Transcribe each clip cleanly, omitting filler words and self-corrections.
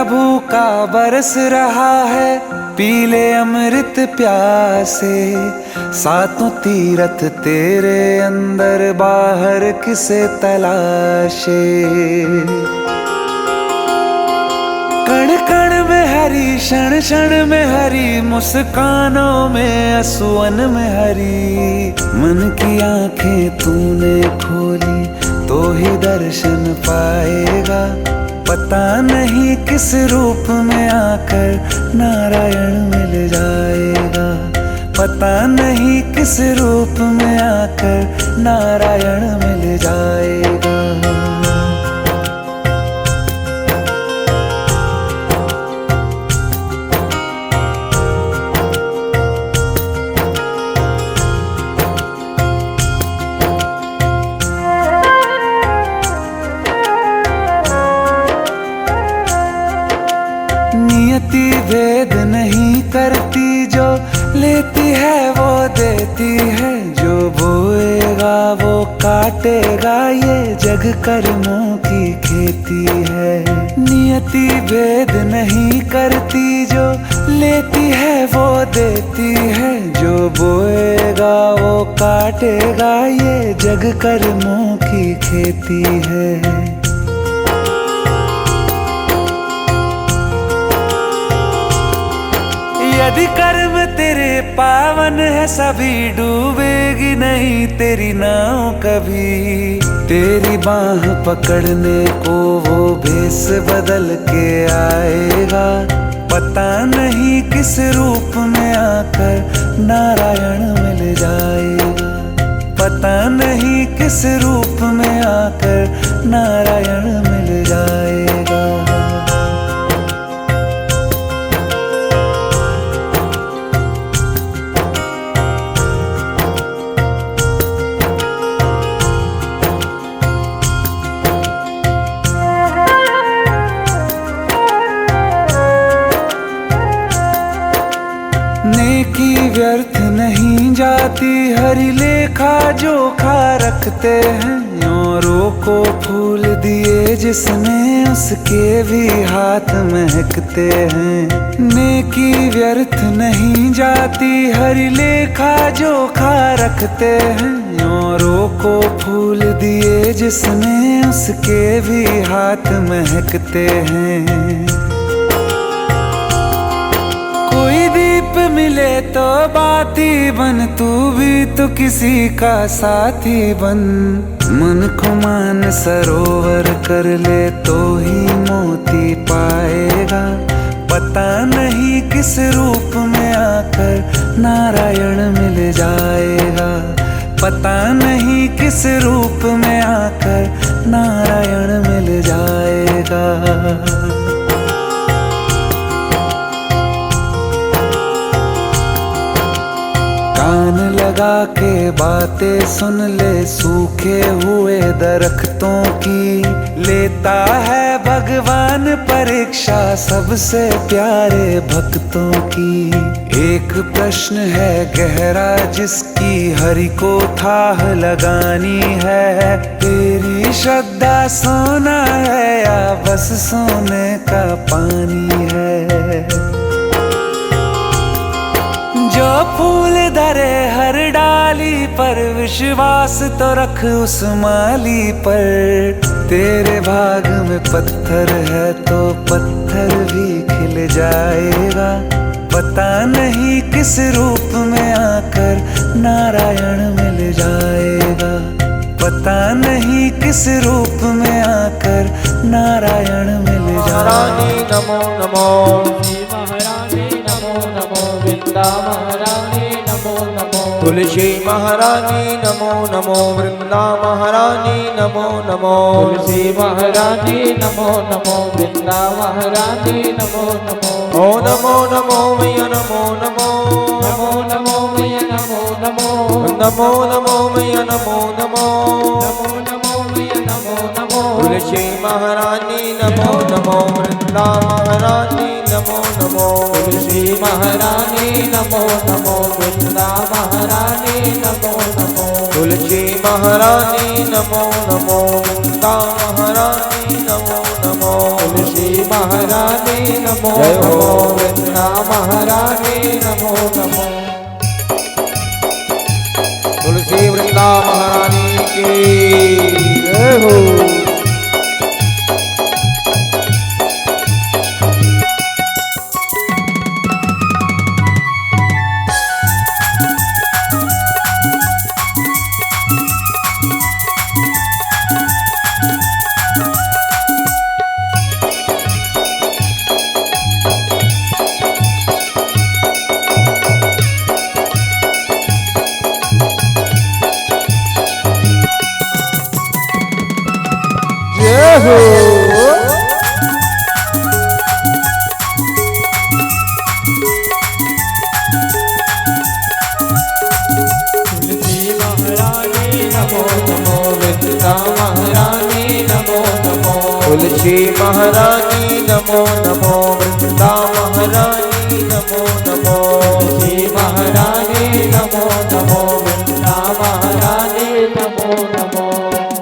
भूखा बरस रहा है, पीले अमृत प्यासे। सातों तीरथ तेरे अंदर, बाहर किसे तलाशे। कण कण में हरी, क्षण क्षण में हरी, मुस्कानों में असुवन में हरी। मन की आंखें तूने खोली तो ही दर्शन पाएगा। पता नहीं किस रूप में आकर नारायण मिल जाएगा। पता नहीं किस रूप में आकर नारायण मिल जाएगा। नियति भेद नहीं करती, जो लेती है वो देती है। जो बोएगा वो काटेगा, ये जग कर्मों की खेती है। नियति भेद नहीं करती, जो लेती है वो देती है। जो बोएगा वो काटेगा, ये जग कर्मों की खेती है। यदि कर्म तेरे पावन है, सभी डूबेगी नहीं तेरी नाव कभी। तेरी बाह पकड़ने को वो भेष बदल के आएगा। पता नहीं किस रूप में आकर नारायण मिल जाएगा। पता नहीं किस रूप में आकर नारायण मिल जाएगा। नेकी व्यर्थ नहीं जाती, हरि लेखा जोखा रखते हैं। औरों को फूल दिए जिसने, उसके भी हाथ महकते हैं। नेकी व्यर्थ नहीं जाती, हरि लेखा जोखा रखते हैं। औरों को फूल दिए जिसने, उसके भी हाथ महकते हैं। कोई दीप मिले तो बाती बन, तू भी तो किसी का साथी बन। मन को मान सरोवर कर ले तो ही मोती पाएगा। पता नहीं किस रूप में आकर नारायण मिल जाएगा। पता नहीं किस रूप में आकर नारायण मिल जाएगा। कान लगा के बातें सुन ले, सूखे हुए दरख्तों की। लेता है भगवान परीक्षा सबसे प्यारे भक्तों की। एक प्रश्न है गहरा जिसकी हरि को थाह लगानी है। तेरी श्रद्धा सोना है या बस सोने का पानी है। जो फूल धरे हर डाली पर, विश्वास तो रख उस माली पर। तेरे भाग में पत्थर है तो पत्थर भी खिल जाएगा। पता नहीं किस रूप में आकर नारायण मिल जाएगा। पता नहीं किस रूप में आकर नारायण मिल जाएगा। नमो नमो महारानी, नमो नमो वृंदा महारानी, नमो नमो तुलसी महारानी, नमो नमो वृंदा महारानी, नमो नमो तुलसी महारानी, नमो नमो वृंदा महारानी, नमो नमो। ओ नमो नमो मैया, नमो नमो, नमो नमो मैया, नमो नमो, नमो नमो मैया, नमो नमो, नमो नमो मैया, नमो नमो तुलसी महारानी, नमो नमो वृंदा महारानी, नमो नमो तुलसी महारानी, नमो नमो वृंदा महारानी, नमो नमो तुलसी महारानी, नमो नमो वृंदा महारानी, नमो नमो। नमो तुलसी महारानी नमो जय हो। नमो वृंदा महारानी नमो नमो तुलसी वृंदा महारानी की जय हो। जय हो। तुलसी महारानी नमो नमो वृंदा महारानी नमो नमो तुलसी महारानी नमो नमो वृंदा महारानी नमो नमो तुलसी महारानी नमो नमो वृंदा महारानी नमो नमो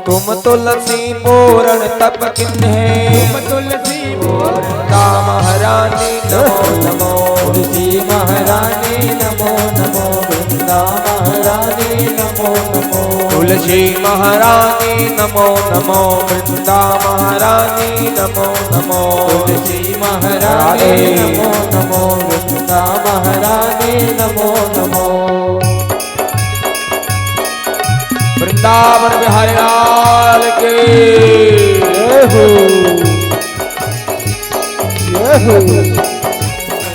तुम तुलसी पूर्ण तप किन्हे तुम तुलसी वृंदा महारानी नमो नमो तुलसी महारानी नमो नमो वृंदा महारानी नमो नमो तुलसी महारानी नमो नमो वृंदा महारानी नमो नमो तुलसी महारानी नमो नमो वृंदा महारानी नमो नमो वृंदावन बिहारी लाल के जय हो। जय हो।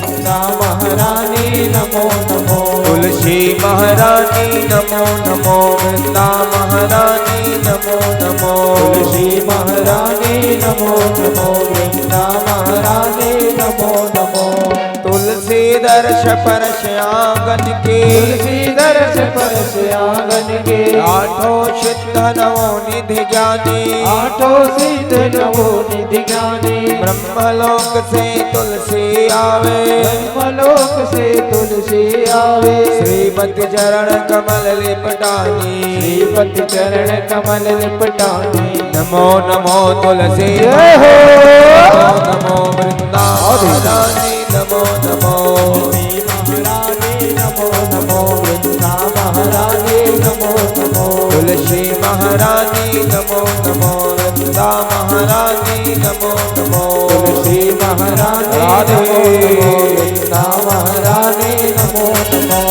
वृंदा महारानी नमो नमो तुलसी महारानी नमो नमो वृंदा महारानी नमो नमो तुलसी महारानी नमो नमो वृंदा महारानी नमो नमो तुलसी दर्श परश आंगन के तुलसी दर्श परश आंगन के आठों सिद्ध नवो निधि ज्ञानी आठों सिद्ध नवो निधि ज्ञानी ब्रह्मलोक से तुलसी आवे ब्रह्मलोक से तुलसी आवे श्रीमती चरण कमल लिपटानी श्रीपति चरण कमल लिपटानी नमो नमो तुलसी जय हो। नमो वृंदा महारानी नमो नमो तुलसी महारानी नमो नमो वृंदा महारानी नमो नमो तुलसी महारानी नमो नमो वृंदा महारानी नमो नमो तुलसी महारानी राधे। नमो नमो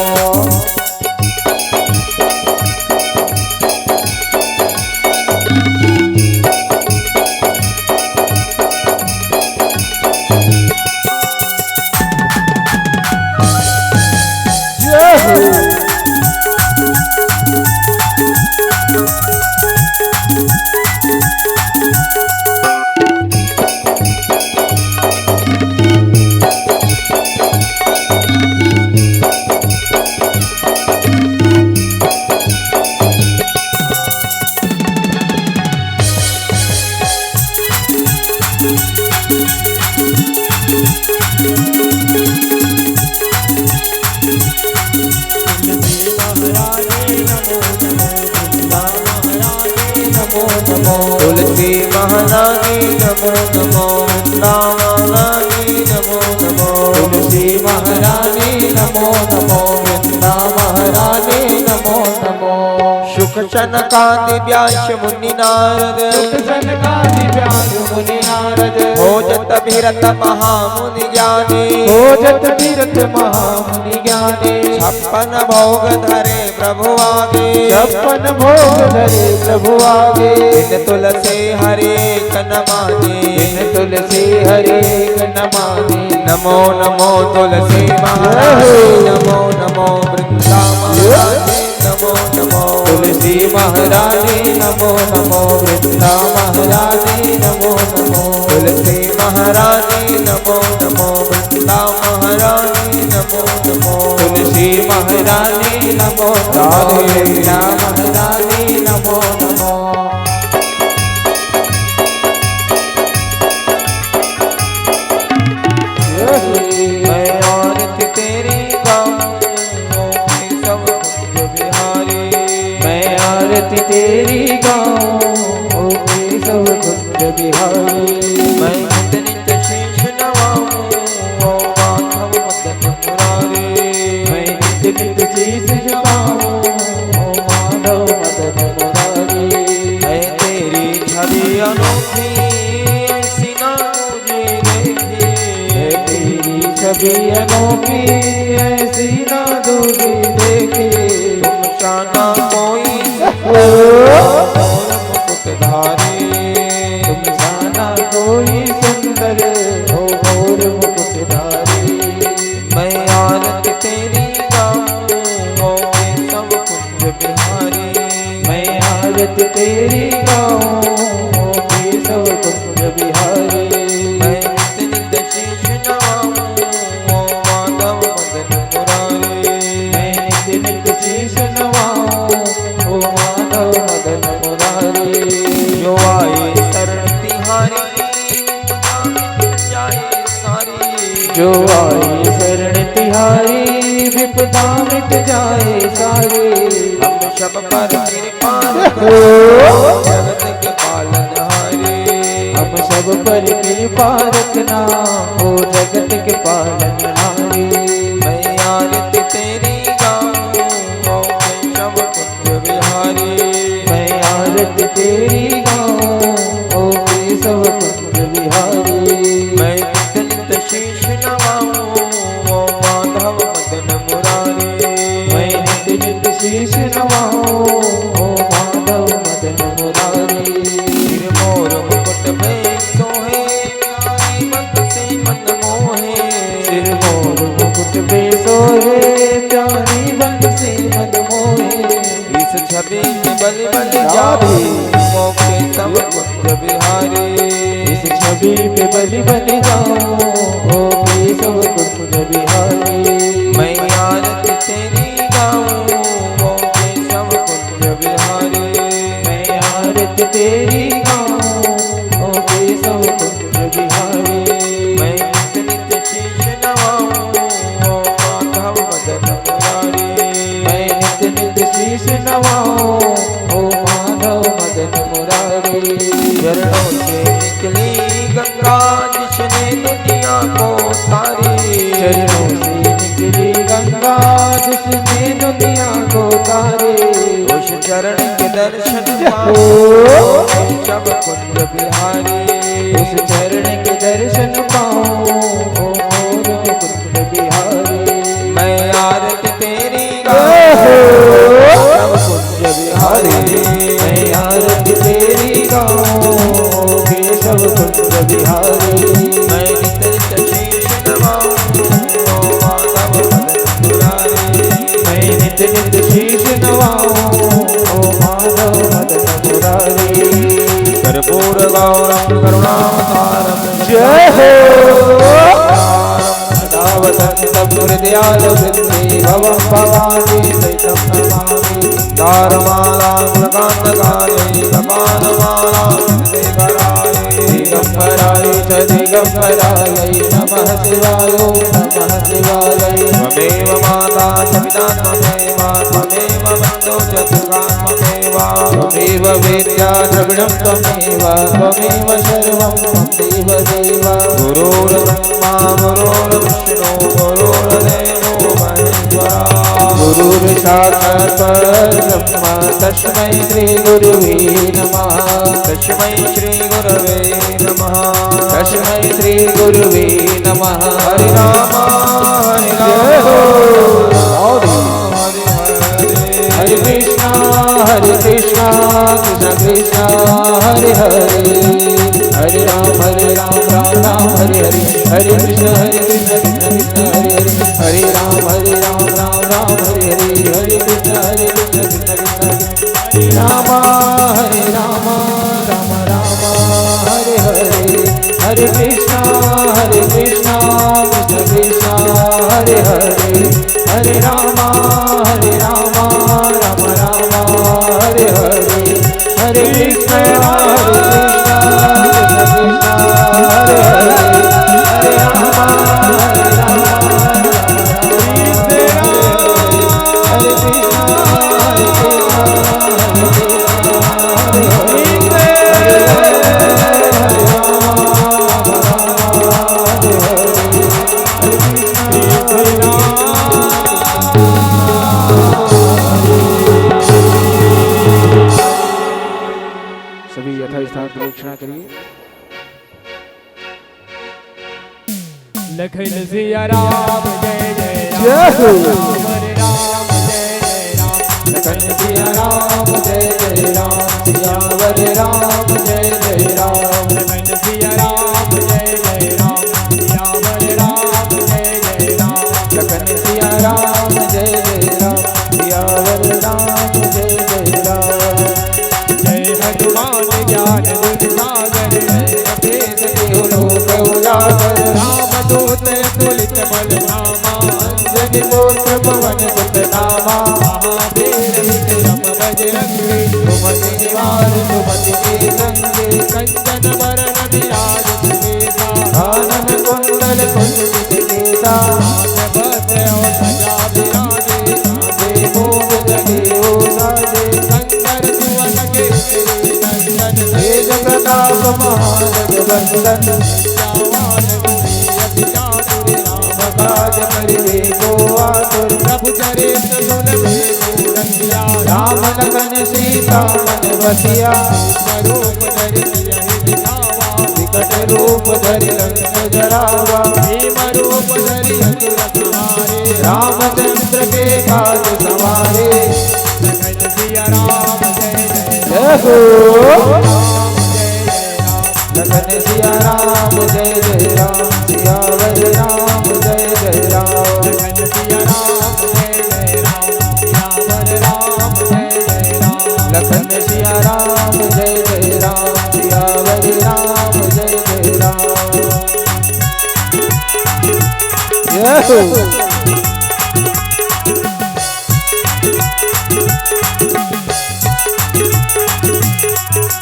वृंदा महारानी नमो नमो तुलसी महारानी नमो नमो वृंदा महारानी नमो नमो तुलसी महारानी नमो नमो वृंदा महारानी नमो नमो सुख सनकादि व्यास मुनि नारद सनकादि व्यास मुनि नारद भोजत भीरत महामुनि ज्ञानी भोजत तीर्थ महामुनि ज्ञानी छप्पन भोग धरे प्रभु आगे छप्पन भोग धरे प्रभु आगे इन तुलसी हरे कनमानी इन तुलसी हरे नमामि नमो नमो तुलसी महारानी नमो नमो वृंदा महारानी नमो नमो तुलसी महारानी नमो नमो वृंदा महारानी नमो नमो तुलसी महारानी नमो नमो वृंदा महारानी नमो नमो तुलसी महारानी नमो नमो वृंदा महारानी नमो नमो मैं आरती तेरी गाऊं सब कुंज बिहारी मैं आरती तेरी गाऊं सब कुंज बिहारी कभी अनोखी ऐसी ना दूरी देखी। तुम शाना कोई मुकुटधारी, तुम जाना कोई सुंदर हो मोर मुकुटधारी। मैं आरती तेरी गाऊं हो सब कुंज बिहारी। मैं आरती तेरी गाऊं हो सब कुंज बिहारी। मैं नित शीश नवाऊं हो माधव मदन मुरारी। मैं नित शीश नवाऊं हो माधव मदन मुरारी। जो आए शरण तिहारी जाए सारी। जो आए शरण तिहारी विपदा मिट जाए सारी। हम सब पर कृपा जगत के पालनहारी। हम सब पर कृपा रखना हो जगत के पालनहारी। मैं आरती तेरी गाऊं हो सब कुंज बिहारी। मैं आरती तेरी गाऊं हो सब कुंज बिहारी। मैं नित शीश नवाऊं हो माधव मदन मुरारी। मैं नित शीश नवाऊं हो माधव मदन मुरारी। सिर मोर मुकुट में सोहे प्यारी मत से मन मोहे। सिर मोर मुकुट पे सोहे प्यारी बंद से मन मोहे। इस छवि में बल बल जाभी मौके सब कुंज बिहारी। इस छवि पे बलि बन जाऊं हो सब कुंज बिहारी। मैं आरती तेरी गाऊं मौके सब कुंज बिहारी। मैं आरती तेरी गाऊं हो सब कुंज बिहारी। मैं नित शीश नवाऊं हो माधव मदन मुरारी। मैं नित शीश नवाऊं हो माधव मदन मुरारी। चरणों से निकली गंगा जिसने दुनिया को तारी। चरणों से निकली गंगा जिसने दुनिया को तारे। उस चरण के दर्शन पाओ सब कुंज बिहारी। उस चरण के दर्शन पाओ हो मोर मुकुट बिहारी। मैं आरती तेरी गाऊं सब कुंज बिहारी। मैं आरती तेरी गाऊं के सब कुंज बिहारी। मैं नित शीश नवाऊं हो माधव मदन मुरारी। मैं नित शीश नवाऊं हो माधव मदन मुरारी। कर्पूर गौरम करुणावतारम जय हो दावतंतम हृदयाल वृद्धि भवं भवानी सहितं नमामि। दारमालां कपालमालां दिगंबराय च दिगंबराय नमः शिवाय नमः शिवाय। त्वमेव माता च पिता त्वमेव बन्धुः च सखा त्वमेव। त्वमेव वेद्या द्रविणं त्वमेव त्वमेव सर्वं देव देव। गुरुर्ब्रह्मा गुरुर्विष्णु गुरुर्देवो महेश्वरा। गुरुर्साक्षात् परब्रह्म तस्मै श्री गुरुवे नमः। तस्मै श्री गुरवे नमः। तस्मै श्री गुरुवे नमः। हरि राम हरि राम हरे कृष्णा कृष्ण कृष्ण हरे हरे। हरे राम राम राम हरे हरे। हरे कृष्ण कृष्ण कृष्ण हरे हरे। हरे राम राम राम हरे हरे। हरे कृष्ण कृष्ण कृष्ण हरे राम राम राम हरे हरे। हरे कृष्ण कृष्ण कृष्ण हरे हरे। हरे राम राम राम हरे हरे। हरे कृष्ण हरे हरे। हरे राम हरे कृष्ण लखन सिया राम जय जय जय हो। राम हरे राम जय जय राम लखन सिया राम जय जय राम सियावर राम जय जय राम लखन सिया राम जय जय राम सियावर राम जय जय राम लखन सिया राम जय जय राम सियावर राम जय जय राम जय हनुमान ज्ञान गुण सागर अभेद देव लोक उजागर रामदूत तुलित बल धामा अंजनी पुत्र पवन सुत नामा महावीर विक्रम बजरंगी सुमति निवार सुमति के संगे कंचन वरण विराज सुवेशा कानन कुंडल कुंजित केसा हाथ और सजा विराजे कांधे मूंग जनेऊ साजे शंकर सुवन केसरी नंदन तेज प्रताप महाजगवंदन विद्यावान गुणी अति चातुर राम काज करिवे को आतुर प्रभु चरित सुनबे रसिया राम लखन सीता मन बसिया स्वरूप धरि यहि दिखावा विकट रूप धरि रंग जरावा भीम रूप धरि असुर संहारे रामचंद्र के काज सवारे लखन सिया राम जय जय जय हो राम जय जय राम लखन सिया राम जय जय राम सियावर राम जय जय राम लखन सिया राम जय जय राम सियावर राम जय जय राम लखन सिया राम जय जय राम सियावर राम जय जय राम जय हो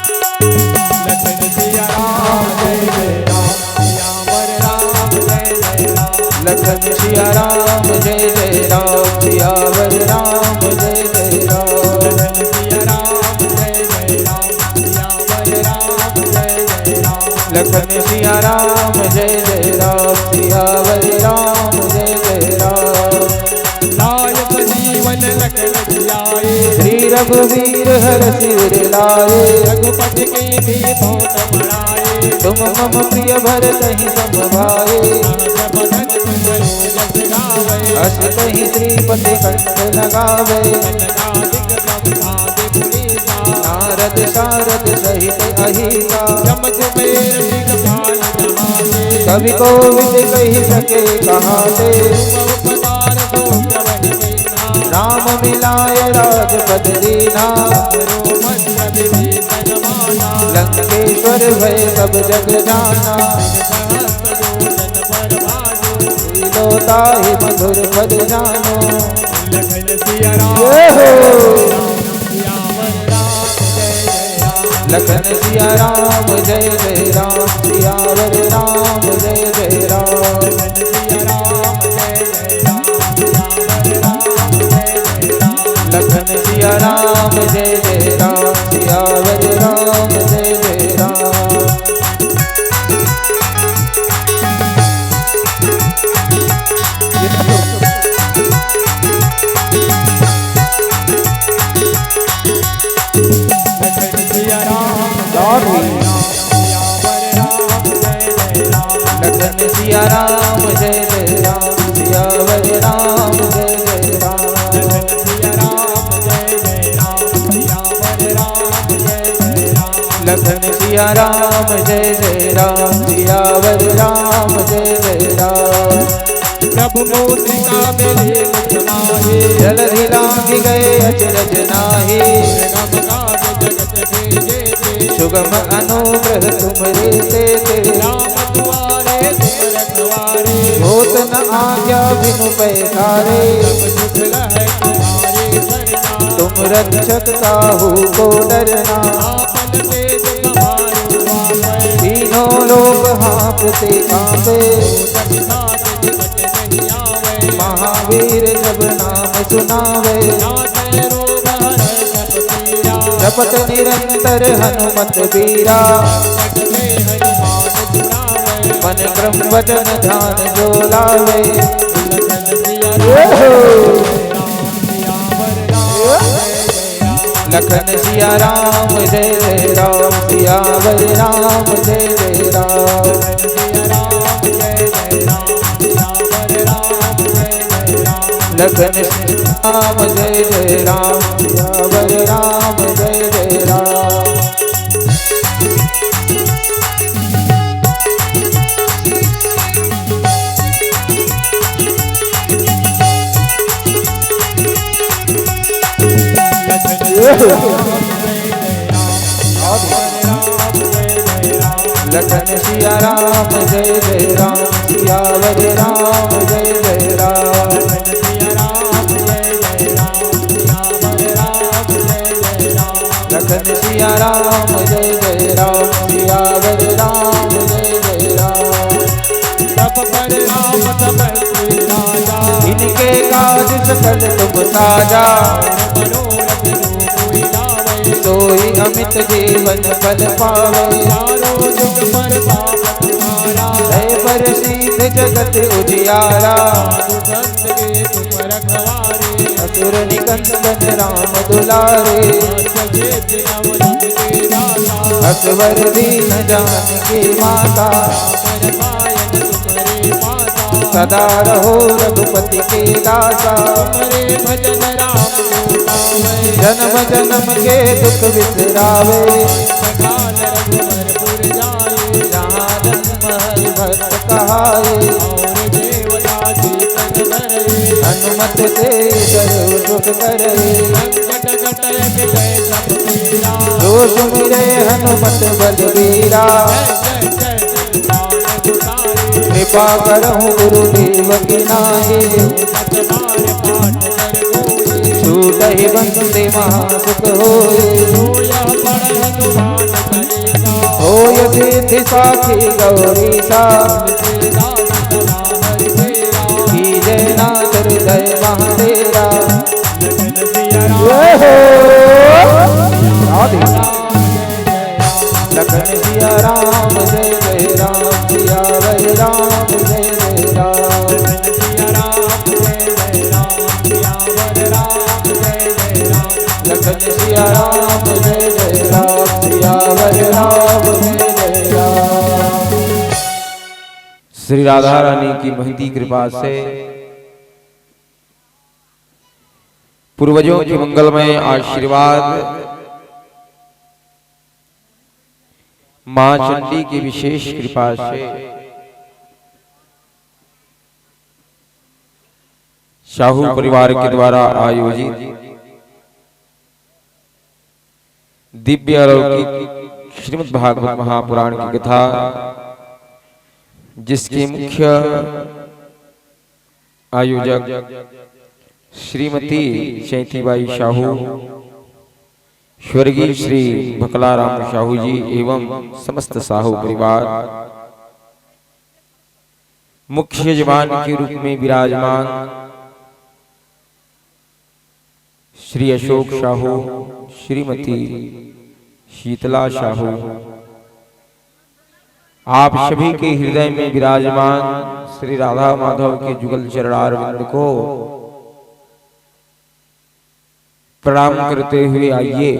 लखन सिया राम जय जय राम सियावर राम जय जय राम लखन सिया राम जय जय राम सियावर राम जय जय राम लखन सिया राम जय जय राम सियावर राम जय जय राम लखन सिया राम जय जय राम सियावर राम जय जय राम लायक जीवन लखन जियाए श्री रघुवीर हर सिर लाए रघुपति की भी बहुत बड़ाए तुम मम प्रिय भरत ही समभाए जब बदन सुंदरो जस गावे अस कहीं श्रीपति कंठ लगावे जगदादिक ब्रह्मादि पुरीसा नारद शारद सहित अहिता जम कुबेर दिगपाल जहाते कवि कोविद कही सके कहाते तुम उपकार को श्रवण कीना राम मिलाय राजपद दीना रोमन विभीषण माना लंकेश्वर भय सब जग जाना सहस्त्र योजन पर भानु लोताहि मधुर पद जानो लखन सिया राम जय हो सियावर राम जय जय राम लखन सिया राम जय जय राम सियावर राम जय जय राम लखन सिया राम जय जय राम सियावर राम जय जय राम लखन सिया राम जय जय राम सियावर राम जय जय राम लखन सिया राम सियावर राम जय जय राम लखन सिया राम जय जय राम सियावर राम जय जय राम लखन सिया राम जय जय राम सियावर राम जय जय राम लखन सिया राम जय जय राम सियावर राम जय जय राम प्रभु मूर्तिका मिले मुख माहे जलधि लांघि गए अचरज नाहि गम गाव जगत भेजे थे सुगम अनुग्रह तुमरे ते राम दुआरे तुम रखवारे होत न आज्ञा बिनु पैसारे सब सुख लहै तुम्हारे सरना तुम रक्षक काहू को डरना आपन तेज समारो वापै तीनों लोग हाँफते कांपे सभी साथ निकट नहीं आवे महावीर जब नाम सुनावे नाथै रोग हरै जप पीरा जपत निरंतर हनुमत बीरा जगत में हनुमान सुनावे मन क्रम वचन ध्यान जो लावे लखन सिया जय हो। राम सियावर राम जय जय राम लखन सिया राम जय जय राम सियावर राम जय जय राम लखन सिया राम जय जय राम लखन राम जय जय राम सियावर राम जय जय राम। लखन सिया राम जय जय राम सियावर राम जय जय राम। लखन सिया राम जय जय राम सियावर राम जय जय राम। तप पर राम तपस्वी राजा, इनके काज सकल तुम साजा। मनोरथ जो कोई लावे, सोई अमित जीवन फल पावे। चारों जुग पर ताप तुम्हारा, है प्रसिद्ध जगत उजियारा। साधु संत के तुम रखवारे, असुर निकंदन राम दुलारे। अष्टसिद्धि नवनिधि के दाता, असवर दीन जानकी माता। पर पायन तुम्हारे माता, सदा रहो रघुपति के दासा। तुम्हारे भजन राम को पावे, जन्म जन्म के दुख बिसरावे। सकाल रघुवरपुर जाए, जहाँ जन्म हरि भक्त कहाए। और देवता चेतन धरे, हनुमत से सर्व सुख करे। संकट कटय मिटय सब पीरा, जो सुमिरे हनुमत बलबीरा। जय जय जय हनुमान गुसारे, कृपा करहु गुरुदेव की नाई। सतबार पाठ कर कोई, छूटहि बंदे महासुख होय। जो यह पढ़ हनुमान चालीसा, होय सिद्धि साखी गौरीसा। तुलसीदास सदा हरि तेरा, कीजय नाथ हृदय महादेरा। लखन सिया राम राधे। जय जय राम, लखन सिया राम जय जय राम सियावर राम जय जय राम। लखन सिया राम जय जय राम, सियावर राम जय जय राम। लखन सिया राम जय जय राम सियावर राम जय जय राम। श्री राधा रानी की महती कृपा से पूर्वजों के मंगलमय आशीर्वाद, मां चंडी की विशेष कृपा से शाहू परिवार के द्वारा आयोजित दिव्य अलौकिक श्रीमद् भागवत महापुराण की कथा, जिसके मुख्य आयोजक श्रीमती चैतीबाई शाहू, स्वर्गीय श्री भकलाराम शाहू जी एवं समस्त साहू परिवार, मुख्य यजमान के रूप में विराजमान श्री अशोक शाहू, श्रीमती शीतला शाहू, आप सभी के हृदय में विराजमान श्री राधा माधव के जुगल चरणारविंद को प्रणाम करते हुए आइए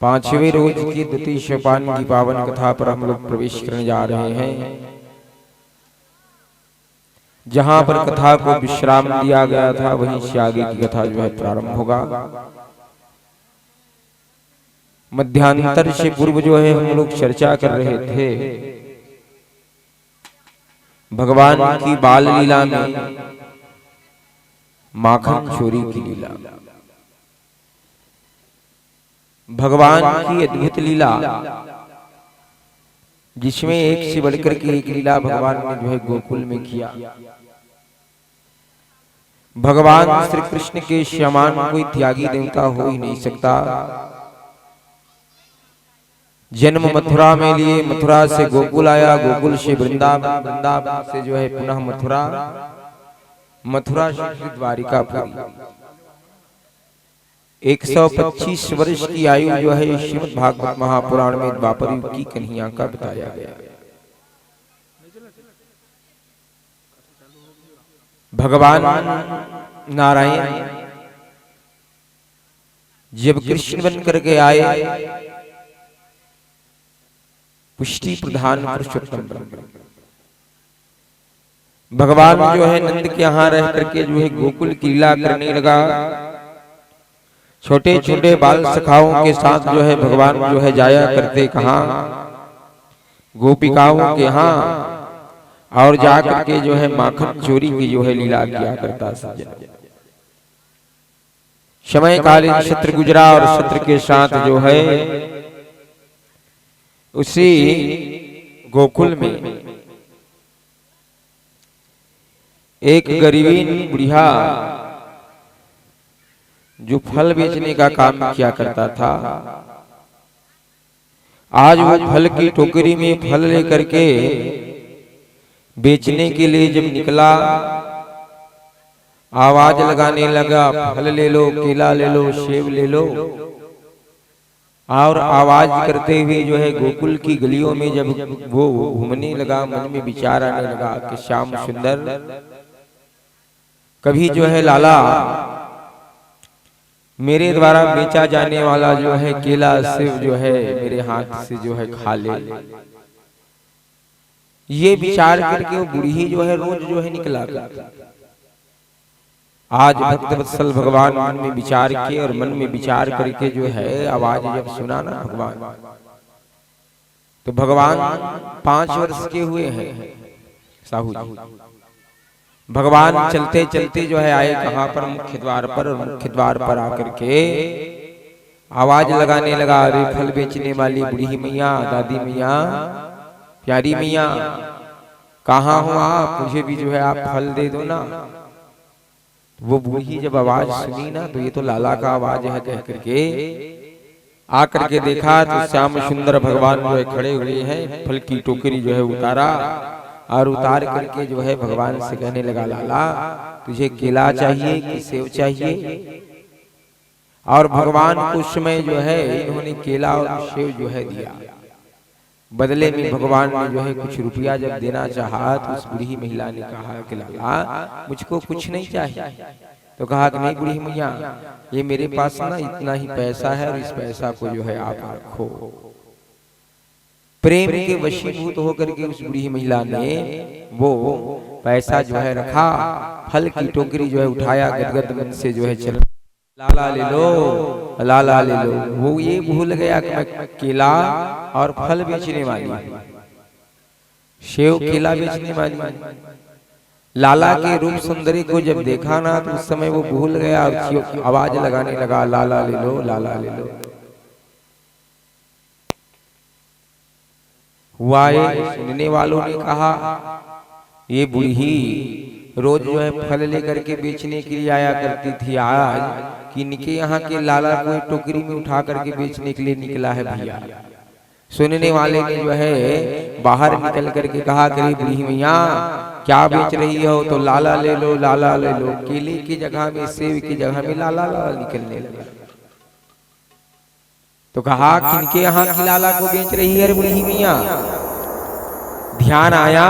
पांचवें रोज की द्वितीय सोपान की पावन कथा पर हम लोग प्रवेश करने जा रहे हैं, जहां पर कथा को विश्राम दिया गया था वहीं से आगे की कथा जो है प्रारंभ होगा। मध्यांतर से पूर्व जो है हम लोग चर्चा कर रहे थे भगवान की बाल लीला में माखन चोरी की लीला, भगवान की अद्भुत लीला, जिसमें एक से बढ़कर के एक लीला भगवान ने जो है गोकुल में किया। भगवान श्री कृष्ण के समान कोई त्यागी देवता हो ही नहीं सकता। जन्म मथुरा में लिए, मथुरा से गोकुल आया, गोकुल से वृंदावन, वृंदावन से जो है पुनः मथुरा, मथुरा से द्वारिकापुरी। 125 वर्ष की आयु जो है श्रीमद् भागवत महापुराण में द्वापर युग की कन्हैया का बताया गया। भगवान नारायण जब कृष्ण बन करके आए, पुष्टि प्रधान पुरुषोत्तम ब्रह्म, भगवान जो है नंद के यहाँ रह करके जो है गोकुल की लीला करने लगा। छोटे छोटे बाल सखाओं के साथ जो है भगवान जो है जाया करते कहाँ, गोपिकाओं के यहाँ, और जाकर के जो है माखन चोरी की जो है लीला किया करता सज्जन। समय कालीन सत्र गुजरा और सत्र के साथ जो है उसी गोकुल में एक गरीबीन बुढ़िया जो फल बेचने का काम किया करता था, आज वो फल की टोकरी में फल लेकर के बेचने के लिए जब निकला, आवाज लगाने लगा, फल ले लो, केला ले लो, सेब ले लो, और आवाज करते हुए जो है गोकुल की गलियों में जब वो घूमने लगा, मन में विचार आने लगा कि श्याम सुंदर कभी जो है लाला मेरे द्वारा बेचा जाने वाला जो है केला सेब जो है मेरे हाथ से जो है खा ले। ये विचार करके वो बूढ़ी जो है रोज जो है निकला करती। आज भक्त वत्सल भगवान मन में विचार किए और मन में विचार करके जो है आवाज जब सुना ना भगवान, तो भगवान 5 वर्ष के हुए हैं साहू जी। भगवान चलते चलते जो है आए कहाँ पर, मुख्य द्वार पर, और मुख्य द्वार पर आकर के आवाज लगाने लगा, अरे फल बेचने वाली बूढ़ी मैया, दादी मैया, प्यारी मैया, कहाँ हो आप, मुझे भी जो है आप फल दे दो ना। वो बूढ़ी जब आवाज सुनी ना, तो ये तो लाला का आवाज है कह करके आकर के देखा तो श्याम सुंदर भगवान जो है खड़े हुए हैं, फल की टोकरी जो है उतारा, और उतार करके जो है भगवान से कहने लगा, लाला तुझे केला चाहिए कि सेब चाहिए? और भगवान को उस समय जो है इन्होंने केला और सेब जो है दिया। बदले में भगवान ने जो है कुछ रुपया जब देना चाहा, तो उस बूढ़ी महिला ने कहा कि लाला मुझको कुछ नहीं चाहिए। तो कहा कि नहीं बूढ़ी मैया, ये मेरे पास ना इतना ही पैसा है, और इस पैसा को जो है आप रखो। प्रेम के वशीभूत होकर के उस बूढ़ी महिला ने वो पैसा जो है रखा, फल की टोकरी जो है उठाया, गदगद मन से जो है चल, लाला ले लो, लाला ले लो। वो ये भूल गया कि मैं केला और फल बेचने वाली, सेव केला बेचने वाली। लाला के रूप सुंदरी को जब देखा ना, तो उस समय वो भूल गया और आवाज लगाने लगा, लाला ले लो, लाला ले लो। हुआ ये, सुनने वालों ने कहा ये बूढ़ी रोज जो है फल लेकर के बेचने के लिए आया करती थी, आज कि इनके यहाँ के लाला को टोकरी में उठा करके बेचने के लिए निकला है भैया। सुनने वाले ने जो है बाहर निकल करके कहा कि बूढ़ी मैया क्या बेच रही हो? तो लाला ले लो, लाला ले लो। केले की जगह में, सेब की जगह में लाला लाला निकलने लगा। तो कहा किनके यहाँ की लाला को बेच रही है बूढ़ी मैया? ध्यान आया,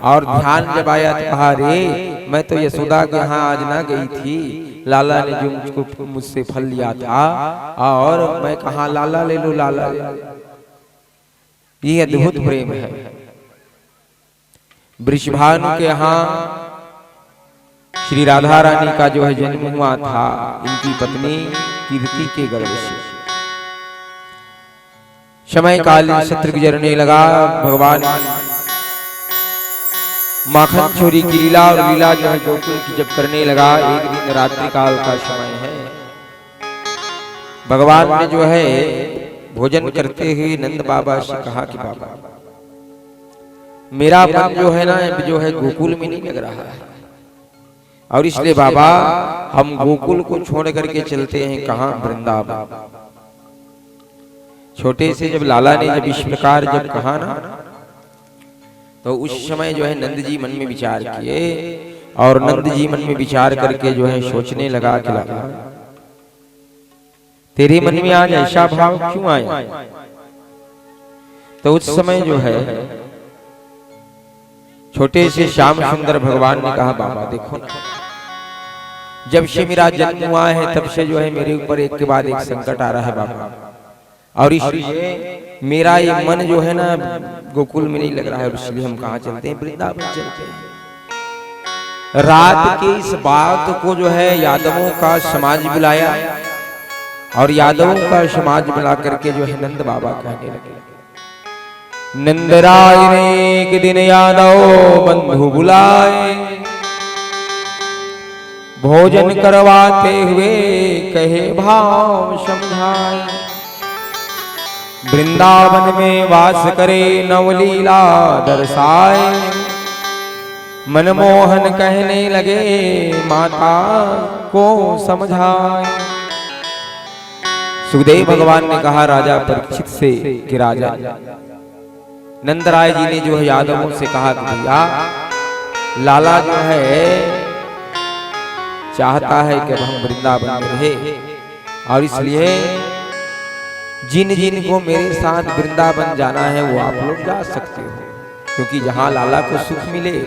और ध्यान जब आया तो कहा रे मैं तो यशोदा के यहाँ आज ना गई थी, लाला ने जो मुझको मुझसे फल लिया था, और मैं कहा लाला ले लो, लाला ले लो। ये अद्भुत प्रेम है। वृषभानु के यहाँ श्री राधा रानी का जो है जन्म हुआ था, इनकी पत्नी कीर्ति के गर्भ से। समय कालीन सत्र गुजरने लगा, भगवान माखन चोरी की लीला और लीला जो है गोकुल की जब करने लगा, एक दिन रात्रि काल का समय है। भगवान ने जो है भोजन करते हुए नंद बाबा से कहा कि बाबा मेरा मन जो है ना जो है गोकुल में नहीं लग रहा है, और इसलिए बाबा हम गोकुल को छोड़ करके चलते हैं कहाँ, वृंदावन। छोटे से जब लाला ने जब इस प्रकार जब कहा ना, तो उस समय जो है नंद जी मन में विचार किए, और नंद जी मन में विचार करके जो है सोचने लगा कि लाला तेरे मन में आज ऐसा भाव क्यों आया? तो उस समय जो है छोटे से श्याम सुंदर भगवान ने कहा बाबा देखो ना, जब से मेरा जन्म हुआ है तब से जो है मेरे ऊपर एक के बाद एक संकट आ रहा है बाबा, और इसलिए मेरा ये मन जो है ना गोकुल में नहीं लग रहा है, इसलिए हम कहाँ चलते हैं, वृंदावन चलते हैं। रात के इस बात को जो है यादवों का समाज बुलाया और यादवों का समाज बुला करके जो है नंद बाबा कहने लगे, नंदराय ने एक दिन यादव बंधु बुलाए, भोजन करवाते हुए कहे भाव समझाए, वृंदावन में वास करे नवलीला दर्शाए, मनमोहन कहने लगे माता को समझाए। सुखदेव भगवान ने कहा राजा परीक्षित से कि राजा, नंदराय जी ने जो है यादवों से कहा कि भैया लाला जो है चाहता है कि हम वृंदावन में रहे, और इसलिए जिन जिन को मेरे साथ वृंदावन जाना है वो आप लोग जा सकते हो, क्योंकि जहां लाला को सुख मिले,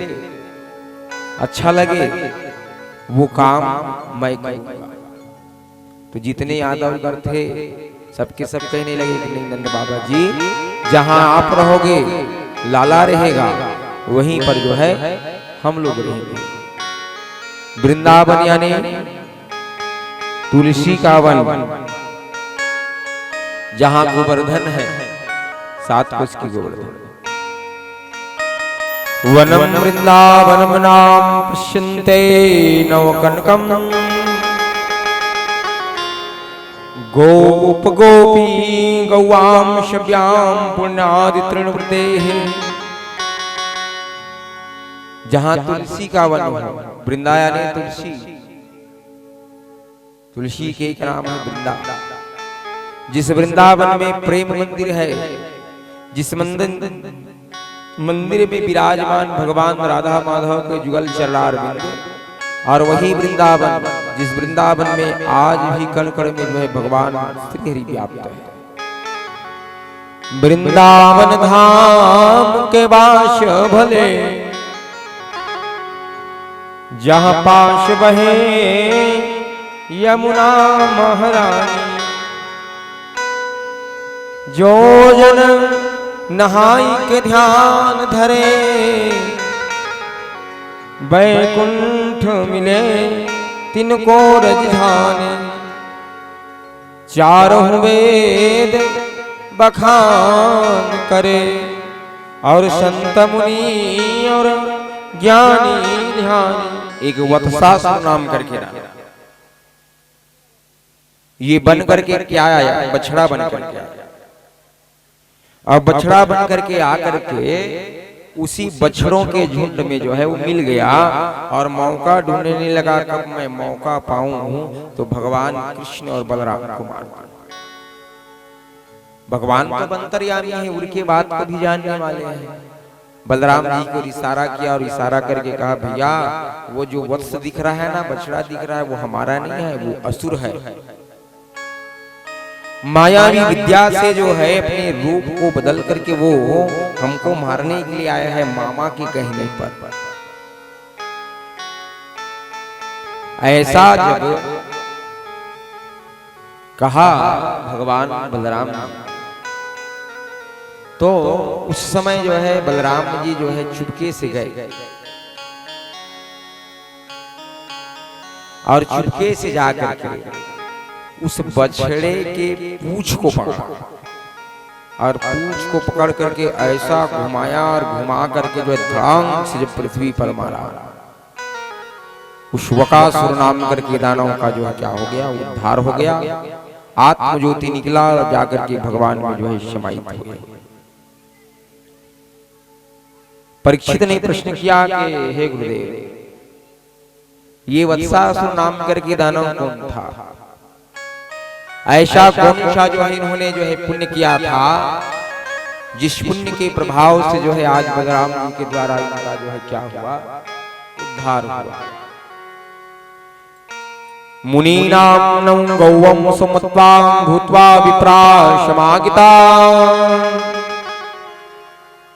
अच्छा लगे, वो काम मैं करूंगा। तो जितने यादवगढ़ थे सबके सब कहने लगे कि नहीं नंद बाबा जी, जहां आप रहोगे लाला रहेगा, वहीं पर जो है हम लोग रहेंगे। वृंदावन यानी तुलसी का वन, जहां गोवर्धन है, 7 कोस की गोवर्धन। वनम वृंदावनम नाम पश्यन्ते नवकनकम, गोप गोपी गौवाम शव्याम पुण्यादि तृणवृते। जहां तुलसी का वन हो, वृंदावन ने तुलसी, तुलसी के एक नाम है वृंदा। जिस वृंदावन में प्रेम मंदिर है, जिस मंदिर में विराजमान भगवान राधा माधव के जुगल चरणारविंद, और वही वृंदावन जिस वृंदावन में आज भी कण कण में जो है भगवान श्री हरि व्याप्त है। वृंदावन धाम के वास भले, जहां पाश बहे यमुना महारानी, जो जन नहाई के ध्यान धरे, बैकुंठ मिले तिनको रजधाने, चारों वेद बखान करे, और संत मुनि और ज्ञानी ध्यानी। एक वत्सासुर नाम करके ना, ये बन करके क्या आया, बछड़ा बन करके आया, और बछड़ा बन करके आकर के उसी बछड़ों के झुंड में जो है वो मिल गया, और मौका ढूंढने लगा कब मैं मौका पाऊं तो भगवान कृष्ण और बलराम को मार दूं। भगवान तो अंतर्यामी है, उनके बात को भी जानने वाले हैं। बलराम जी को इशारा किया और इशारा करके कहा भैया वो जो वत्स दिख रहा है ना, बछड़ा दिख रहा है, वो हमारा नहीं है, वो असुर है। मायावी विद्या से जो है अपने रूप को बदल करके वो हमको मारने के लिए आया है, मामा के कहने पर। ऐसा जब कहा भगवान बलराम, तो उस समय जो है बलराम जी जो है चुपके से गए, और चुपके से जाकर के उस बछड़े के पूंछ को पकड़ा, और पूंछ को पकड़ करके ऐसा घुमाया और घुमा करके जो धड़ाम से जब पृथ्वी पर मारा, उस वकासुर नाम करके दानव का जो है क्या हो गया, उद्धार हो गया, आत्मज्योति निकला और जाकर के भगवान में जो है समाहित हो गए। परीक्षित ने प्रश्न किया कि हे गुरुदेव, ये वत्सासुर नाम करके दानव कौन था? ऐसा कौन सा जो है इन्होंने जो है पुण्य किया था, जिस पुण्य के प्रभाव से जो है आज बलराम जी के द्वारा इनका जो है क्या हुआ, उद्धार हुआ। मुनीनां गौवं सुमत्वां भूत्वा विप्रा समागिता,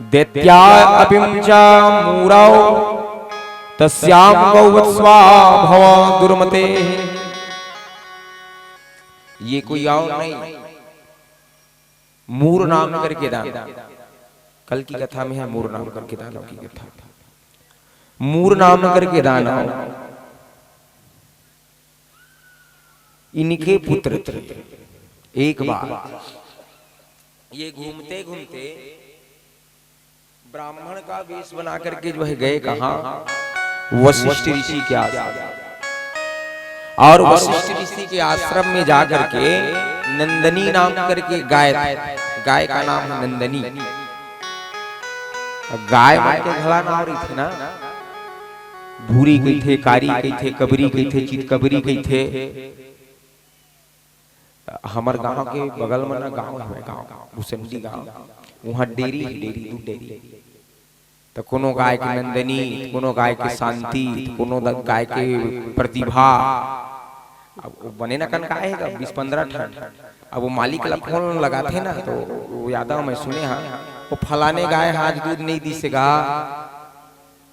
दैत्या अपिं च मूरौ तस्यां गौवत्स्वा भव दुर्मते। ये कोई और नहीं, मूर नाम करके दानव, कल की कथा में है मूर नाम करके दानव की कथा। मूर नाम करके दानव, इनके पुत्र थे। एक बार ये घूमते घूमते ब्राह्मण का वेश बना करके जो है गए कहाँ, वशिष्ठ ऋषि के आश्रम। और वशिष्ठ ऋषि के आश्रम में जाकर के नंदनी नाम करके गाय, गाय का नाम है नंदनी। गाय मन के घड़ा नाम रही थी ना, भूरी कही थे, कारी कही थे, कबरी कही थे, चितकबरी कही थे। हमार गांव के बगल में ना गांव है, गांव भूसंडी गांव, वहाँ डेरी दूध डेरी। तो कोनो गाय की नंदनी, कोनो गाय की शांति, कोनो गाय के प्रतिभा। अब वो बने ना कन गाय है 20-15 टन। अब वो मालिक ला फोन लगाते ना, तो वो यादव मैं सुने हाँ, वो फलाने गाय आज दूध नहीं दी सेगा।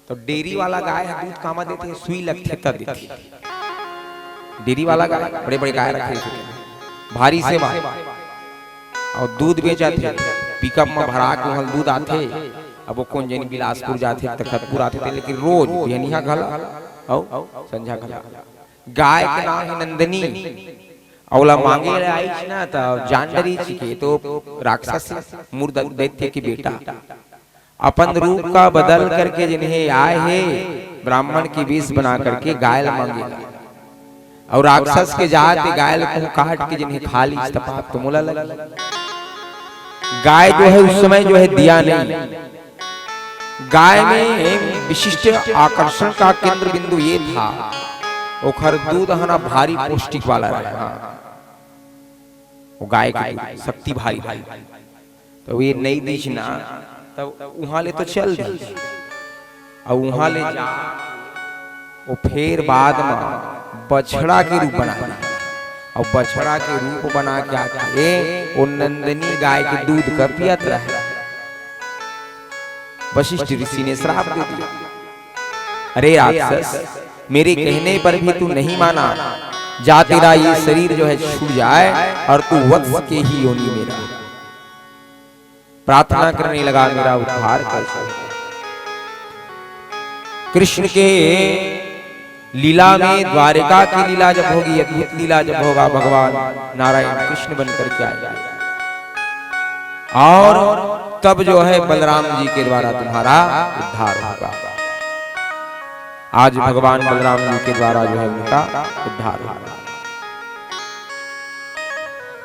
तो डेरी वाला गाय दूध कामा देते, सुई लगते तब देते। डेरी वाला गाय बड़े बड़े गाय रखे भारी से भारी, और दूध बेचा थे पिकअप में भरा के वहाँ दूध आते। अब वो कौन जनी बिलासपुर जाते, तखतपुर आते थे, लेकिन रोज यनिया घला औ संझा घला। गाय के नाम है नंदनी। औला मांगे आई ना, तो जान डरी छिके, तो राक्षस मूर दैत्य की बेटा अपन रूप का बदल करके जिन्हें आए है ब्राह्मण की वेश बना करके गाय मांगे, और राक्षस के जाते गाय को काट के जिन्हें खा ली तो मोला लगी। गाय जो है उस समय जो है दिया नहीं। गाय में विशिष्ट आकर्षण का केंद्र बिंदु ये था, ओखर दूध हना भारी पौष्टिक वाला रहा। वो गाय की शक्ति भारी भाई, तो ये नहीं दीच ना, तब वहां ले तो चल दी, और वहां ले जा वो फिर बाद में बछड़ा के रूप बना दिया। और बछड़ा के रूप बना के आके वो नंदनी गाय के दूध का पियत रहा। वशिष्ठ ऋषि ने श्राप दे दिया, अरे राक्षस, मेरे कहने पर भी तू नहीं माना, जा तेरा ये शरीर जो है छूट जाए और तू वत्स के ही योनि में रह। प्रार्थना करने लगा, मेरा उद्धार कर। कृष्ण के लीला में, द्वारिका की लीला जब होगी, अद्भुत लीला जब होगा, भगवान नारायण कृष्ण बनकर के आएगा, और तब जो है बलराम जी के द्वारा तुम्हारा उद्धार होगा। आज भगवान बलराम जी के द्वारा जो है उनका उद्धार होगा।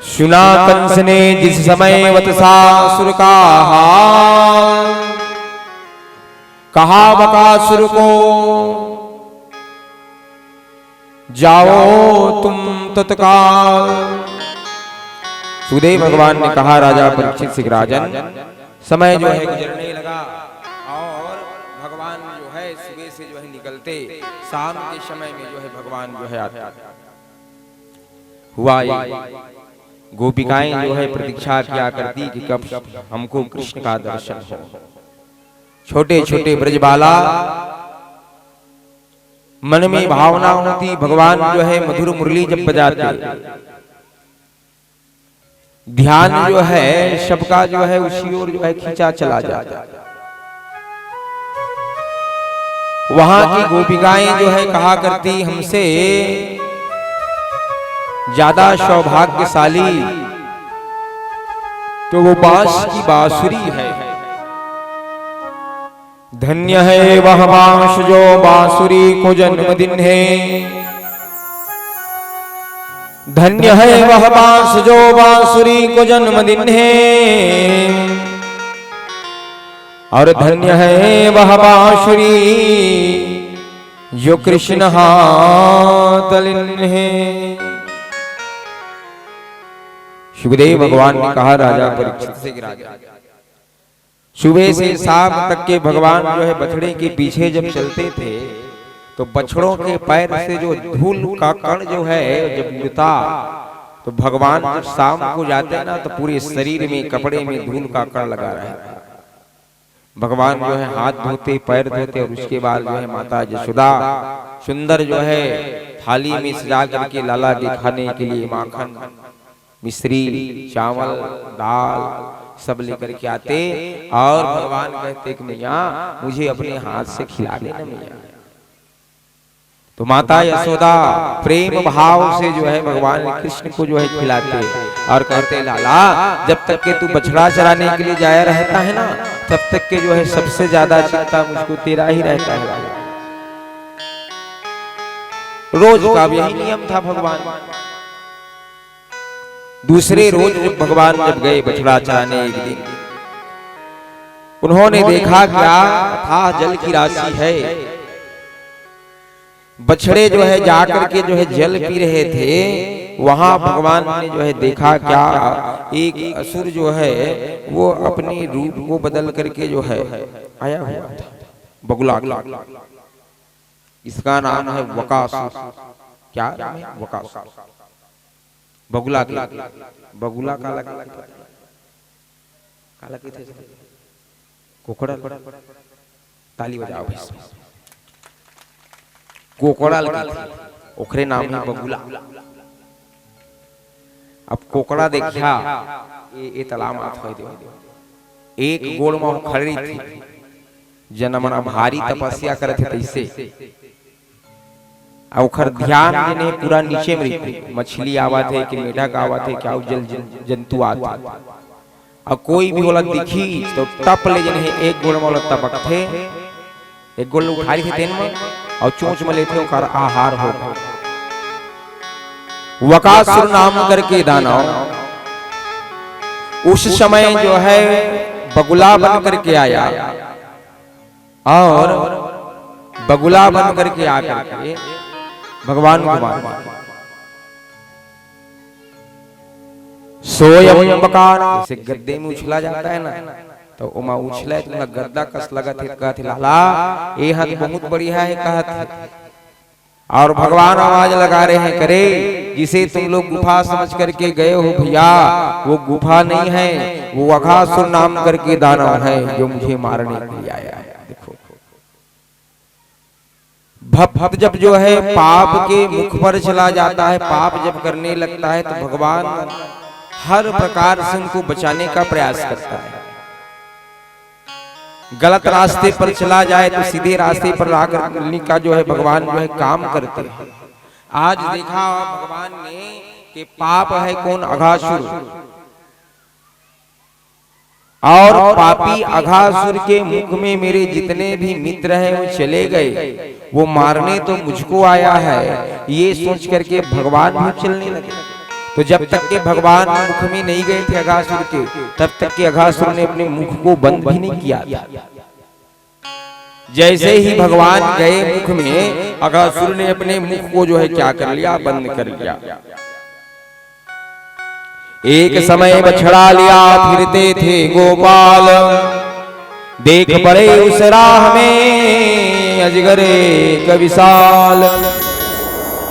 सुना कंस ने जिस समय वत्सासुर का हाल, कहा बकासुर को जाओ तुम तत्काल। सुखदेव भगवान ने कहा राजा परीक्षित से, राजन समय जो है गुजरने लगा, और भगवान जो है सुबह से जो है निकलते, शाम के समय में जो है भगवान जो है आते। हुआ गोपिकाएं जो है प्रतीक्षा किया करती कि कब हमको कृष्ण का दर्शन हो। छोटे छोटे ब्रजबाला मन में भावना होती, भगवान जो है मधुर मुरली जब बजाते, ध्यान जो है सबका जो है उसी ओर जो है खींचा चला जाता। वहां की गोपिकाएं जो है कहा करती, हमसे ज्यादा सौभाग्यशाली तो वो बांस की बांसुरी है। धन्य है वह बांस जो बांसुरी को जन्मदिन है, धन्य है वह बांस जो बांसुरी को जन्मदिन है, और धन्य है वह बांसुरी जो कृष्ण हाथ तलिन है। सुखदेव भगवान ने कहा राजा परीक्षित से, राजा सुबह से शाम तक के भगवान जो है बछड़े के पीछे जब चलते थे, तो बछड़ों के पैर से जो धूल का कण जो है जब मिलता, तो भगवान जब शाम को जाते ना, तो पूरे शरीर में कपड़े में धूल का कण लगा रहता। भगवान जो है हाथ धोते, पैर धोते, और उसके बाद जो है माता यशोदा सुंदर जो है थाली में सजा करके लाला के खाने के लिए माखन, मिश्री, चावल, दाल सब लेकर के आते और भगवान कहते कि मैया मुझे अपने हाथ से खिला देना मैया। तो माता यशोदा प्रेम भाव से जो है भगवान कृष्ण को जो है खिलाते और कहते लाला जब तक के तू बछड़ा चराने के लिए जाया रहता है ना तब तक के जो है सबसे ज्यादा चिंता मुझको तेरा ही रहता है। रोज का यही नियम था भगवान। दूसरे रोज जब भगवान जब गए बछड़ा चराने एक दिन उन्होंने देखा क्या था जल की राशि है। बछड़े जो है जाकर के जो है जल पी रहे थे वहां भगवान ने जो है देखा क्या एक असुर जो है वो अपने रूप को बदल करके जो है आया हुआ था बगुला। इसका नाम है वकासुर। क्या नाम है? वकासुर। बगुला काला कोकड़ा ताली बजाओ भाई। कोकड़ाल ओखरे नाम है बगुला। अब कोकड़ा देखा ये तलामात हो दे एक गोड़ में खड़ी थी जनमना भारी तपस्या करते तैसे ओखर ध्यान ने पूरा नीचे में मछली आवत है कि मेढक आवत है क्या जल जंतु आते और कोई भी बोला दिखी तो टप ले जने एक गोड़ में तबक थे एक गोड़ उठाई थे तेन में और चोंच में लेते ओकर आहार हो। वकासुर नाम करके दानव उस समय जो है बगुला बन करके आया और बगुला बन करके आकर के भगवान को मारा। सोयम बकार जैसे गद्दे में उछला जाता है ना तो उमा उछले तो गद्दा कस लगा थे कहते लाला ये हाथ बहुत बढ़िया है कहते और भगवान आवाज लगा रहे हैं करे जिसे तुम लोग गुफा समझ करके गए हो भैया वो गुफा नहीं है वो वकासुर नाम करके दानव है जो मुझे मारने के लिए आया है। देखो भक्त जब जो है पाप के मुख पर चला जाता है पाप जब करने लगता है तो भगवान हर प्रकार से उनको बचाने का प्रयास करता है। गलत रास्ते पर चला जाए तो सीधे रास्ते पर आकर का जो है भगवान जो है काम करते हैं। आज देखा भगवान ने कि पाप है कौन अघासुर और पापी अघासुर के मुख में मेरे जितने भी मित्र हैं वो चले गए वो मारने तो मुझको आया है ये सोच करके भगवान भी चलने लगे। तो जब तक के भगवान मुख में नहीं गए थे अघासुर के तब तक के अघासुर ने अपने मुख को बंद भी नहीं किया था। जैसे ही भगवान गए मुख में अघासुर ने अपने मुख को जो है क्या कर लिया बंद कर लिया। एक समय बछड़ा लिया फिरते थे गोपाल देख पड़े उस राह में अजगरे कविशाल।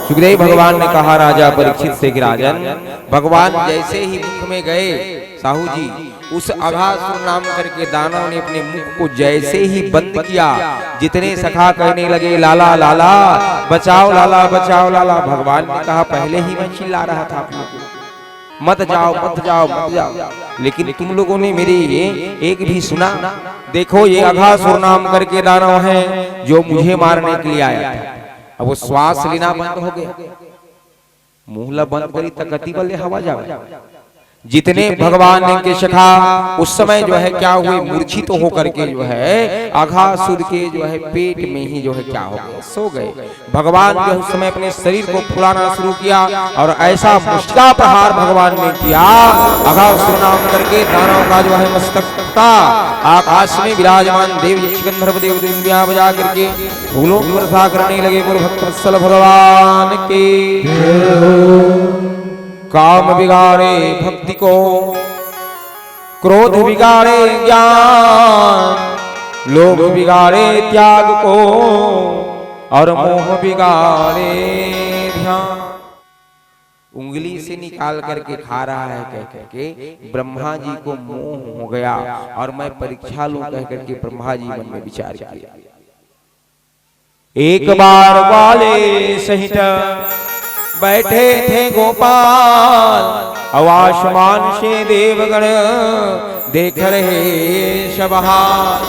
सुखदेव भगवान ने कहा राजा परीक्षित से कि राजन भगवान जैसे ही मुख में गए साहू जी उस अघासुर नाम करके दानव ने अपने मुख को जैसे ही बंद किया जितने सखा कहने लगे लाला लाला बचाओ लाला बचाओ लाला। भगवान ने कहा पहले ही मैं चिल्ला रहा था आप लोगों को मत जाओ मत जाओ मत जाओ लेकिन तुम लोगों ने मेरी एक भी सुना। देखो ये अघासुर नाम करके दानव है जो मुझे मारने के लिए आया था। अब वो श्वास लेना बंद हो गया मुहला बंद करी तकती बल्ले हवा जावे। जितने भगवान ने के सखा उस समय जो है क्या हुए मूर्छित तो होकर के जो है अघासुर के जो है पेट में ही जो है क्या हो गए सो गए। भगवान जो उस समय अपने शरीर को फुलाना शुरू किया और ऐसा मुष्टिका प्रहार भगवान ने किया अघासुर नाम करके दानव का जो है मस्तक कटा। आकाश में विराजमान देव गंधर्व देव दुनिया बजा करके फूलों की वर्षा करने लगे। गुरु भक्त वत्सल भगवान के काम बिगाड़े भक्ति को क्रोध बिगाड़े ज्ञान लोभ बिगाड़े त्याग को और मोह बिगाड़े ध्यान। उंगली से निकाल करके खा रहा है कह करके ब्रह्मा जी को मोह हो गया और मैं परीक्षा लूं कह करके ब्रह्मा जी मन में विचार किया। एक बार वाले सहित बैठे थे गोपाल आसमान से देवगण देख रहे सब हाल।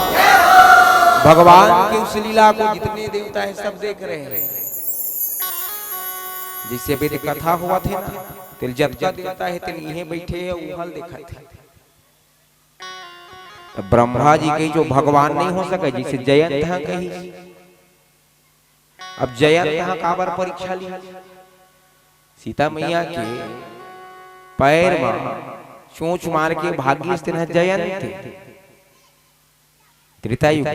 भगवान की उस लीला को जितने देवता है सब देख रहे हैं। जिससे वेद कथा हुआ थे ना, तिल जतका देवता है तिल यहीं बैठे है उहल देखा थे। ब्रह्मा जी के जो भगवान नहीं हो सके, जिसे जयंत यहाँ कही। अब जयंत यहाँ काबर परीक्षा ली? सीता मैया के पैर में चोंच मार के भाग्य स्थिर जयंत थे। त्रेतायुग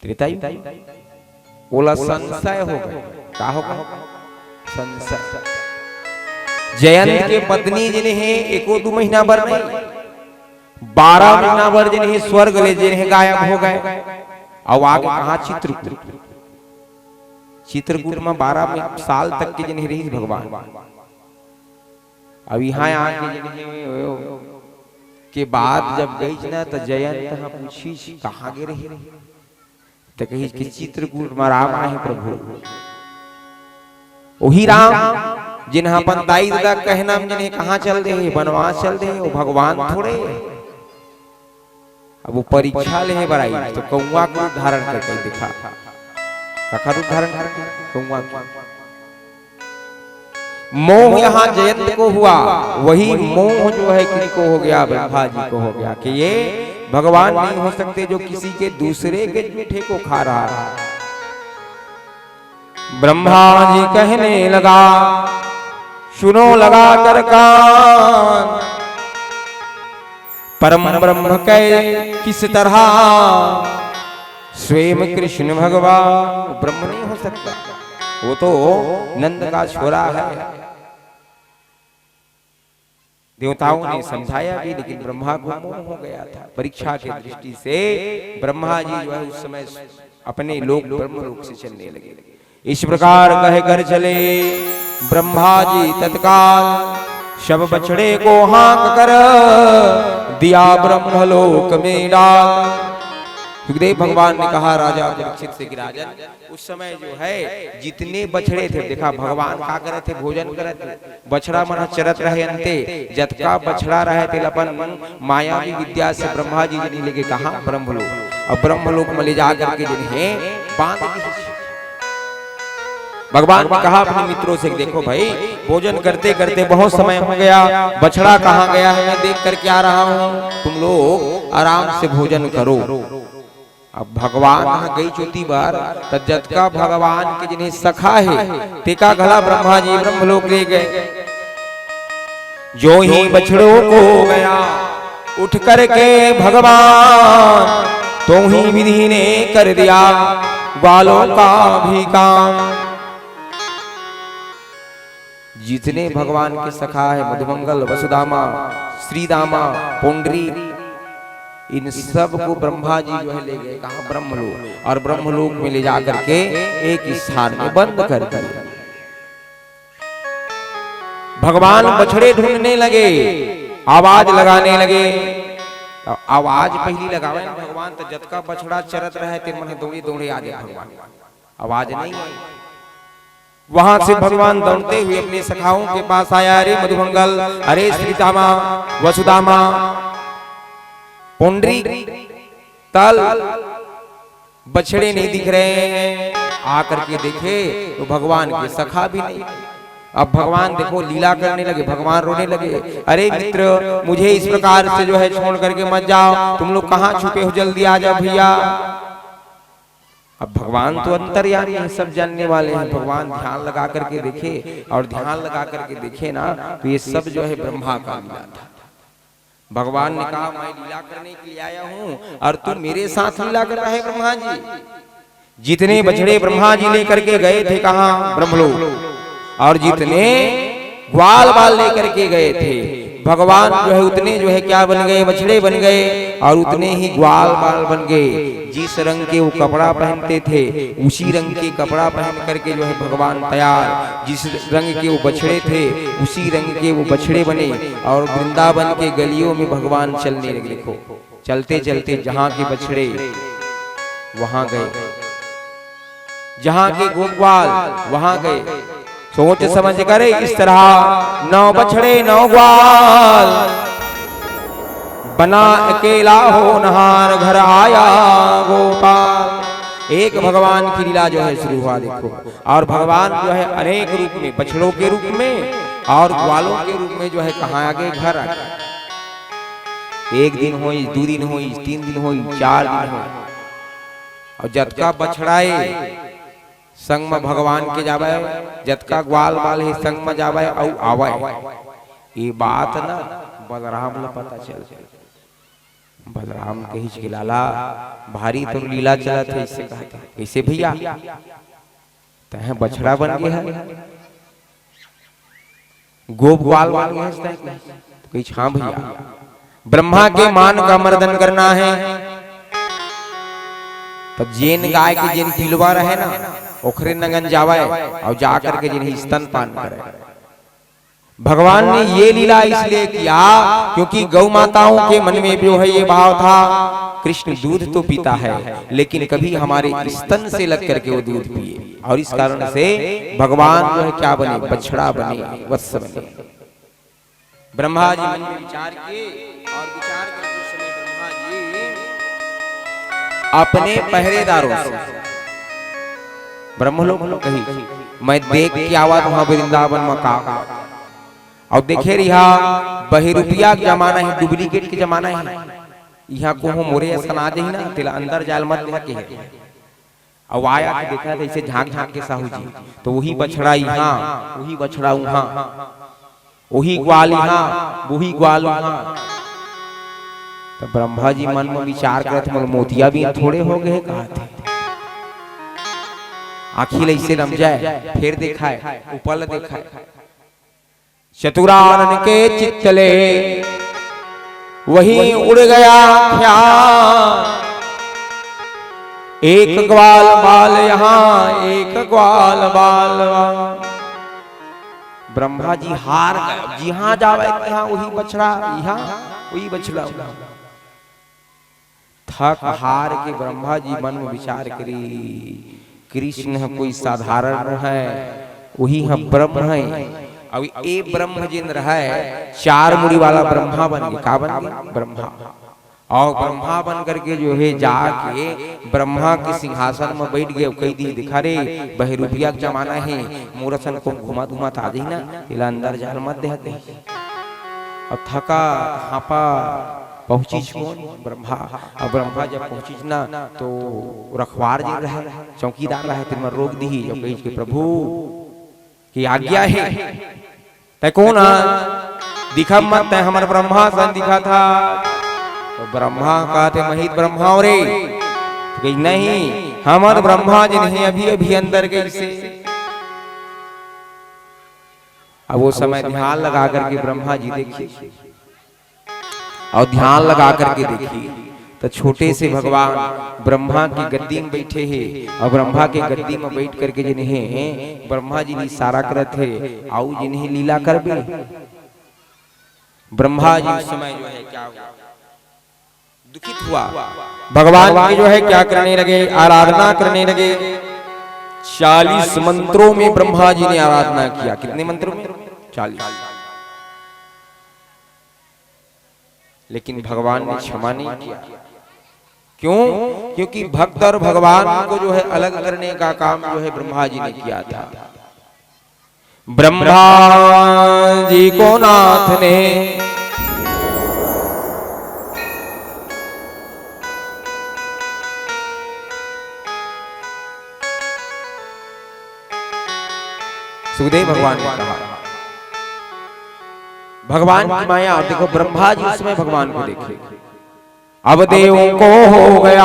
त्रेतायुग बोला संशय हो गया। क्या होगा? संशय। जयंत के पत्नी जिन्हें एको 2 महीना भर नहीं 12 महीना भर जिन्हें स्वर्ग ले जिन्हें गायब हो गए। अब आगे कहा चित्रकूट। चित्रकूट में 12 साल तक के जिन्हें रही भगवान। अब यहाँ आके जिन्हें के बाद जब गई ना तो जयंत हाँ पूछी कहाँ गे रही? तो कही कि चित्रकूट में राम है प्रभु। वही राम जिन्हें अपन दाई दादा कहना जिन्हें कहाँ चल दे वनवास चल दे, वो भगवान थोड़े। अब वो परीक्षा ले बराई तो कौआ को धारण करके दिखा। कखा रूप धारण कौआ को। मोह यहाँ जयंत को हुआ, वही मोह जो है किसको हो गया? ब्रह्मा जी को हो गया कि ये भगवान नहीं हो सकते जो किसी के दूसरे के जूठे को खा रहा है। ब्रह्मा जी कहने लगा सुनो लगा कर कान, परम ब्रह्म के किस तरह स्वयं कृष्ण भगवान। ब्रह्म नहीं हो सकता, वो तो नंद का छोरा है। देवताओं ने समझाया भी, लेकिन ब्रह्मा को मोह हो गया था। परीक्षा की दृष्टि से ब्रह्मा जी जो है उस समय अपने लोक ब्रह्मलोक से चलने लगे। इस प्रकार कह कर चले ब्रह्मा जी तत्काल शब बछड़े को हाँक कर दिया ब्रह्मलोक में डाल। सुखदेव भगवान ने कहा राजा परीक्षित से कि राजन उस समय जो है जितने बछड़े थे, देखा भगवान का करे थे भोजन करे थे। बछड़ा मन चरत रहे अंते, जतका बछड़ा रहे थे अपन मायावी विद्या से ब्रह्मा जी ने लेके कहा ब्रह्मलोक। अब ब्रह्मलोक में ले जाकर के जिन्हें बांध दी। भगवान ने कहा अपने मित्रों से देखो भाई भोजन करते करते बहुत समय हो गया, बछड़ा कहाँ गया है मैं देख करके आ रहा हूँ, तुम लोग आराम से भोजन करो। अब भगवान कहाँ गई चौथी बार जतका भगवान के जिन्हें सखा है टेका घड़ा ब्रह्मा जी ब्रह्मलोक ले गए। जो ही बछड़ों को गया उठ करके भगवान, तो ही विधि ने कर दिया बालों का भी काम। जितने भगवान के सखा है मधुमंगल वसुदामा श्रीदामा पुंडरी, इन सब को ब्रह्मा जी जो है ले गए कहा ब्रह्मलोक, और ब्रह्मलोक में ले जाकर के एक स्थान में बंद कर दिया। भगवान बछड़े ढूंढने लगे, आवाज लगाने लगे। तो आवाज पहली लगावे भगवान तो जतका बछड़ा चरत रहे थे मन दौड़े दौड़े आ गए भगवान, आवाज नहीं आई। वहां से भगवान दौड़ते हुए अपने सखाओं के पास आया। अरे मधुमंगल, अरे श्रीदामा वसुदामा पुंडरी, तल बछड़े नहीं दिख रहे हैं। आकर के देखे तो भगवान के सखा भी नहीं। अब भगवान देखो लीला करने लगे, भगवान रोने लगे। अरे मित्र मुझे इस प्रकार से जो है छोड़ करके मत जाओ, तुम लोग कहाँ छुपे हो, जल्दी आ जाओ भैया। अब भगवान तो अंतर्यामी है, सब जानने वाले हैं। भगवान ध्यान लगा करके देखे, और ध्यान लगा करके देखे ना तो ये सब जो है ब्रह्मा का लीला था। भगवान ने कहा मैं लीला करने के लिए आया हूँ और तुम मेरे साथ लीला कर रहे ब्रह्मा जी। जितने बछड़े ब्रह्मा जी लेकर के गए थे कहाँ ब्रह्मलोक, और जितने ग्वाल बाल लेकर के गए थे भगवान जो है उतने जो है क्या बन गए, बछड़े बन गए, और उतने ही ग्वाल बाल बन गए। जिस रंग के वो कपड़ा पहनते थे उसी रंग के कपड़ा पहन करके जो है भगवान तैयार। जिस रंग के वो बछड़े थे उसी रंग के वो बछड़े बने, और वृंदावन के गलियों में भगवान चलने लगे। देखो चलते चलते जहाँ के बछड़े वहां गए, जहाँ के गोपाल वहां गए। सोच समझ कर इस तरह 9 बछड़े 9 ग्वाल बना अकेला होनहार घर आया गोपाल। एक भगवान की लीला जो है शुरू हुआ देखो। और भगवान जो है अनेक रूप में, बछड़ों के रूप में और ग्वालों के रूप में जो है कहाँ आ गए, घर आ गए। 1 दिन होई, 2 दिन होई, 3 दिन होई, 4 दिन होई। और जतका बछड़ाए संग में भगवान के जावे, जतका ग्वाल बाल है संग में जावे और आवे। ये बात ना बलराम ला पता चल गई। बलराम कही के लाला भारी तो लीला चलत है, इससे कहते कैसे भैया तह बछड़ा बन गया है, गोप ग्वाल बन गया है। तो कही हाँ भैया, ब्रह्मा के मान का मर्दन करना है। तब जेन गाय के जेन पिलवा रहे ना ओखरे नंगन जावे और जाकर के जिन्हें स्तन पान करे। भगवान ने ये लीला इसलिए किया क्योंकि गौ माताओं के मन में जो है ये भाव था, कृष्ण दूध तो पीता है लेकिन कभी हमारे स्तन से लग करके वो दूध पिए। और इस कारण से भगवान जो है क्या बने, बछड़ा बने, वत्स बने। ब्रह्मा जी मन में विचार किए और विचार करते समय ब्रह्मा जी अपने पहरेदारों से ब्रह्मलोक में कही मैं देख के आवा वहां वृंदावन में का और देखे रिहा बहिरुपिया के जमाना है, डुप्लीकेट के जमाना है। यहाँ को हो मोरे सना दे ना तेला अंदर जाल मत देखे है। अब आया के देखा था इसे झांक झांक के साहू जी, तो वही बछड़ा यहाँ, वही बछड़ा वहां, वही ग्वाल यहाँ, वही ग्वाल वहां। तो ब्रह्मा जी मन में विचार करते मोल मोतिया भी थोड़े हो गए कहा थे। आखिर ऐसे रम जाए, फिर देखा है ऊपर देखा है चतुरानन के चित्तले वही उड़ गया ख्याल। एक ग्वाल बाल यहाँ, एक ग्वाल बाल वहाँ। ब्रह्मा जी हार गए, जहाँ जावे यहाँ वही बछड़ा, यहाँ वही बछड़ा। थक हार के ब्रह्मा जी मन में विचार करी कृष्ण कोई साधारण है, वही हम ब्रह्म है। अब ये ब्रह्म जिन रहा है 4 मुड़ी वाला ब्रह्मा बन गया, का बन गया ब्रह्मा। और ब्रह्मा बन करके जो है जाके ब्रह्मा के सिंहासन में बैठ गए। कई दी दिखा रे बहिरुपिया का जमाना है, मूरसन को घुमा घुमा था दी ना इला अंदर जाल मत देते। अब थका हापा पहुंची कौन, ब्रह्मा। अब ब्रह्मा जब पहुंची ना तो रखवार जी रहे, चौकीदार रहे, तिरमर रोक दी जब कही के प्रभु की आज्ञा है तय कौन दिखा मत, तय हमारे ब्रह्मा सन दिखा था। तो ब्रह्मा कहते महित ब्रह्मा रे, तो नहीं हमारे ब्रह्मा जी नहीं अभी अभी अंदर गए से। अब वो समय ध्यान लगा करके ब्रह्मा जी देखिए, और ध्यान लगा करके देखिए तो छोटे से भगवान ब्रह्मा की गद्दी में बैठे हैं। और ब्रह्मा के गद्दी में बैठ करके जिन्हें ब्रह्मा जी भी सारा करत है आओ जिन्हें लीला कर भी। ब्रह्मा जी उस समय जो है क्या दुखित हुआ, भगवान की जो है क्या करने लगे, आराधना करने लगे। 40 मंत्रों में ब्रह्मा जी ने आराधना किया। कितने मंत्रों में? 40। लेकिन भगवान ने क्षमा नहीं किया। क्यों? क्योंकि भक्त और भगवान को जो है अलग करने का काम जो है ब्रह्मा जी ने किया था। ब्रह्मा जी को नाथ ने सुखदेव भगवान ने कहा भगवान की माया। और देखो ब्रह्मा जी उसमें भगवान को देखे। अब देवों को हो गया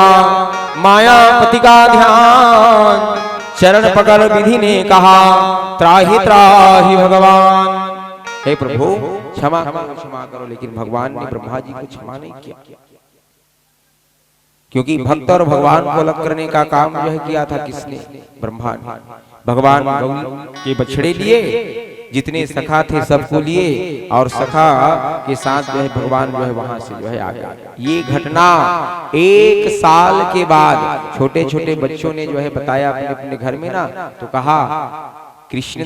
मायापति का ध्यान, चरण पकड़ विधि ने कहा त्राहि त्राहि भगवान। हे प्रभु क्षमा करो क्षमा करो। लेकिन भगवान ने ब्रह्मा जी को क्षमा नहीं किया, क्योंकि भक्त और भगवान को अलग करने का काम जो है किया था किसने? ब्रह्मा ने। भगवान गौ के बछड़े लिए, जितने सखा थे सबको लिए, और सखा के साथ जो है भगवान जो है वहां से जो है आ गया। ये घटना 1 साल के बाद छोटे छोटे बच्चों ने जो है बताया अपने अपने घर में ना, तो कहा कृष्ण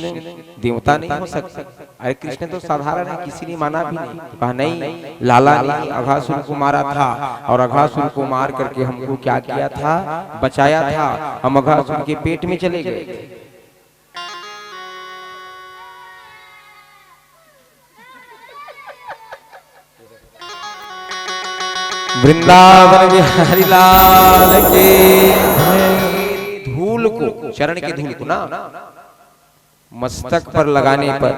देवता नहीं हो सकता। अरे कृष्ण तो साधारण है, किसी ने माना भी नहीं। कहा नहीं, लाला ने अघासुर को मारा था और अघासुर को मार करके हमको क्या किया था, बचाया था। हम अघासुर के पेट में चले गए थे। वृंदावन बिहारी लाल के धूल को, चरण के धूल को ना मस्तक पर लगाने पर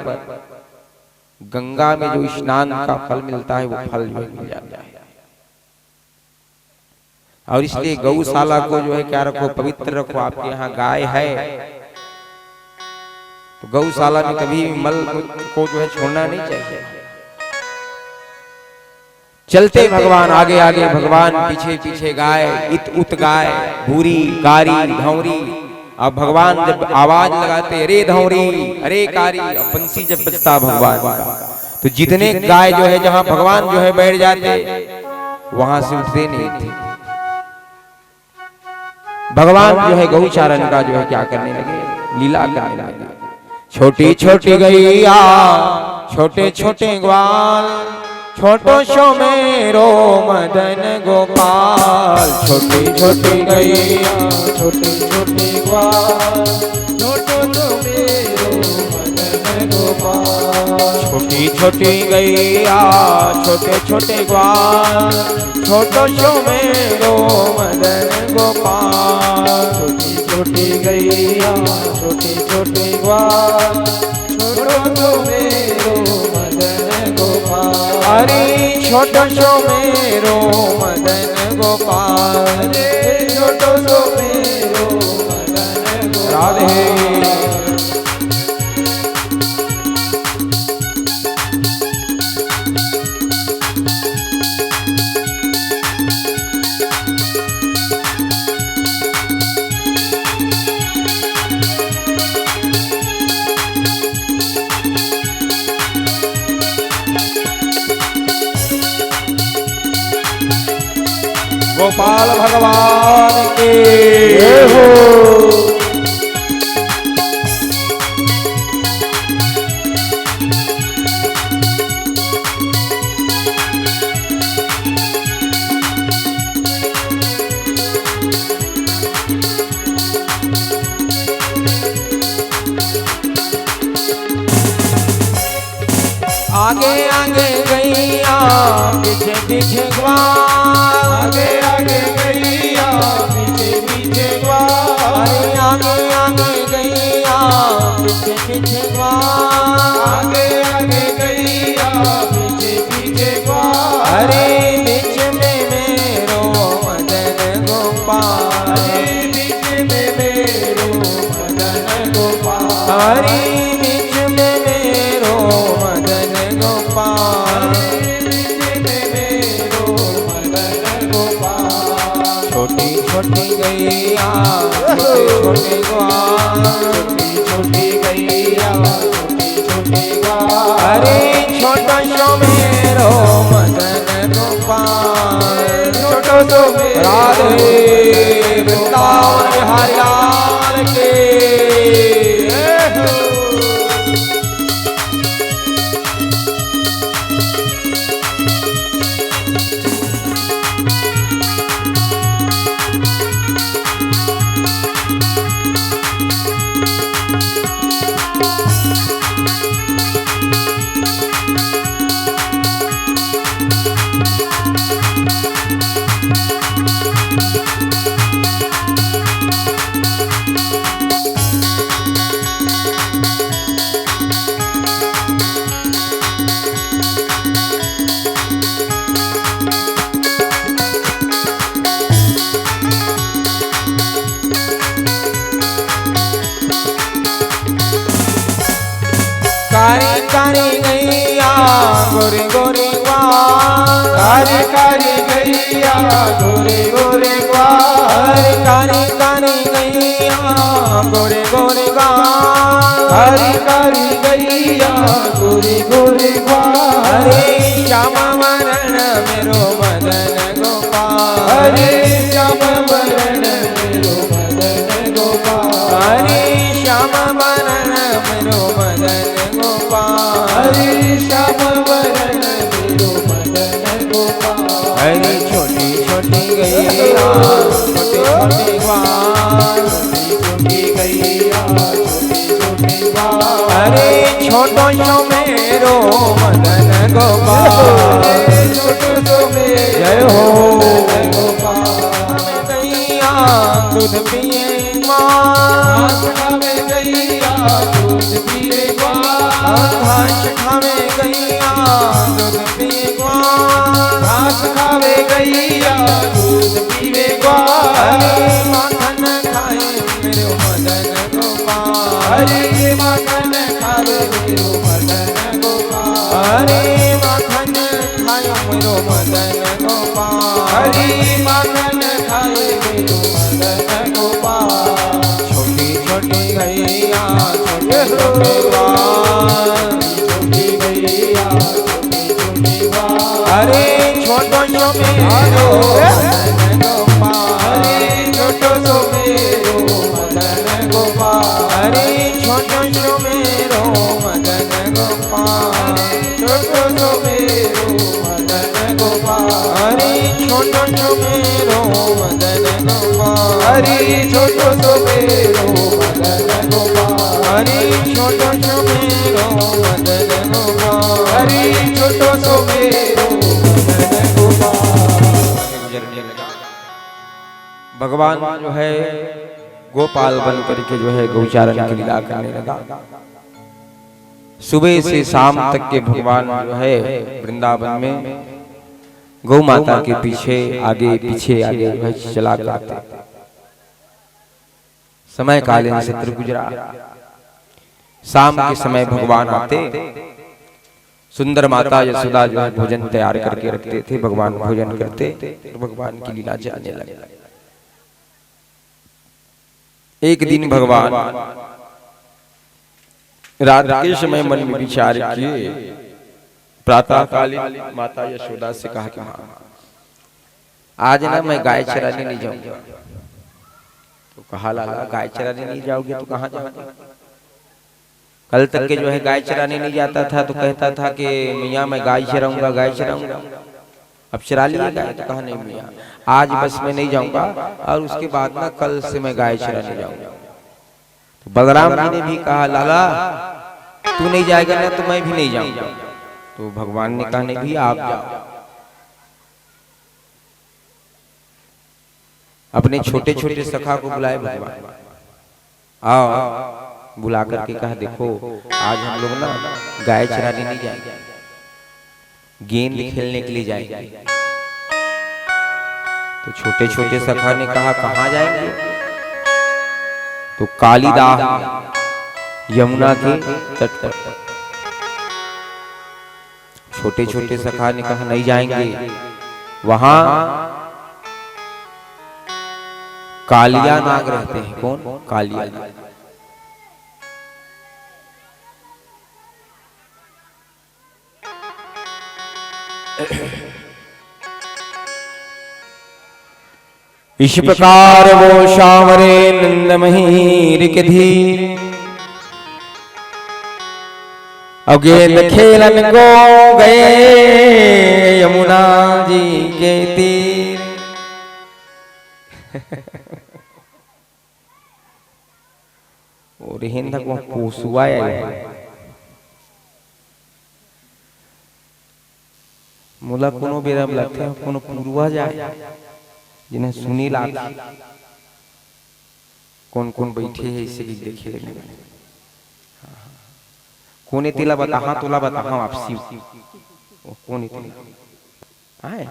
गंगा में जो स्नान का फल मिलता है वो फल जो मिल जाता है। और इसलिए गौशाला को जो है क्या रखो, पवित्र रखो। आपके यहाँ गाय है तो गौशाला में कभी मल को जो है छोड़ना नहीं चाहिए। चलते भगवान आगे आगे, भगवान पीछे पीछे, गाय इत उत गाय, भूरी कारी धौरी। अब भगवान जब आवाज लगाते अरे धौरी अरे कारी, अब बंसी जब बजता भगवान का, तो जितने गाय जो है जहां भगवान जो है बैठ जाते वहां से उठते नहीं थे। भगवान जो है गौचारण का जो है क्या करने लगे, लीला करने लगे। छोटी छोटी गैया छोटे छोटे ग्वाल, छोटो शो मेरो मदन गोपाल। छोटी छोटी गैया छोटे छोटे ग्वाल, छोटो शो मेरो मदन गोपाल। छोटी छोटी गैया छोटे छोटे ग्वाल, छोटो शो मेरो मदन गोपाल। छोटी छोटी गैया छोटे छोटे ग्वाल, छोटो शो मेरो मदन गोपाल। अरे छोटो शो मेरो मदन गोपाल, छोटो शो मेरो मदन गोपाल। राधे गोपाल भगवान के हो। आगे आगे गैया पीछे पीछे ग्वाल, आगे आगे गैया पीछे पीछे ग्वाल। आगे आगे गैया पीछे पीछे ग्वाल। आगे आगे गैया पीछे पीछे ग्वाल। अरे बीच में मेरो मदन गोपाल, अरे बीच में मेरो मदन गोपाल। अरे बीच में मेरो मदन गोपाल। छोटी छोटी गैया छोटे छोटे ग्वाल, छोटी छोटी गैया छोटी छोटी ग्वाल। अरे छोटा शो मेरो मदन गोपाल। छोटो शो मेरो राधे वृंदावन बिहारी लाल के। कारी कारी गैया गोरे गोरे ग्वाल, कारी कारी गैया गोरे गोरे ग्वाल। कारी कारी गैया गोरे गोरे ग्वाल। कारी कारी गैया गोरे गोरे ग्वाल। हरे श्याम वरण मेरो मदन गोपाल। हरे श्याम वरण मेरो मदन गोपाल। हरे श्याम वरण मेरो मदन गोपाल, हरे श्याम वरण मेरो मदन गोपाल। हरे छोटी छोटी गैया छोटे छोटे ग्वाल, छोटी गैया छोटी छोटी ग्वाल। हरे छोटो सो मेरो मदन गोपाल, छोटो सो मेरो जय हो मदन गोपाल। गैया दूध पिए ग्वाल, खावे गैया दूध पिए ग्वाल। घास खावे गैया दूध पिए ग्वाल, घास खावे गैया दूध पीवे ग्वाल। हरे माखन खाए मेरो मदन गोपाल, हरे माखन खावे मेरो मदन गोपाल। हरे माखन खाए मेरो मदन गोपाल, हरे माखन खावे मेरो मदन गोपाल। छोटी छोटी गैया छोटे छोटे ग्वाल, छोटी गैया छोटी छोटी ग्वाल। हरे छोटो सो मेरो मदन गोपाल, हरे छोटो सो मेरो मदन गोपाल। हरे छोटो सो मेरो मदन गोपाल, छोटो सो मेरो मदन गोपाल। हरे छोटो सो मेरो मदन गोपाल, हरे छोटो सो मेरो मदन गोपाल। हरे छोटो सो मेरो मदन गोपाल, हरे छोटो सो मेरो मदन गोपाल। गुजरने लगा। भगवान जो है गोपाल बन करके जो है गौचारण की लीला करने लगा। सुबह से शाम तक के भगवान जो है वृंदावन में गौ माता के पीछे आगे पीछे आगे जो है चला करते। समय कालीन सत्र गुजरा। शाम के समय भगवान आते, सुंदर माता यशोदा जो है भोजन तैयार करके रखते थे, भगवान भोजन करते तो भगवान की लीला चलने लगे। एक दिन भगवान रात के समय मन में विचार किए, प्रातः कालीन माता यशोदा से कहा कि हाँ आज ना मैं गाय चराने नहीं जाऊंगा। तो कहा लाला गाय चराने नहीं जाओगे तो कहाँ जाओगे? कल तक के जो है गाय चराने नहीं जाता था तो कहता था कि मियाँ मैं गाय चराऊंगा गाय चराऊंगा। अब चरा लिया गाय तो कहा नहीं मियाँ आज बस मैं नहीं जाऊंगा और उसके बाद ना कल से मैं गाय चराने जाऊंगा। तो बलराम जी ने भी कहा लाला तू नहीं जाएगा ना तो मैं भी नहीं जाऊंगा। तो भगवान ने कहा नहीं भी आप जाओ। अपने छोटे छोटे सखा को बुलाए भगवान, आओ बुला करके कहा देखो आज हम लोग ना गाय चराने नहीं जाएंगे, गेंद खेलने के लिए जाएंगे। तो छोटे छोटे सखा ने कहा कहाँ जाएंगे? तो कालीदाह यमुना के तट पर। छोटे छोटे सखा ने कहा नहीं जाएंगे, वहां कालिया नाग रहते हैं। कौन? कालिया नाग। इस प्रकार वो शामरे नंदमहीर के धीर अगेंद खेलन गो गए यमुना जी के तीर। और हिंद को पोसुआ मुला कोनो बेरम लगते हैं कोनो पूर्वा जाए जिन्हें सुनी लात कौन कौन बैठे हैं इसे भी देखे कोने तिला बता हाँ तोला बता हाँ आपसी कौन इतनी आए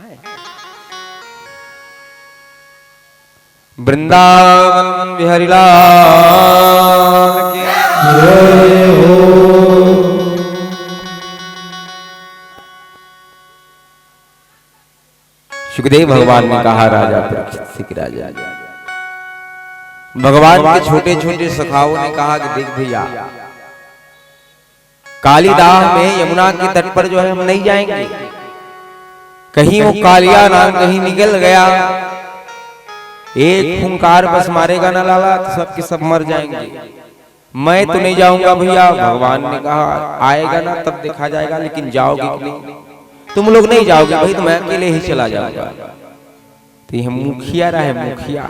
वृंदावन बिहारी लाल की जय हो। सुखदेव भगवान ने कहा राजा परीक्षित राजा भगवान के छोटे छोटे सखाओं ने कहा कि देख भैया कालीदाह में यमुना के तट पर जो है हम नहीं जाएंगे, कहीं वो कालिया नाग कहीं निकल गया एक खूंखार बस मारेगा ना लाला तो सबके सब मर जाएंगे। मैं तो नहीं जाऊंगा भैया। भगवान ने कहा आएगा ना तब देखा जाएगा, लेकिन जाओगे कि नहीं? तुम लोग नहीं जाओगे भाई तो मैं अकेले ही चला जाऊंगा। तो यह मुखिया रहे, मुखिया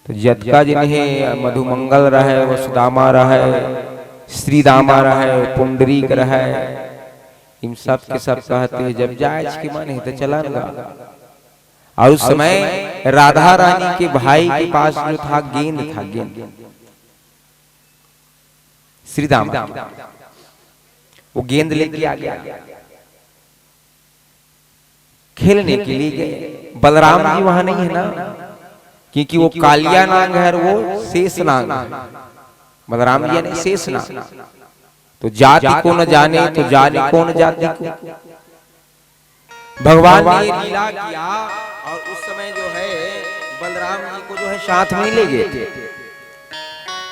तो जतका जिन्हें मधुमंगल रहे, वसुदामा रहे, श्रीदामा रहे, पुंडरीक रहे, इन सब के सब कहते जब जाए इसके मन है तो चला ना। और उस समय राधा रानी के भाई के पास जो था गेंद था, गेंद श्रीदामा, वो गेंद लेके आ गया, खेलने के लिए गए। बलराम जी वहां नहीं है ना, क्योंकि वो कालिया नाग है और वो शेष नाग है। बलराम जी यानी शेष नाग। तो जाति को न जाने तो जाने कौन जाति को। भगवान ने लीला किया और उस समय जो है बलराम जी को जो है साथ में ले गए थे।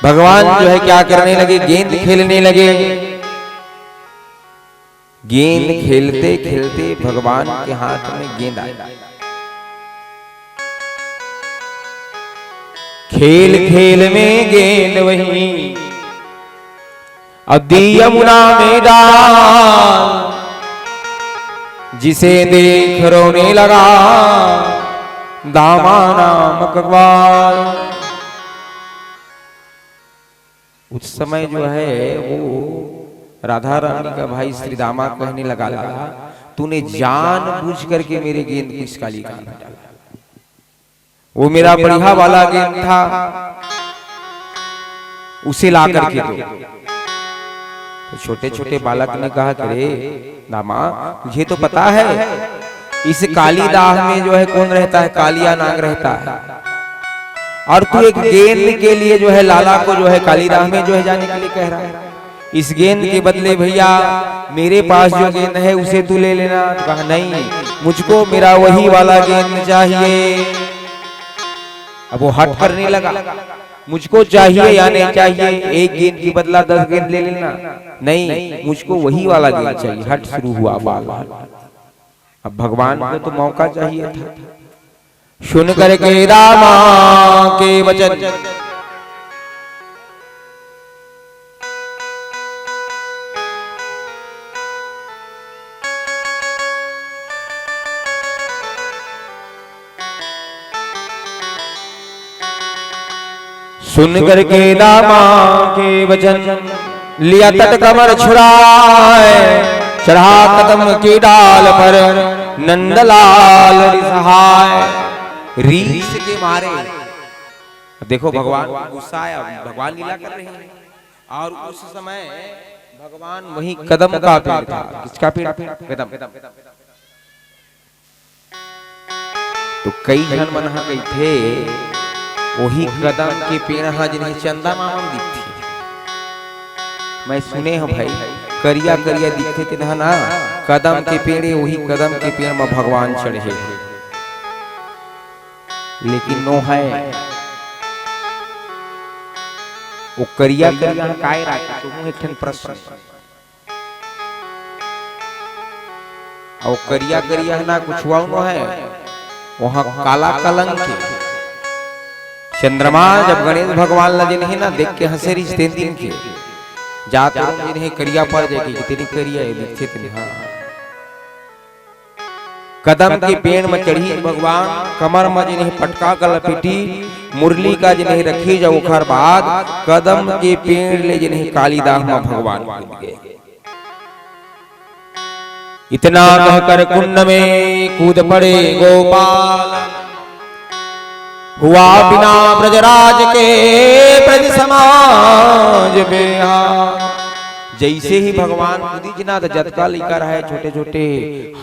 भगवान जो है क्या करने लगे, गेंद खेलने लगे। गेंद खेलते खेलते भगवान के हाथ में गेंद आई। खेल खेल में गेंद वही अद्दी यमुना में डाल, जिसे देख रोने लगा दामा नामक ग्वाल। उस समय जो है वो राधा रानी का भाई श्रीदामा कहने लगा, तूने जान बूझ करके मेरे गेंद को इस काली का डाला। वो मेरा बढ़िया वाला गेंद था, उसे ला करके दो। तो छोटे छोटे बालक ने कहा करे दामा तुझे तो पता है इस काली दाह में जो है कौन रहता है, कालिया नाग रहता है, और तू एक गेंद के लिए जो है लाला को जो है काली दाह में जो है जाने के लिए कह रहा है। इस गेंद के बदले भैया मेरे पास जो गेंद है उसे तू ले लेना। तो कहा नहीं, मुझको मेरा वही वाला गेंद चाहिए। अब वो हट करने लगा, मुझको चाहिए या नहीं चाहिए, एक गेंद की बदला 10 गेंद ले लेना। नहीं, मुझको वही वाला गेंद चाहिए। हट शुरू हुआ बाल। अब भगवान को तो मौका चाहिए था। सुन करके रामा के वचन सुन करके दामा के वचन लिया तट कमर छुड़ाए, चढ़ा कदम की डाल पर नंदलाल रिसहाय। रीस के मारे देखो भगवान गुस्सा आया, भगवान लीला कर रहे हैं। और उस समय भगवान वही कदम का पेड़ था। किसका पेड़? कदम। तो कई जन मन गई थे वही कदम के पेड़ हाँ जिन्हें चंदा मामा दिखती। मैं सुने हूँ भाई करिया करिया दिखते थे ना कदम के पेड़, वही कदम के पेड़ में भगवान चढ़े। लेकिन नो है वो करिया करिया काय राखे। तो एक ठन प्रश्न, और करिया करिया ना कुछ हुआ नो है वहां काला कलंक के चंद्रमा जब गणेश भगवान ला जिन्हें ना देख के हंसे रिश्ते दिन के जाते जिन्हें करिया पड़ जाएगी तेरी करिया दिखे थे। हाँ कदम के पेड़ में चढ़ी भगवान, कमर में जिन्हें पटका कर लपेटी, मुरली का जिन्हें रखी जाओ खर बाद कदम के पेड़ ले जिन्हें कालीदास में भगवान कूद गए। इतना कहकर कुंड में कूद पड़े गोपाल, हुआ बिना ब्रजराज के ब्रज समाज बेहाल। जैसे ही भगवान कूदी जना तो जतका लेकर है छोटे छोटे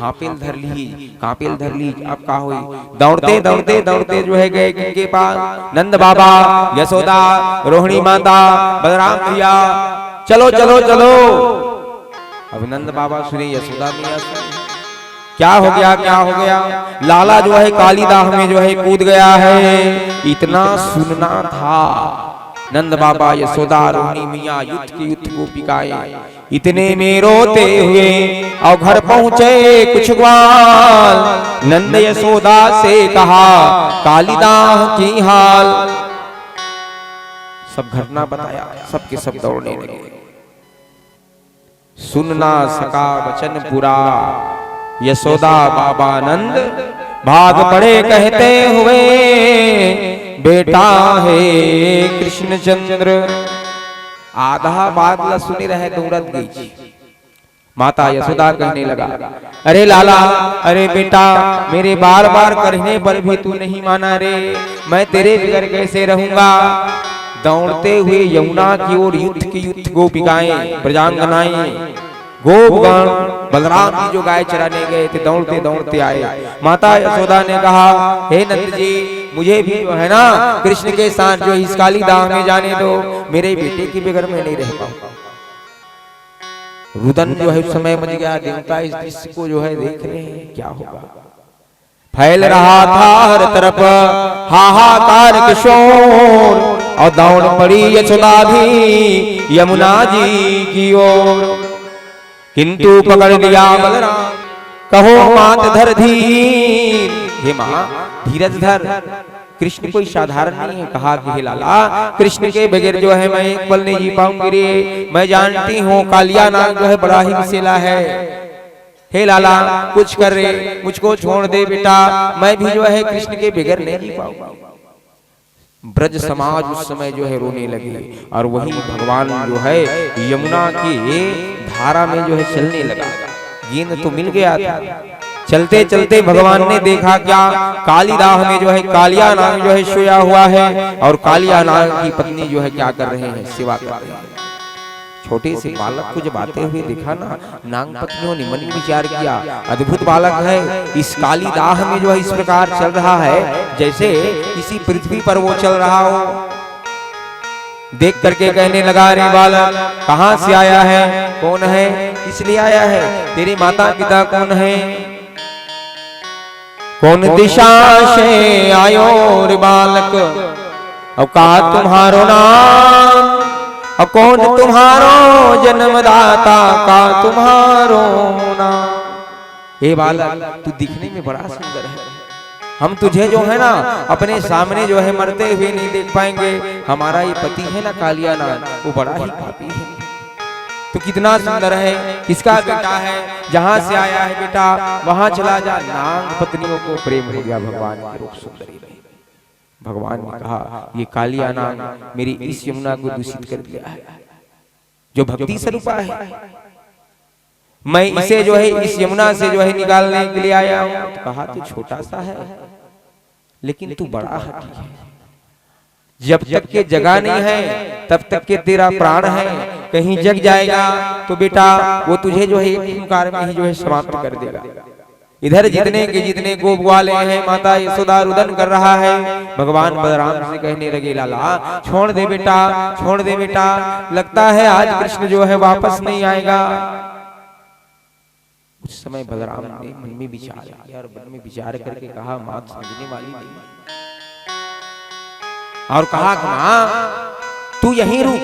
हापिल धर ली, कापिल धर ली। अब का हुई दौड़ते दौड़ते दौड़ते जो है गए किनके पास? नंद बाबा, यशोदा, रोहिणी माता, बलराम भैया, चलो चलो चलो। अब नंद बाबा सुने, यशोदा मैया सुने, क्या हो गया क्या हो गया? लाला जो है कालीदाह में जो है कूद गया है। इतना सुनना था नंद बाबा यशोदा रोहिणी मिया युद्ध की युद्ध गोपिकाएं इतने में रोते हुए और घर पहुंचे कुछ ग्वाल। नंद यशोदा से कहा कालिदाह की हाल। सब घटना बताया, सबके सब दौड़ने लगे। सुनना सका वचन पूरा यशोदा बाबा नंद भाग पड़े कहते हुए बेटा है कृष्ण चंद्र। आधा बात ला सुनी रहे दौड़त गई। माता यशोदा कहने लगा अरे लाला, अरे बेटा, मेरे बार बार कहने पर भी तू नहीं माना रे, मैं तेरे बगैर कैसे रहूंगा। दौड़ते हुए यमुना की ओर युद्ध की युद्ध गोपिकाएं प्रजांगनाएं गोपगण बलराम जी जो गाय चराने गए थे दौड़ते दौड़ते आए। माता यशोदा ने कहा हे नंद जी, मुझे भी जो है ना कृष्ण के साथ जो इस कालीदाह में जाने दो, मेरे बेटे के बगैर मैं नहीं रह पाऊंगा। रुदन जो है उस समय मच गया। देवता इस दृश्य को जो है देख रहे हैं, क्या होगा। फैल रहा था हर तरफ हाहाकार किशोर और दौड़ पड़ी यशोदा भी यमुना जी की ओर। किंतु पकड़ लिया बलराम कहो मात धर धीर। हे मां धीरज धर, कृष्ण कोई साधारण नहीं है। कहा कि हे लाला, कृष्ण के बगैर जो है मैं एक पल नहीं जी पाऊंगी रे। मैं जानती हूँ कालिया नाग जो है बड़ा ही विषैला है। हे लाला कुछ कर रे, मुझको छोड़ दे बेटा, मैं भी जो है कृष्ण के बगैर नहीं जी पाऊंगा। ब्रज समाज उस समय जो है रोने लगे और वही भगवान जो है यमुना की धारा में जो है चलने लगा। गेंद तो मिल गया था। चलते चलते भगवान ने देखा क्या, कालीदाह में जो है कालिया नाग जो है सोया हुआ है और कालिया नाग की पत्नी जो है क्या कर रहे हैं, सेवा कर रहे हैं। छोटे से बालक को जब आते हुए देखा ना, नाग पत्नियों ने मन में विचार किया अद्भुत बालक है। इस कालीदाह में जो है इस प्रकार चल रहा है जैसे इसी पृथ्वी पर वो चल रहा हो। देख करके कहने लगा रे बालक, कहां से आया है, कौन है, इसलिए आया है, तेरे माता पिता कौन है, कौन दिशा से आयो रे बालक, अब का तुम्हारो नाम, अब कौन तुम्हारो जन्मदाता, का तुम्हारो नाम। हे बालक तू दिखने में बड़ा सुंदर है, हम तुझे जो है ना अपने सामने जो है मरते हुए नहीं देख पाएंगे। हमारा ये पति है ना कालिया नाग, वो बड़ा ही पापी है। तो कितना सुंदर है, किसका बेटा है, जहां से आया है बेटा वहां चला जा। नाग पत्नियों को प्रेम हो गया भगवान के रूप सुंदरी में। भगवान ने कहा ये कालिया नाग मेरी इस यमुना को दूषित कर दिया है, जो भक्ति स्वरूपा है। मैं इसे जो है इस यमुना से जो है निकालने के लिए आया हूं। तो कहा तू छोटा सा है लेकिन तू बड़ा हठी है। जब तक के जगा नहीं है तब तक के तेरा प्राण है, कहीं जग जाएगा तो बेटा वो तुझे जो है एक हुंकार में ही जो है समाप्त कर देगा। इधर जितने के जितने गोप वाले हैं, माता यशोदा रुदन कर रहा है। भगवान बलराम से कहने लगे लाला छोड़ दे बेटा, छोड़ दे बेटा, लगता है आज कृष्ण जो है वापस नहीं आएगा। उस समय बलराम ने मन में विचार किया और मन में विचार करके कहा मात समझने वाली नहीं, और कहा कि मां तू यहीं रुक,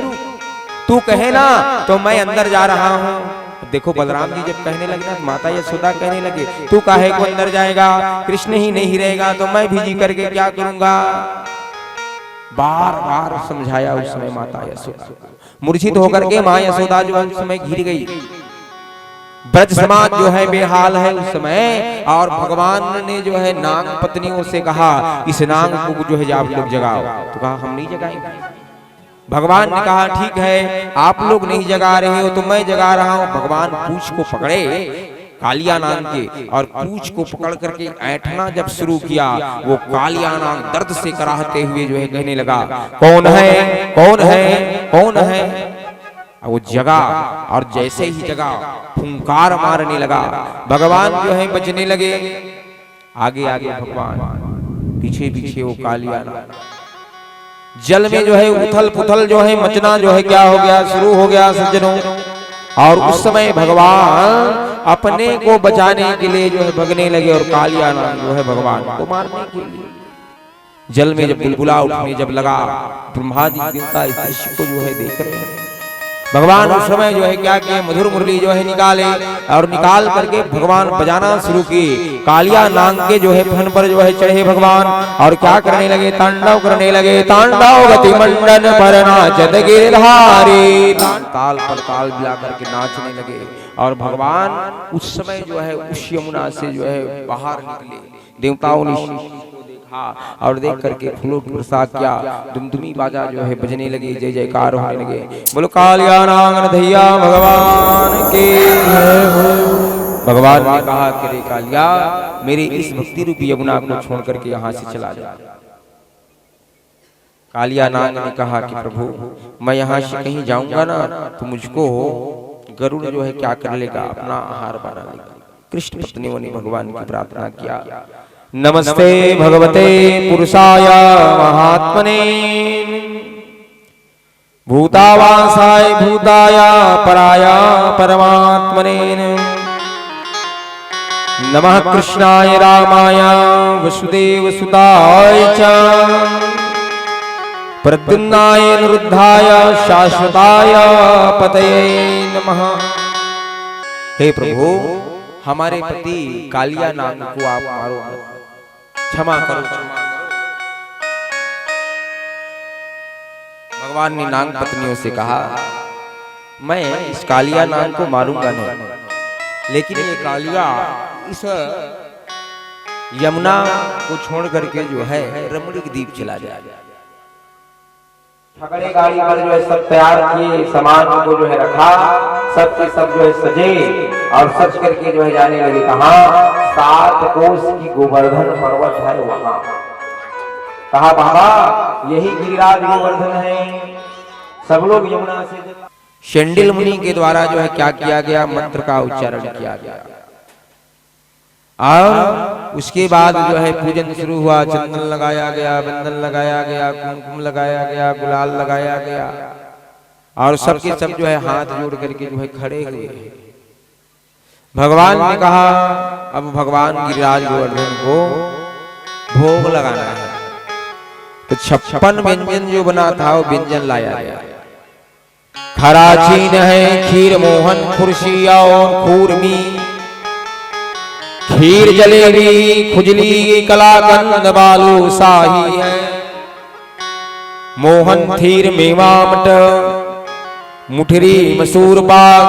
तू कहे ना तो मैं अंदर जा रहा हूं। देखो बलराम जी जब कहने लगे ना, माता यशोदा कहने लगे तू काहे को अंदर जाएगा, कृष्ण ही नहीं रहेगा तो मैं भी जी करके क्या करूंगा। बार बार समझाया उस समय माता यशोदा। मूर्छित होकर के मां यशोदा जो उस समय गिर गई। ब्रज समाज जो है बेहाल है उस समय, और भगवान ने जो है नाग पत्नियों से कहा इस नाग को जो है आप लोग जगाओ। तो कहा हम नहीं जगाएंगे। भगवान ने कहा ठीक है आप लोग नहीं जगा रहे हो तो मैं जगा रहा हूं। भगवान पूंछ को पकड़े कालिया नाग के, और पूंछ को पकड़ करके ऐंठना जब शुरू किया, वो कालिया नाग दर्द से कराहते हुए जो है कहने लगा कौन है, कौन है, कौन है। वो जगा, और जैसे ही जगा फुंकार मारने लगा। भगवान जो है बचने लगे, आगे आगे भगवान, पीछे पीछे वो कालिया नाग। जल में जो है उथल पुथल जो है मचना जो है क्या हो गया, शुरू हो गया सज्जनों। और उस समय भगवान अपने को बचाने के लिए जो है भगने लगे, और कालिया नाग जो है भगवान को मारने के लिए। जल में जब बुलबुला उठने जब लगा, ब्रह्मा जी देवता इस दृश्य को जो है देख रहे हैं। भगवान उस समय जो है क्या किए, मधुर मुरली जो है निकाले और निकाल करके भगवान बजाना शुरू किए। कालिया नांग के जो है फन पर जो है चढ़े भगवान और क्या करने लगे, तांडव करने लगे। तांडव गति मंडन पर नाचत गिरधारी, ताल पर ताल मिला करके नाचने लगे। और भगवान उस समय जो है उस यमुना से जो है बाहर निकले। देवताओं ने और देख करके फूलों की वर्षा किया, दुमदुमी बाजा जो है बजने लगे, जय जयकार होने लगे। बोलो कालिया नांग धैया भगवान के। भगवान ने कहा कि रे कालिया, मेरे इस भक्ति रूपी यमुना को छोड़ करके यहाँ से चला जा। कालिया नांग ने कहा कि प्रभु मैं यहाँ से कहीं जाऊंगा ना तो मुझको गरुड़ जो है क्या कर लेगा, अपना आहार बना लेगा। कृष्ण पत्नियों ने भगवान की प्रार्थना किया, नमस्ते भगवते पुरुषाय महात्मने, भूतावासाय भूताय पराय परमात्मने, नमः कृष्णाय रामाय वसुदेव सुताय च, प्रद्युम्नाय निरुद्धाय शाश्वताय पतये नमः। हे प्रभु, हमारे पति कालिया नाग को आप मारो, क्षमा करो, क्षमा करो। भगवान ने नाग पत्नियों से कहा, मैं इस कालिया नाग को मारूंगा नहीं, लेकिन ये कालिया इस यमुना को छोड़ करके जो है रमणीक द्वीप चला जाए। ठगड़े गाड़ी पर जो है सब तैयार किए, सामान को जो है रखा, सब के सब जो है सजे और सच करके जो है जाने लगे। कहा 7 कोस की गोवर्धन पर्वत है वहां। कहा बाबा यही गिरिराज गोवर्धन है। सब लोग यमुना से शेंडिल मुनि के द्वारा जो है क्या किया गया, मंत्र का उच्चारण किया गया और उसके बाद जो है पूजन शुरू हुआ। चंदन लगाया गया, बंधन लगाया गया, कुमकुम लगाया गया, गुलाल लगाया गया और सबके सब जो है हाथ जोड़ करके जो है खड़े हुए। भगवान ने कहा अब भगवान गिरिराज गोवर्धन को भोग लगाना है। तो 56 व्यंजन जो बना था वो व्यंजन लाया गया। खराचीन है, खीर मोहन खुर्शी और खूरमी, खीर जलेबी खुजली कलाकंद बालू शाही है, मोहन थीर मेवा मट मुठरी मसूर बाग,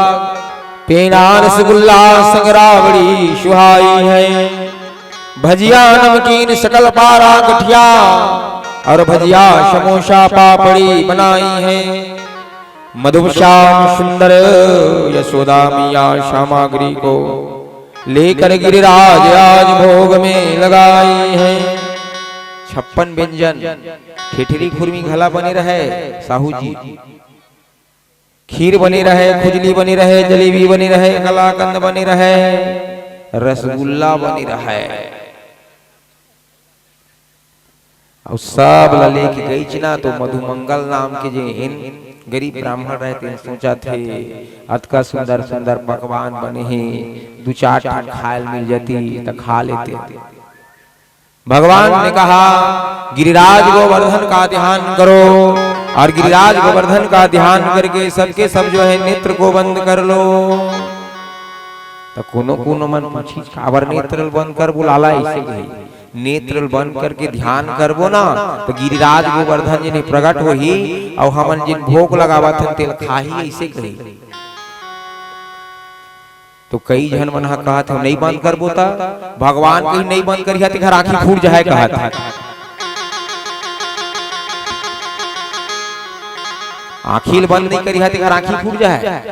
पेड़ा रसगुल्ला संगरावड़ी सुहाई है, भजिया नमकीन सकल पारा गठिया और भजिया समोसा पापड़ी बनाई है। मधुश्याम सुंदर यशोदा मिया सामग्री को लेकर गिरिराज आज भोग में लगाई है। 56 व्यंजन, ठेठरी खुरमी घला बने रहे साहू जी, खीर बनी रहे, खुजली बनी रहे, जलेबी बनी रहे, कलाकंद बनी रहे, रसगुल्ला बनी रहे और सब लले की गई चिना। तो मधुमंगल नाम के जो इन गरीब ब्राह्मण रहते सोचा थे अतका सुंदर सुंदर पकवान बने हैं, 2-4 खायल मिल जाती तो खा लेते। भगवान ने कहा गिरिराज गोवर्धन का ध्यान करो और गिरिराज गोवर्धन का ध्यान करके सबके सब जो है नेत्र को बंद कर लो। तो कोनो कोनो मन पूछी काबर नेत्र बंद कर बुलाला, ऐसे कही नेत्र बंद करके ध्यान करबो ना तो गिरिराज गोवर्धन जी ने प्रकट हो ही और हमन जिन भोग लगावा थे तेल खाही, ऐसे कही। तो कई जन मन कहा थे नहीं बंद करबो ता भगवान कहीं नहीं बंद करिया ते घर आंखी फूट जाए कहा था। आंखिल बंद नहीं करिया ते घर आंखी फूट जाए।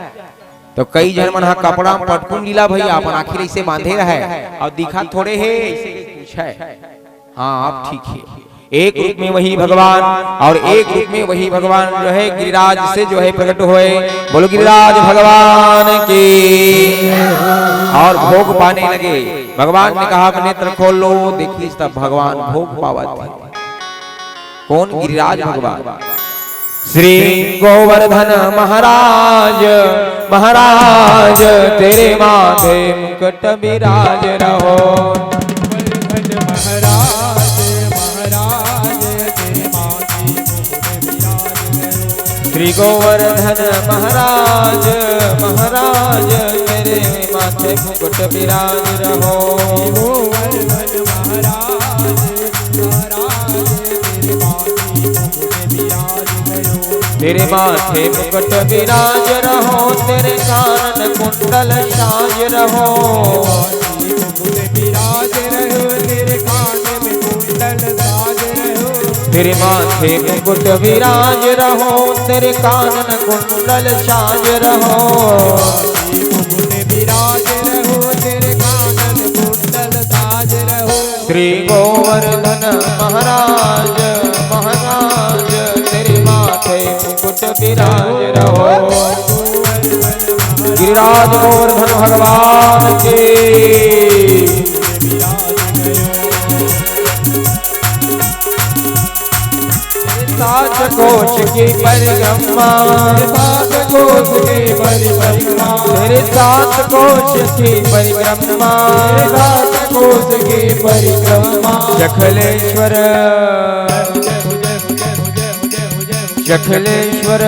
तो कई जन मन कपड़ा पटकुन लीला भैया अपन आखिर ऐसे बांधे रहे और दिखा थोड़े है ऐसे कुछ है। हाँ आप ठीक है, एक रूप में वही भगवान और एक रूप में वही भगवान जो है गिरिराज से जो है प्रकट हुए। बोलो गिरिराज भगवान की। और भोग पाने लगे। भगवान ने कहा नेत्र खोल लो, देखिए तब भगवान भोग पावा थे। कौन? गिरिराज भगवान। श्री गोवर्धन महाराज महाराज तेरे माथे मुकुट विराज रहो। गोवर्धन महाराज महाराज गोवर्धन महाराज महाराज तेरे माथे मुकुट विराज रहो। गोवर्धन महाराज महाराज तेरे माथे मुकुट विराज रहो। तेरे माथे मुकुट विराज रहो, तेरे कानन कुंडल साज रहो। मुकुट विराज रहो, तेरे कान में कुंडल साज रहो। तेरे माथे मुकुट विराज रहो, तेरे कानन कुंडल साज रहो। मुकुट विराज रहो, तेरे कानन कुंडल साज रहो। श्री गोवर्धन महाराज महाराज तेरे माथे मुकुट विराज रहो। गिरिराज गोवर्धन भगवान के सात कोश की परिक्रमा, सात कोश की परिक्रमा, तेरे सात कोश की परिक्रमा, सात कोश की परिक्रमा। जखलेश्वर जखलेश्वर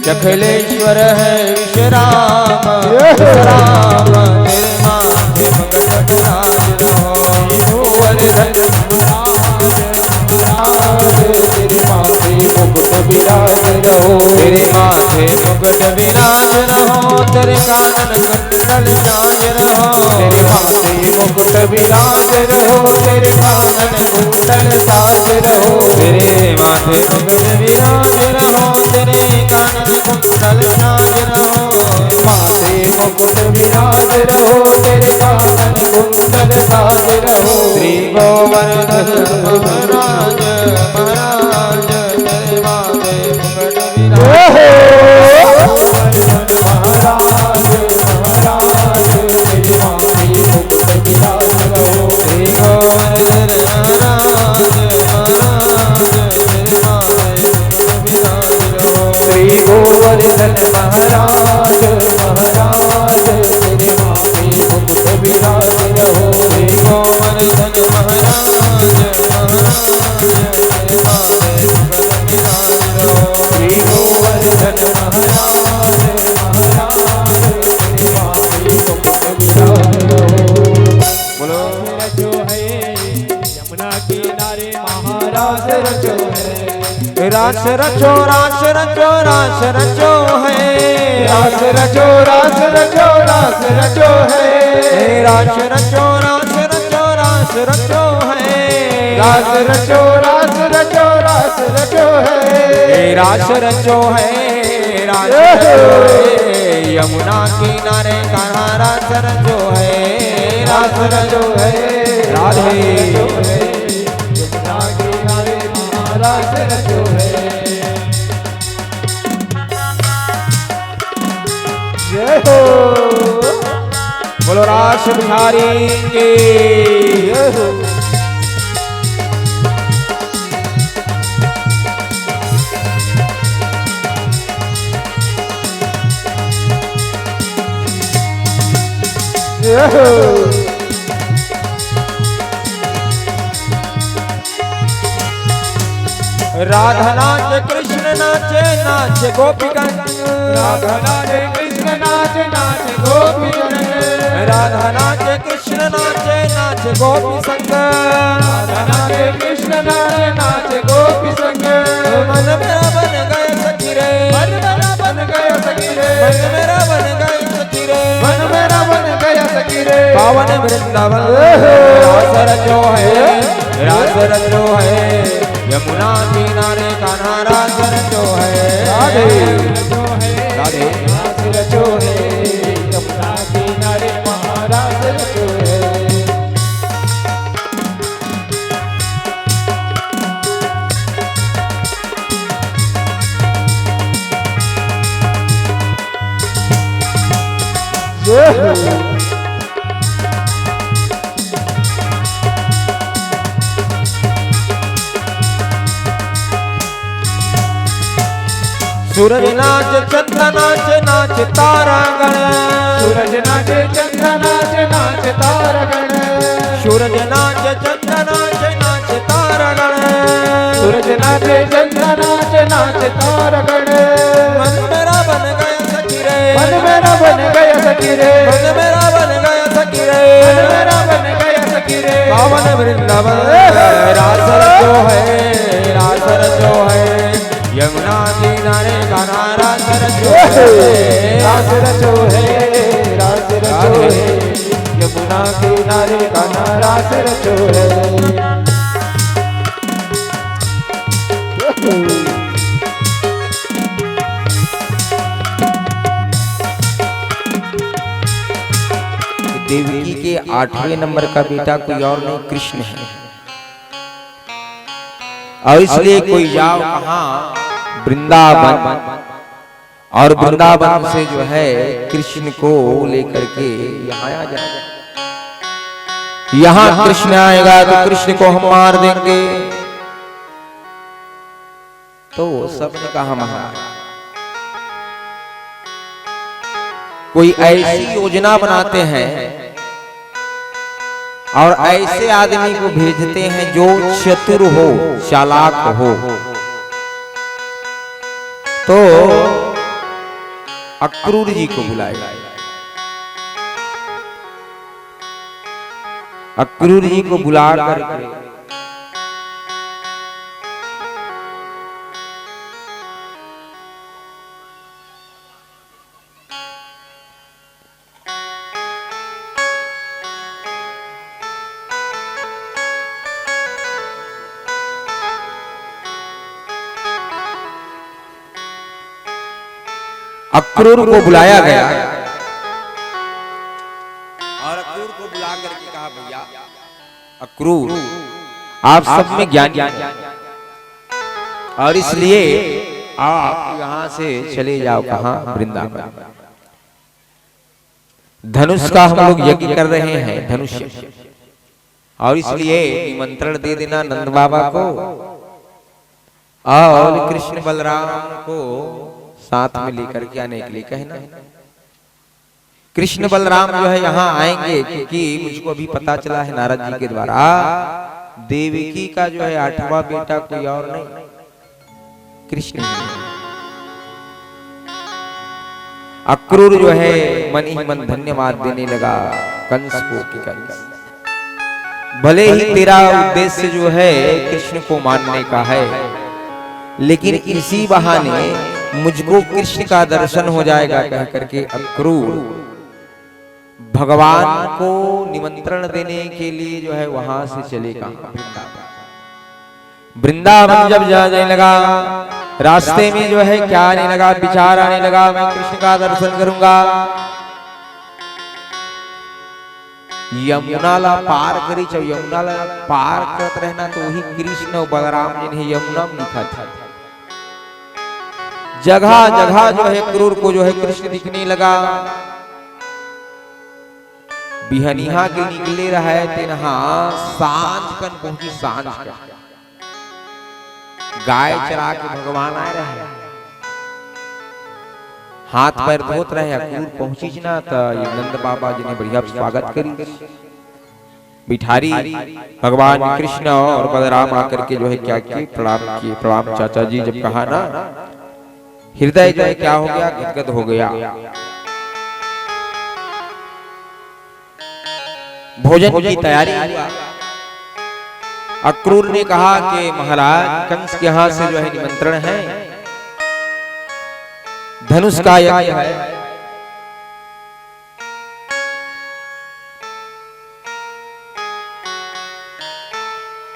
जखलेश्वर है विश्राम विश्राम तेरे माथे मुकुट विराज रहो। गोवर्धन तेरे माथे मुकुट विराज रहो, तेरे माथे मुकुट विराज रहो। तेरे कानन कुंडल साज रहो, तेरे माथे मुकुट विराज रहो। तेरे कानन कुंडल साज रहो, तेरे माथे मुकुट विराज रहो। तेरे कानन कुंडल साज रहो, माथे मुकुट विराज रहो। तेरे कानन कुंडल साज रहो। श्री गोवर्धन महाराज महाराज तेरे माथे मुकुट विराज महाराज महाराज तेरे माथे मुकुट विराज रहो। श्री गोवर्धन महाराज महाराज तेरे माथे मुकुट विराज रहो। श्री गोवर्धन महाराज महाराज तेरे माथे मुकुट विराज रहो। श्री गोवर्धन महाराज महाराज तेरे माथे मुकुट विराज रहो। श्री गोवर्धन महाराज महाराज तेरे माथे मुकुट विराज रहो। बोलो जो है यमुना किनारे महाराज रचो है। रास रचो रास रचो रास रचो है। रास रचो रास रचो रास रचो है। रास रचो रास रचो रास रचो है। रास रचो रास रचो रास रचो है। रास रचो है रास रचो है। यमुना किनारे कान्हा रास रचो है। रास रचो है राधे यमुना किनारे महाराज रचो है। जय हो बोलो रास बिहारी के जय हो। जय हो। राधा नाच कृष्ण नाचे नाच गोपिका। राधा नाचे कृष्ण नाचे नाचे गोपी राधा नाचे कृष्ण नाचे नाच गोपी संग। राधा नाचे कृष्ण नाचे नाचे गोपी संग। मन मेरा बन गए सखी रे, मन मेरा बन गया सखी रे। मन मेरा बन गए सखी रे, मन मेरा बन गया सखी रे। पावन वृंदावन रास रचो है रास रचो है। यमुना किनारे कान्हा रास रचो है। राधे राधे रास रचो है। यमुना किनारे महाराज रचो है। जय हो। सूरज नाच चंद्र नाच नाच तारागण। सूरज नाचे चंद्र नाचे नाचे तारागण। सूरज नाच चंद्र नाच नाच तारागण। सूरज नाचे चंद्र नाच नाच तारगण। मन मेरा बन गया सखी रे, मन मेरा बन गया सखी रे, मन मेरा बन गया सखी रे, मन मेरा बन गया सखी रे। पावन वृंदावन रास रचो है, रास रचो है, यमुना किनारे गाना रास रचो है, रास रचो है, रास रचो है, यमुना किनारे गाना रास रचो है। देवकी के 8वें नंबर का बेटा कोई और नहीं कृष्ण है, और इसलिए कोई जाओ कहाँ वृंदावन, और वृंदावन से जो है कृष्ण को लेकर के यहाँ आ जाए। यहाँ कृष्ण आएगा तो कृष्ण को हम मार देंगे। तो सबने कहा महाराज कोई ऐसी योजना बनाते हैं और ऐसे आदमी को भेजते हैं जो चतुर हो, चालाक हो। तो अक्रूर जी को बुलाया, अक्रूर जी को बुला करके अक्रूर को बुलाया गया और अक्रूर को बुला करके कहा भैया अक्रूर आप सब में ज्ञानी हैं और इसलिए आप यहाँ से चले जाओ कहाँ वृंदावन। धनुष का हम लोग यज्ञ कर रहे हैं धनुष, और इसलिए निमंत्रण दे देना नंद बाबा को और कृष्ण बलराम को साथ में लेकर के आने के लिए कहना। कृष्ण बलराम जो है यहाँ आएंगे क्योंकि मुझको अभी पता चला है नारद जी के द्वारा देवकी का जो है 8वां बेटा कोई और नहीं कृष्ण ही। अक्रूर जो है मन ही मन धन्यवाद देने लगा कंस को कि कंस भले ही तेरा उद्देश्य जो है कृष्ण को मानने का है, लेकिन इसी बहाने मुझको कृष्ण का दर्शन हो जाएगा कह करके अक्रूर भगवान को निमंत्रण देने के लिए जो है वहां से चलेगा वृंदावन। जब जाने लगा रास्ते में जो है क्या आने लगा, विचार आने लगा मैं कृष्ण का दर्शन करूंगा। यमुना ला पार करी, जब यमुना ला पार करते रहना तो वही कृष्ण और बलराम जिन्हें यमुना में लिखा था। जगह जगह जो है क्रूर को जो है कृष्ण दिखने लगा। बिहनिहा के निकले रहे तेनहा सांझ कन पहुंची, सांझ का गाय चरा के भगवान आए रहे, हाथ पैर धोत रहे। अक्रूर पहुंची ना तो नंद बाबा जी ने बढ़िया स्वागत करी, बिठारी भगवान कृष्ण और बलराम आकर के जो है क्या किए, प्रणाम किए। प्रणाम चाचा जी जब कहा ना हृदय जो है क्या हो गया, गदगद हो गया। भोजन की तैयारी हुआ। अक्रूर ने कहा कि महाराज कंस के यहाँ से जो है निमंत्रण है, धनुष का यज्ञ है,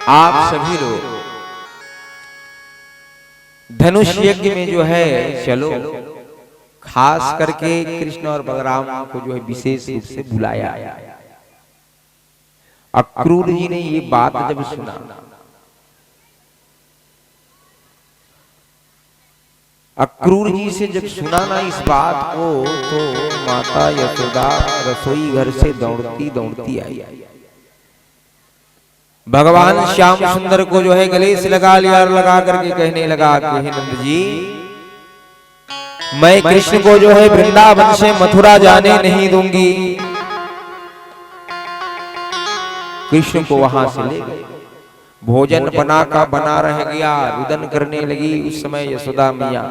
आप सभी लोग धनुष यज्ञ में जो है चलो। खास करके कृष्ण और बलराम को जो है विशेष रूप से बुलाया। अक्रूर जी ने ये बात जब सुना, अक्रूर जी से जब सुना ना इस बात को, तो माता यशोदा रसोई घर से दौड़ती दौड़ती आई। भगवान श्याम सुंदर को जो है गले से लगा लिया और लगा करके कहने लगा कि हे नंद जी, मैं कृष्ण को जो है वृंदावन से मथुरा जाने नहीं दूंगी। कृष्ण को वहां से ले गए। भोजन बना का बना रह गया, रुदन करने लगी। उस समय यशोदा मैया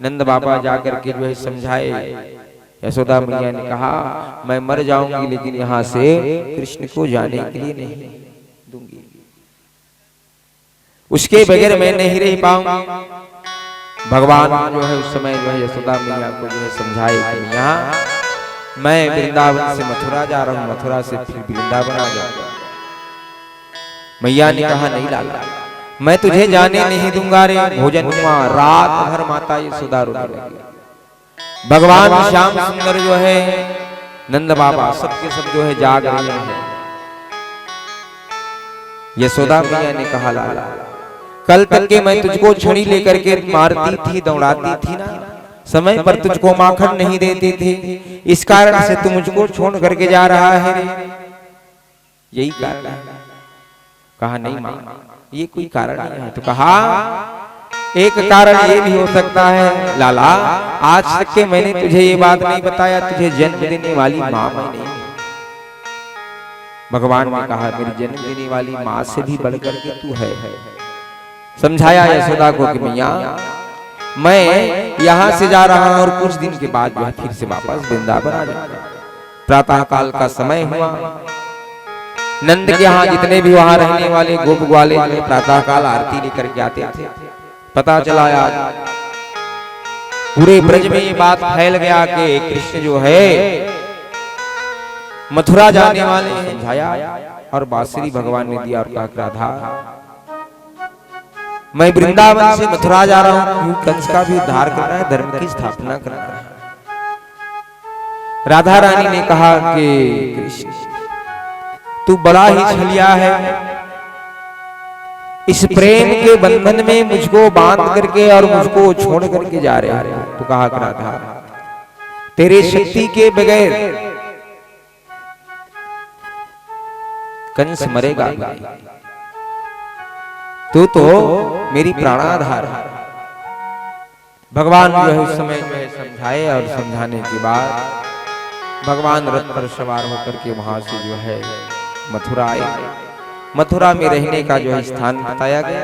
नंद बाबा जाकर के जो है समझाए। यशोदा मैया ने कहा मैं मर जाऊंगी लेकिन यहाँ से कृष्ण को जाने के लिए नहीं दूंगी, उसके बगैर मैं नहीं रह पाऊंगी। भगवान जो है उस समय जो है यशोदा मैया को जो है समझाए कि मैया मैं वृंदावन से मथुरा जा रहा हूँ, मथुरा से फिर वृंदावन आ जाऊंगा। मैया ने कहा नहीं लाला, मैं तुझे जाने नहीं दूंगा रे। भोजन हुआ, रात भर माता यशोदा रोने लगी। भगवान श्याम सुंदर जो है नंद बाबा सबके सब जो है जाग रहे हैं। यशोदा मैया ने कहा लाला कल तक के मैं तुझको छड़ी लेकर के मारती थी, दौड़ाती थी ना, समय पर तुझको माखन नहीं देते थे, इस कारण से तू मुझको छोड़ करके जा रहा है, यही कारण है। कहा नहीं मां ये कोई कारण नहीं है। तो कहा एक कारण ये भी हो सकता है लाला, आज तक के मैंने तुझे ये बात नहीं बताया, तुझे जन्म देने वाली मां मैं नहीं। भगवान ने कहा मेरी जन्म देने वाली मां से भी बढ़कर के तू है। समझाया यशोदा को कि मैया मैं यहाँ से जा रहा हूँ और कुछ दिन के बाद जो है फिर से वापस वृंदावन आ जाऊंगा। प्रातः काल का समय हुआ, नंद के यहाँ जितने भी वहां रहने वाले गोप ग्वाले प्रातः काल आरती लेकर के आते थे। पता चला आज पूरे ब्रज में ये बात फैल गया कि कृष्ण जो है मथुरा जाने वाले हैं। समझाया और बांसुरी भगवान ने दिया और कहा राधा मैं वृंदावन से मथुरा जा रहा हूं, क्यों कंस का भी उद्धार करना है, धर्म की स्थापना करना है। राधा रानी ने कहा कि कृष्ण तू बड़ा ही छलिया है, इस प्रेम के बंधन में मुझको बांध करके और मुझको छोड़ करके जा रहे हैं। तो कहा राधा तेरे शक्ति के बगैर कंस मरेगा, तू तो मेरी प्राणाधार है। भगवान जो है उस समय जो है समझाए और समझाने के बाद भगवान रथ पर सवार होकर के वहां से जो है मथुरा आए। मथुरा में रहने का जो है स्थान बताया गया।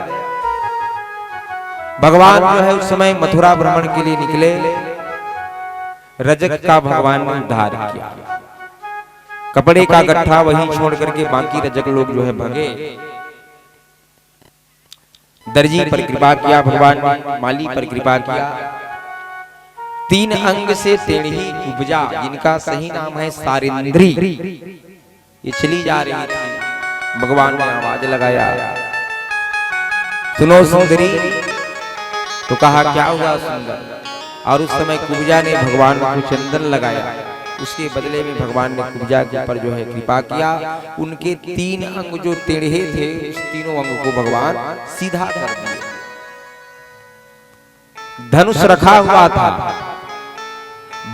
भगवान जो है उस समय मथुरा भ्रमण के लिए निकले। रजक का भगवान ने उद्धार किया, कपड़े का गट्ठा वहीं छोड़ करके बाकी रजक लोग जो है भगे। दर्जी पर कृपा किया भगवान ने, माली पर कृपा किया। 3 अंग से टेढ़ी उपजा, जिनका सही नाम है सारिंद्री, ये चली जा रही थी। भगवान ने आवाज लगाया सुनो सुंदरी। तो कहा क्या हुआ सुंदर। और उस समय कुब्जा ने भगवान को चंदन लगाया, उसके बदले में भगवान ने कुब्जा के ऊपर जो है कृपा किया। उनके 3 अंग जो टेढ़े थे उस तीनों अंग को भगवान सीधा कर दिया। धनुष रखा हुआ था,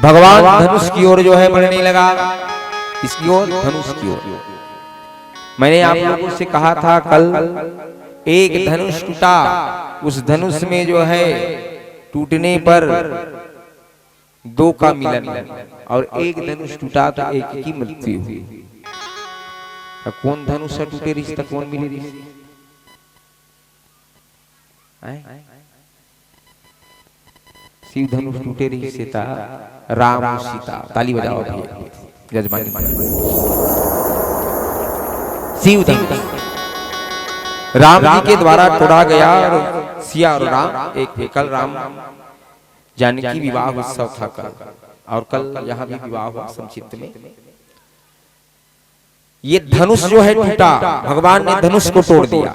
भगवान धनुष की ओर जो है बढ़ने लगा, इसकी ओर धनुष की ओर। मैंने आप लोगों से कहा था कल एक धनुष टूटा, उस धनुष में जो है टूटने पर 2 का मिलन, और एक धनुष टूटा तो एक की मृत्यु हुई। कौन धनुष से टूटे रिश्ता, कौन मिले रिश्ता? शिव धनुष टूटे रिश्ता, राम और सीता। ताली बजाओ जजमान। शिव धनुष राम जी के द्वारा तोड़ा गया और सिया और राम एक थे। कल राम जानकी विवाह उत्सव था कल, और कल यहाँ भी विवाह हुआ संक्षिप्त में। ये धनुष जो है टूटा, भगवान ने धनुष को तोड़ दिया।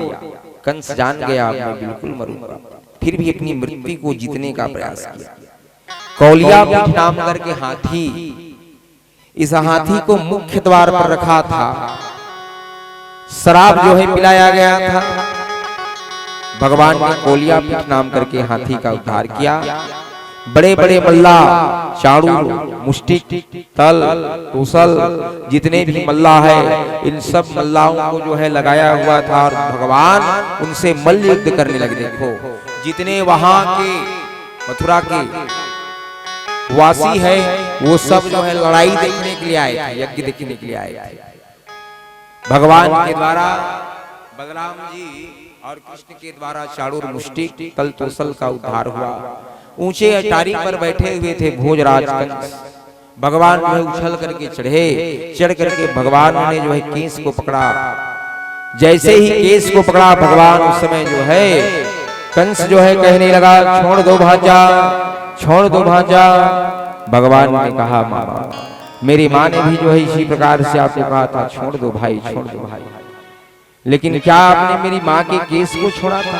कंस जान गया मैं बिल्कुल मरूंगा, फिर भी अपनी मृत्यु को जीतने का प्रयास किया। कौलिया नाम करके हाथी, इस हाथी को मुख्य द्वार पर रखा था, शराब जो है पिलाया गया था। भगवान ने कौलिया पीठ नाम करके हाथी का उद्धार किया। बड़े बड़े मल्ला, चाड़ू, मुष्टिक, तल, कुशल, जितने भी मल्ला है, इन सब मल्लाओं को जो है लगाया हुआ था और भगवान उनसे मल्ल युद्ध करने लगे। देखो जितने वहां के मथुरा के वासी है वो सब जो है लड़ाई देखने के लिए आए थे, यज्ञ देखने के लिए आए थे। भगवान के द्वारा बलराम जी और कृष्ण के द्वारा चाणूर मुष्टि तल तोसल का उद्धार हुआ। ऊंचे अटारी पर बैठे हुए थे भोजराज कंस। भगवान जो है उछल करके चढ़ करके भगवान ने जो है केस को पकड़ा। जैसे ही केस को पकड़ा भगवान उस समय जो है कंस जो है कहने लगा छोड़ दो भांजा, छोड़ दो भांजा। भगवान ने कहा मामा, मेरी माँ ने भी जो है इसी प्रकार से आपको कहा था छोड़ दो भाई, छोड़ दो भाई, लेकिन क्या आपने मेरी माँ के केस को छोड़ा था?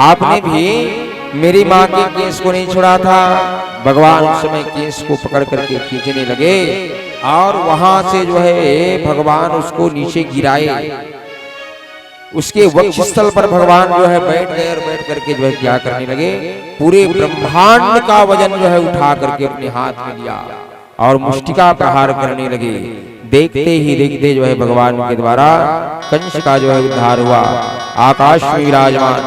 आपने भी मेरी माँ के केस को नहीं छोड़ा था। भगवान उस समय केस को पकड़ करके खींचने लगे और वहां से जो है भगवान उसको नीचे गिराए। उसके वक्षस्थल पर भगवान जो है बैठ गए और बैठ करके जो है क्या करने लगे, पूरे ब्रह्मांड का वजन जो है उठा करके अपने हाथ में लिया और मुष्टिका प्रहार करने लगे। देखते ही देखते जो है भगवान के द्वारा कंस का जो है उद्धार हुआ। आकाश में विराजमान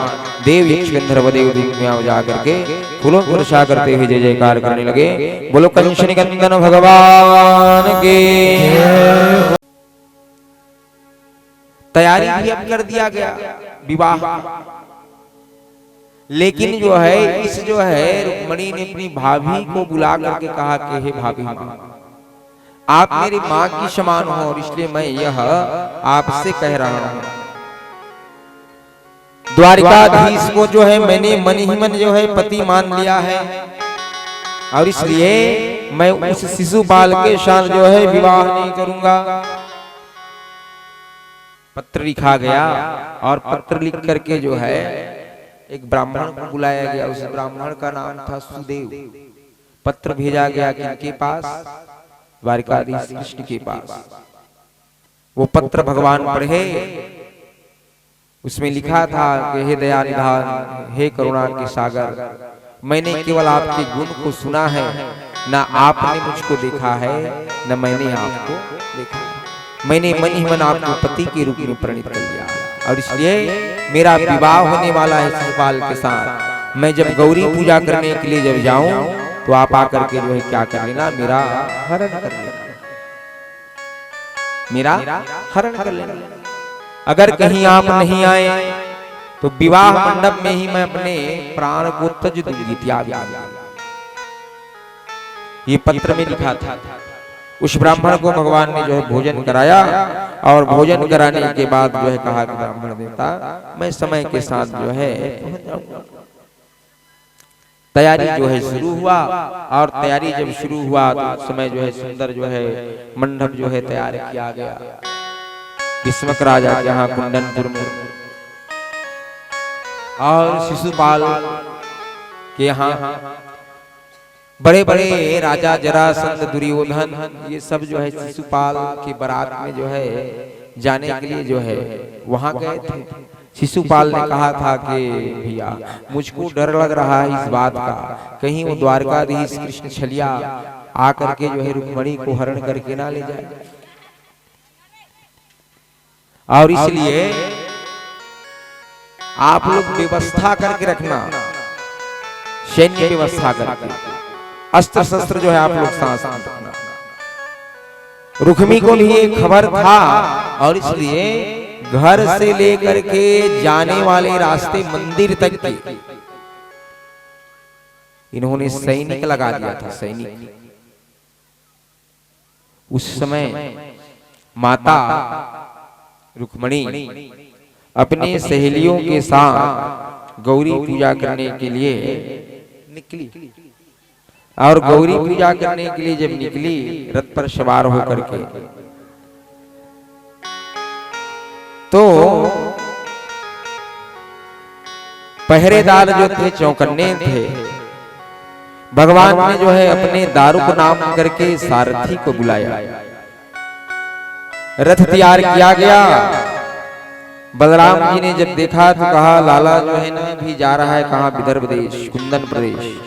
देव यक्ष गंधर्व देव में जा करके फूलों को वर्षा करते हुए जय जयकार करने लगे। बोलो कंस निकंदन भगवान के। तैयारी भी अब कर दिया गया विवाह, लेकिन जो है इस जो है रुक्मणी ने अपनी भाभी को बुला करके कहा कि हे भाभी माँ, आप मेरी माँ की समान हो और इसलिए मैं यह आपसे कह रहा हूं। द्वारिकाधीश को जो है मैंने मन ही मन जो है पति मान लिया है और इसलिए मैं उस शिशुपाल के साथ जो है विवाह नहीं करूंगा। पत्र लिखा गया और पत्र लिख करके जो है एक ब्राह्मण को बुलाया गया। उस ब्राह्मण का नाम था सुदेव। पत्र भेजा गया किनके पास? द्वारिकाधीश कृष्ण के पास। वो पत्र भगवान पढ़े, उसमें लिखा था कि हे दया निधान, हे करुणा के सागर, मैंने केवल आपके गुण को सुना है, ना आपने मुझको देखा है न मैंने आपको देखा है। मैंने मन ही मन आपको पति के रूप में प्रणीत कर लिया और इसलिए मेरा विवाह होने वाला है शिशुपाल के साथ। मैं जब गौरी पूजा करने के लिए जब जाऊं तो आप आकर के जो है क्या कर लेना, मेरा हरण कर लेना, मेरा हरण कर लेना। अगर कहीं आप नहीं आए तो विवाह मंडप में ही मैं अपने प्राण को तज दूंगी, त्याग। ये पत्र में लिखा था। उस ब्राह्मण को भगवान ने जो है भोजन कराया और भोजन कराने के बाद जो है कहा कि ब्राह्मण देवता मैं समय के साथ जो है पहुंच जाऊंगा। तैयारी जो है शुरू हुआ और तैयारी जब शुरू हुआ तो समय जो है सुंदर जो है मंडप जो है तैयार किया गया। भीष्मक राजा के यहाँ कुंडनपुर में और शिशुपाल के यहाँ बड़े बड़े राजा जरासंध, दुर्योधन, ये सब जो है शिशुपाल की बारात में जो है जाने के लिए जो है वहां गए थे। शिशुपाल ने कहा था कि भैया मुझको डर लग रहा है इस बात का, कहीं वो द्वारकाधीश कृष्ण छलिया आकर के जो है रुक्मणी को हरण करके ना ले जाए, और इसलिए आप लोग व्यवस्था करके रखना, सैन्य व्यवस्था करके, अस्त्र शस्त्र जो है आप लोग साथ रखना। रुक्मी को भी एक खबर था और इसलिए घर से लेकर के जाने वाले रास्ते मंदिर तक के इन्होंने सैनिक लगा दिया था। सैनिक उस समय माता रुक्मणी अपने सहेलियों के साथ गौरी पूजा करने के लिए निकली और गौरी पूजा करने के लिए जब निकली रथ पर सवार होकर के तो पहरेदार जो थे चौकन्ने थे, भगवान ने जो है अपने दारुक नाम करके सारथी को बुलाया। रथ तैयार किया गया। बलराम जी ने जब देखा तो कहा लाला जो है ना भी जा रहा है कहाँ, विदर्भ देश, कुंदन प्रदेश,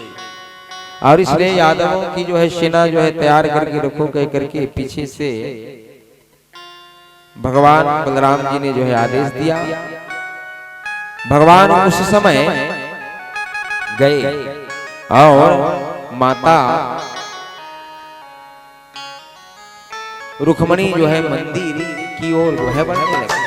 और इसलिए यादवों की जो है सेना जो है तैयार करके रखो कह करके पीछे से भगवान बलराम जी ने जो है आदेश दिया। भगवान उस समय गए और माता रुक्मणी जो है मंदिर की ओर जो है बढ़ने लगे।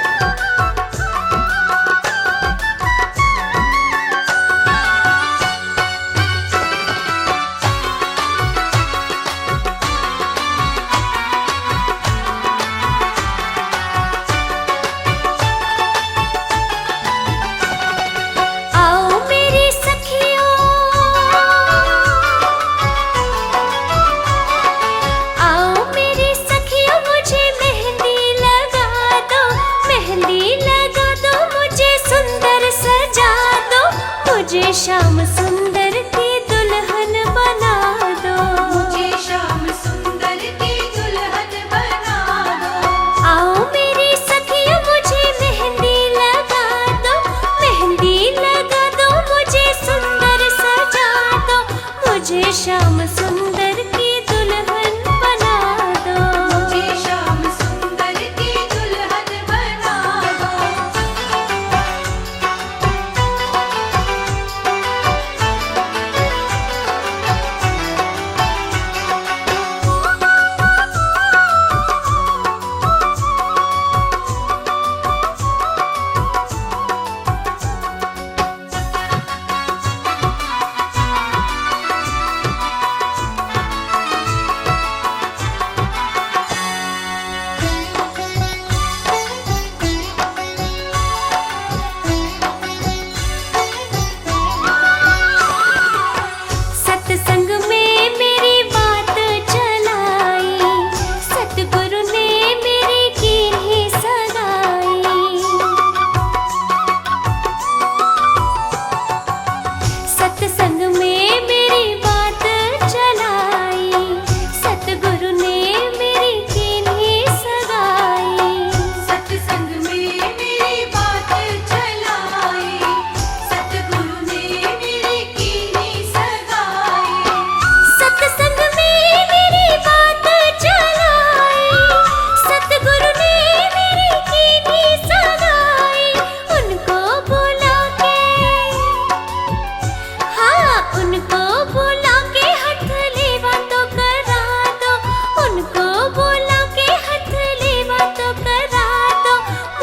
श्याम सुंदर की दुल्हन बना दो, मुझे श्याम सुंदर की दुल्हन बना दो। आओ मेरी सखियों मुझे मेहंदी लगा दो, मेहंदी लगा दो, मुझे सुंदर सजा दो, मुझे श्याम सुंदर की दुल्हन बना दो, मुझे श्याम सुंदर की दुल्हन बना दो।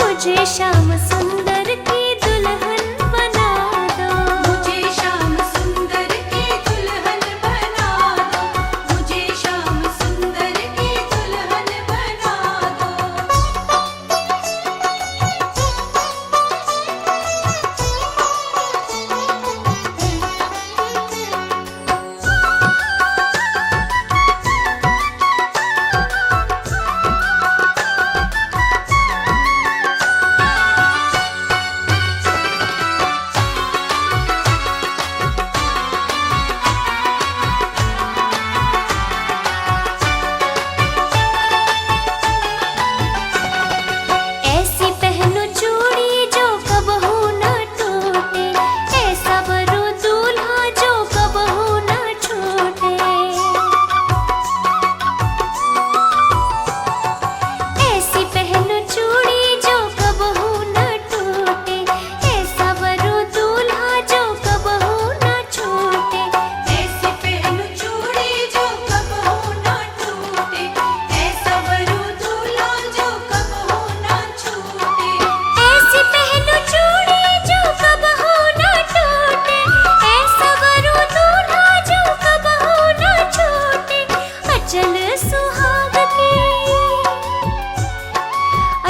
मुझे श्याम सुंदर की दुल्हन बना दो, मुझे श्याम सुंदर की दुल्हन बना दो, मुझे श्याम सुंदर की दुल्हन बना दो।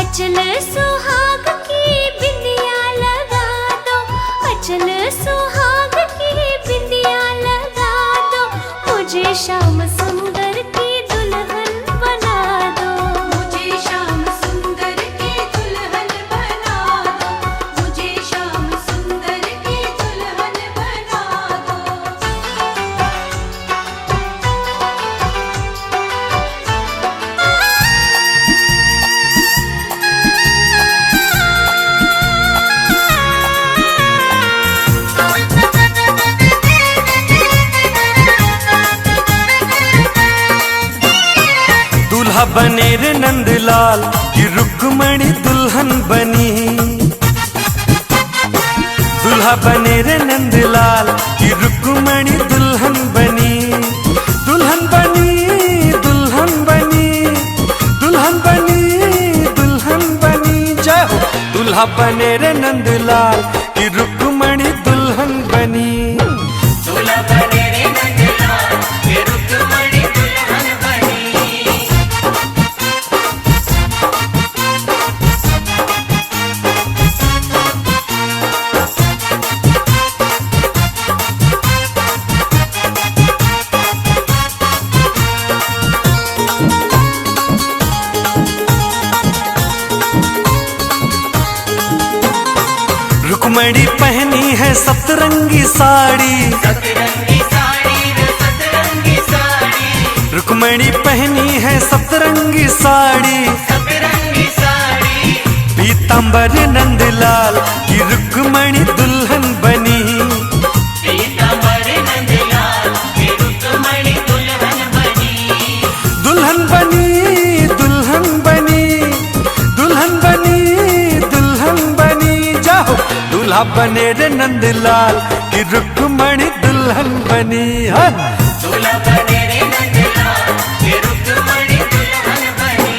अचल सुहाग की बिंदिया लगा दो, अचल सुहाग की बिंदिया लगा दो, मुझे श्याम सुंदर की दुल्हन बना दो, मुझे श्याम सुंदर की दुल्हन बना दो, मुझे श्याम सुंदर की दुल्हन बना दो। दूल्हा बने रे नंदलाल की रुक्मणी दुल्हन बनी, दूल्हा बने रे नंदलाल की रुक्मणी दुल्हन बनी, दुल्हन बनी दुल्हन बनी दुल्हन बनी दुल्हन दूल्हा बने रे नंदलाल की रुक्मणी दुल्हन बनी। दूल्हा बने रे नंदलाल की रुक्मणी दुल्हन बनी। रुक्मणी पहनी है सतरंगी साड़ी, सतरंगी साड़ी रे सतरंगी साड़ी। रुक्मणी पहनी है सतरंगी साड़ी, सतरंगी साड़ी। पीतांबर नंदलाल की रुक्मणी दुल्हन बनी। पीतांबर नंदलाल की रुक्मणी दुल्हन बनी। दुल्हन बनी दुल्हन बनी दुल्हन बनी दुल्हन बनी। जाओ दूल्हा बने रे नंदलाल की रुक्मणी दुल्हन बनी। हाँ। दूल्हा बने रे नंदलाल की रुक्मणी दुल्हन बनी।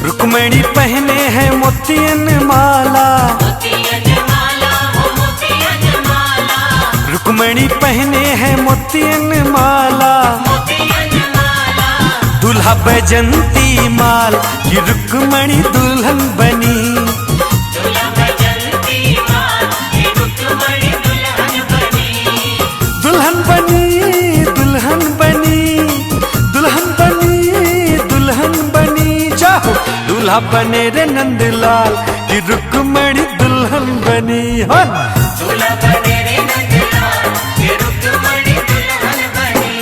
रुक्मणी पहने हैं मोतियन माला, मोतियन माला हो मोतियन माला। रुक्मणी पहने हैं मोतियन माला। मोतियन माला। दूल्हा बैजंती माल की रुक्मणी दुल्हन बनी। दूल्हा बजंती माल की रुक्मणी दुल्हन बनी। दुल्हन बनी दुल्हन बनी दुल्हन बनी दुल्हन बनी। जाओ दूल्हा बने रे नंदलाल की रुक्मणी दुल्हन बनी। हाँ। दूल्हा बने रे नंदलाल की रुक्मणी दुल्हन बनी।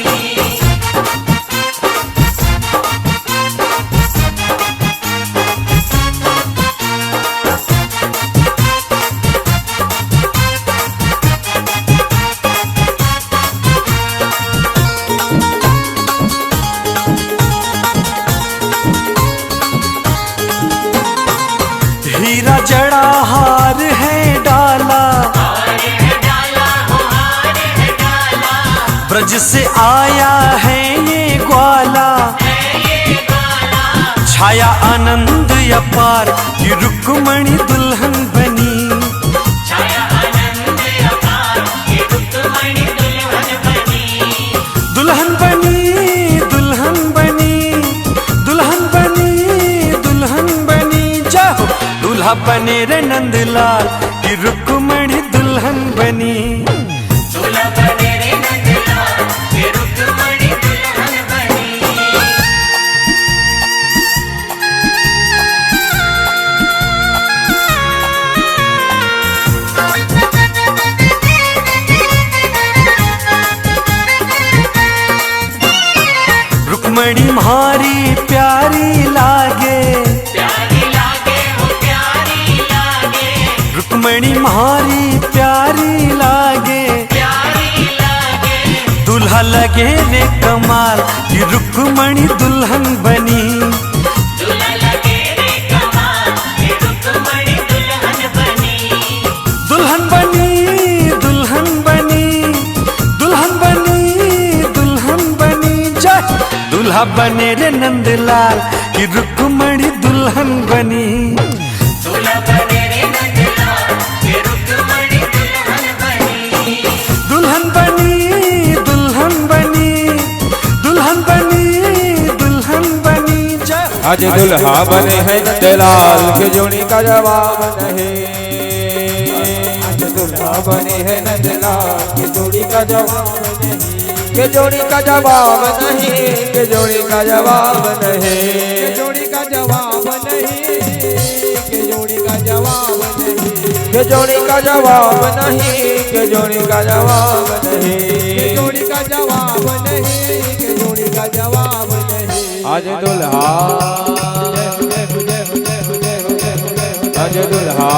हीरा जड़ा हार है डाला, हार है डाला हो हार है डाला। ब्रज से आया है ये ग्वाला। है ये गाला। छाया आनंद अपार की रुक्मणी दुल्हन बनी। छाया आनंद अपार की रुक्मणी दुल्हन बनी। दुल्हन बनी दुल्हन बनी दुल्हन बनी दुल्हन बनी। जाओ दूल्हा बने रे नंदलाल की रुक्मणी दुल्हन बनी। दूल्हा बने रे नंदलाल की रुक्मणी दुल्हन बनी। रुक्मणी म्हारी प्यारी लागे, प्यारी लागे हो प्यारी लागे। रुक्मणी म्हारी प्यारी लागे। प्यारी लागे। दूल्हा लगे रे कमाल की रुक्मणी दुल्हन बनी। दूल्हा लगे रे कमाल की रुक्मणी दुल्हन बनी। दुल्हन बनी दुल्हन बनी दुल्हन बनी दुल्हन बनी। जय दूल्हा बने रे नंदलाल की रुक्मणी दुल्हन बनी। दूल्हा बने रे नंदलाल की रुक्मणी दुल्हन बनी। दुल्हन बनी दुल्हन बनी दुल्हन बनी दुल्हन बनी। जय आज दुल्हा बने हैं नंदलाल के जोड़ी का जवाब नहीं। आज दुल्हा बने हैं नंदलाल के जोड़ी का जवाब नहीं। के जोड़ी का जवाब नहीं। के जोड़ी का जवाब नहीं। के जोड़ी का जवाब नहीं। के जोड़ी का जवाब नहीं। के जोड़ी का जवाब नहीं। के जोड़ी का जवाब नहीं। के जोड़ी का जवाब नहीं। के जोड़ी का जवाब नहीं। आज दुल्हा आज दुल्हा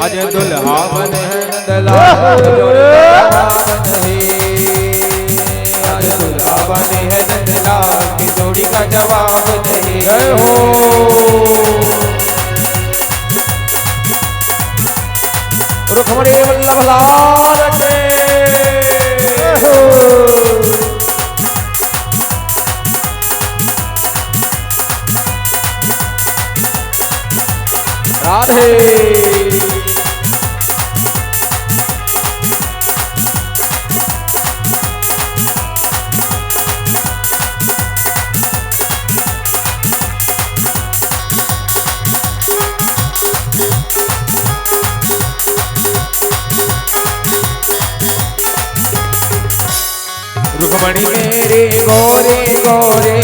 आज दुल्हा बने हैं नंदलाल के जोड़ी का जवाब नहीं। आज दुल्हा बने हैं नंदलाल की जोड़ी का जवाब नहीं। जय हो। लाल के राधे। रुक्मणी मेरे गोरे गोरे,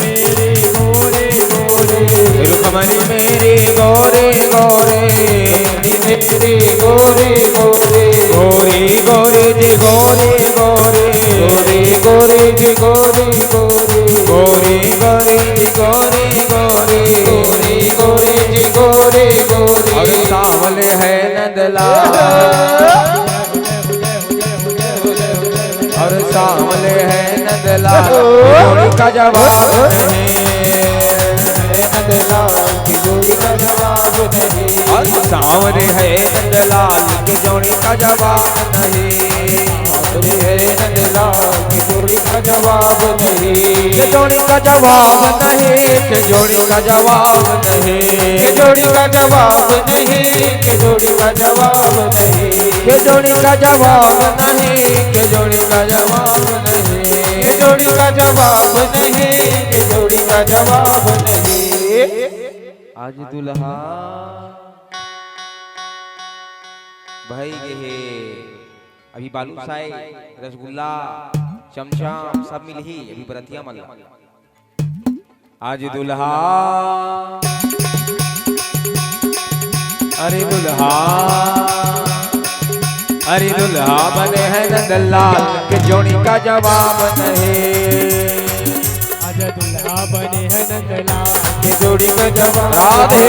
मेरे गोरे गोरे, रुक्मणी मेरे गोरे गोरे, मेरे गोरे गोरे, गोरे गोरे जी गोरे गोरे, गोरे गोरे जी गोरे गोरे, गोरे गोरे जी गोरे गोरे, गोरे गोरे जी गोरे गोरे। और सावले है नंदलाल, और सामने है नंदलाल जोड़ी का जवाब नहीं, नंदलाल की जोड़ी का जवाब नहीं। और सामने है नंदलाल की जोड़ी का जवाब नहीं, सामने है नंदलाल की जोड़ी का जवाब नहीं, के जोड़ी का जवाब नहीं, के जोड़ी का जवाब नहीं, के जोड़ी का जवाब नहीं, के जोड़ी का जवाब नहीं, के जोड़ी का जवाब नहीं, के जोड़ी का जवाब नहीं, के जोड़ी का जवाब नहीं, के जोड़ी का जवाब नहीं। आज दुल्हा भाई गे अभी बालूशाही रसगुल्ला चमचम सब मिल ही अभी बरतिया मल्ला। आज दुल्हा अरे दुल्हा, अरे दुल्हा बने है नंदलाल के जोड़ी का जवाब नहीं, आज दुल्हा बने है नंदलाल के जोड़ी का जवाब। राधे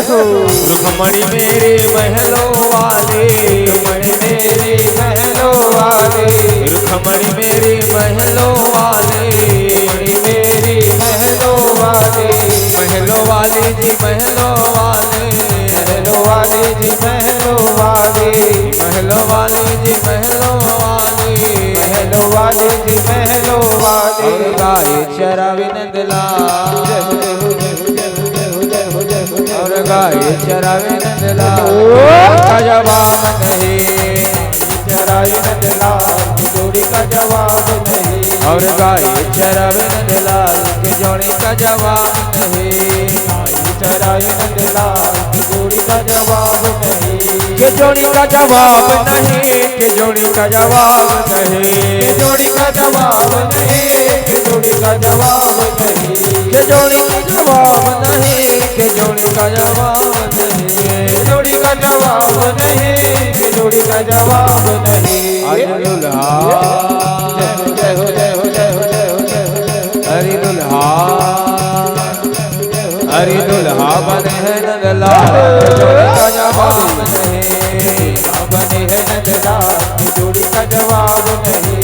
रुक्मणी मेरे महलों वाले, रुक्मणी मेरे महलों वाले, रुक्मणी मेरे महलों वाले, मेरे महलों वाले, महलों वाले जी महलों वाले, महलों वाले जी महलों वाले, महलों वाले जी महलों वाले, महलों वाले जी महलों वाले। गाय चरावे नंदलाल, और गाय चरावे नंदलाल का जवाब नहीं, चरावे नंदलाल की जोड़ी का जवाब नहीं, और गाय चरावे नंदलाल की जोड़ी का जवाब नहीं, चरावे नंदलाल की जोड़ी का जवाब नहीं, के जोड़ी का जवाब नहीं, के जोड़ी का जवाब नहीं, के जोड़ी का जवाब नहीं, के जोड़ी का जवाब नहीं, के जोड़ी का जवाब नहीं, के जोड़ी का जवाब नहीं, के जोड़ी का जवाब नहीं, के जोड़ी का जवाब नहीं। आज दुल्हा जय हो जय हो जय हो जय हो जय हो जय हो, हरि दुल्हा, हरि दुल्हा बने है नंदलाल जोड़ी का जवाब नहीं, बने है नंदलाल जोड़ी का जवाब नहीं।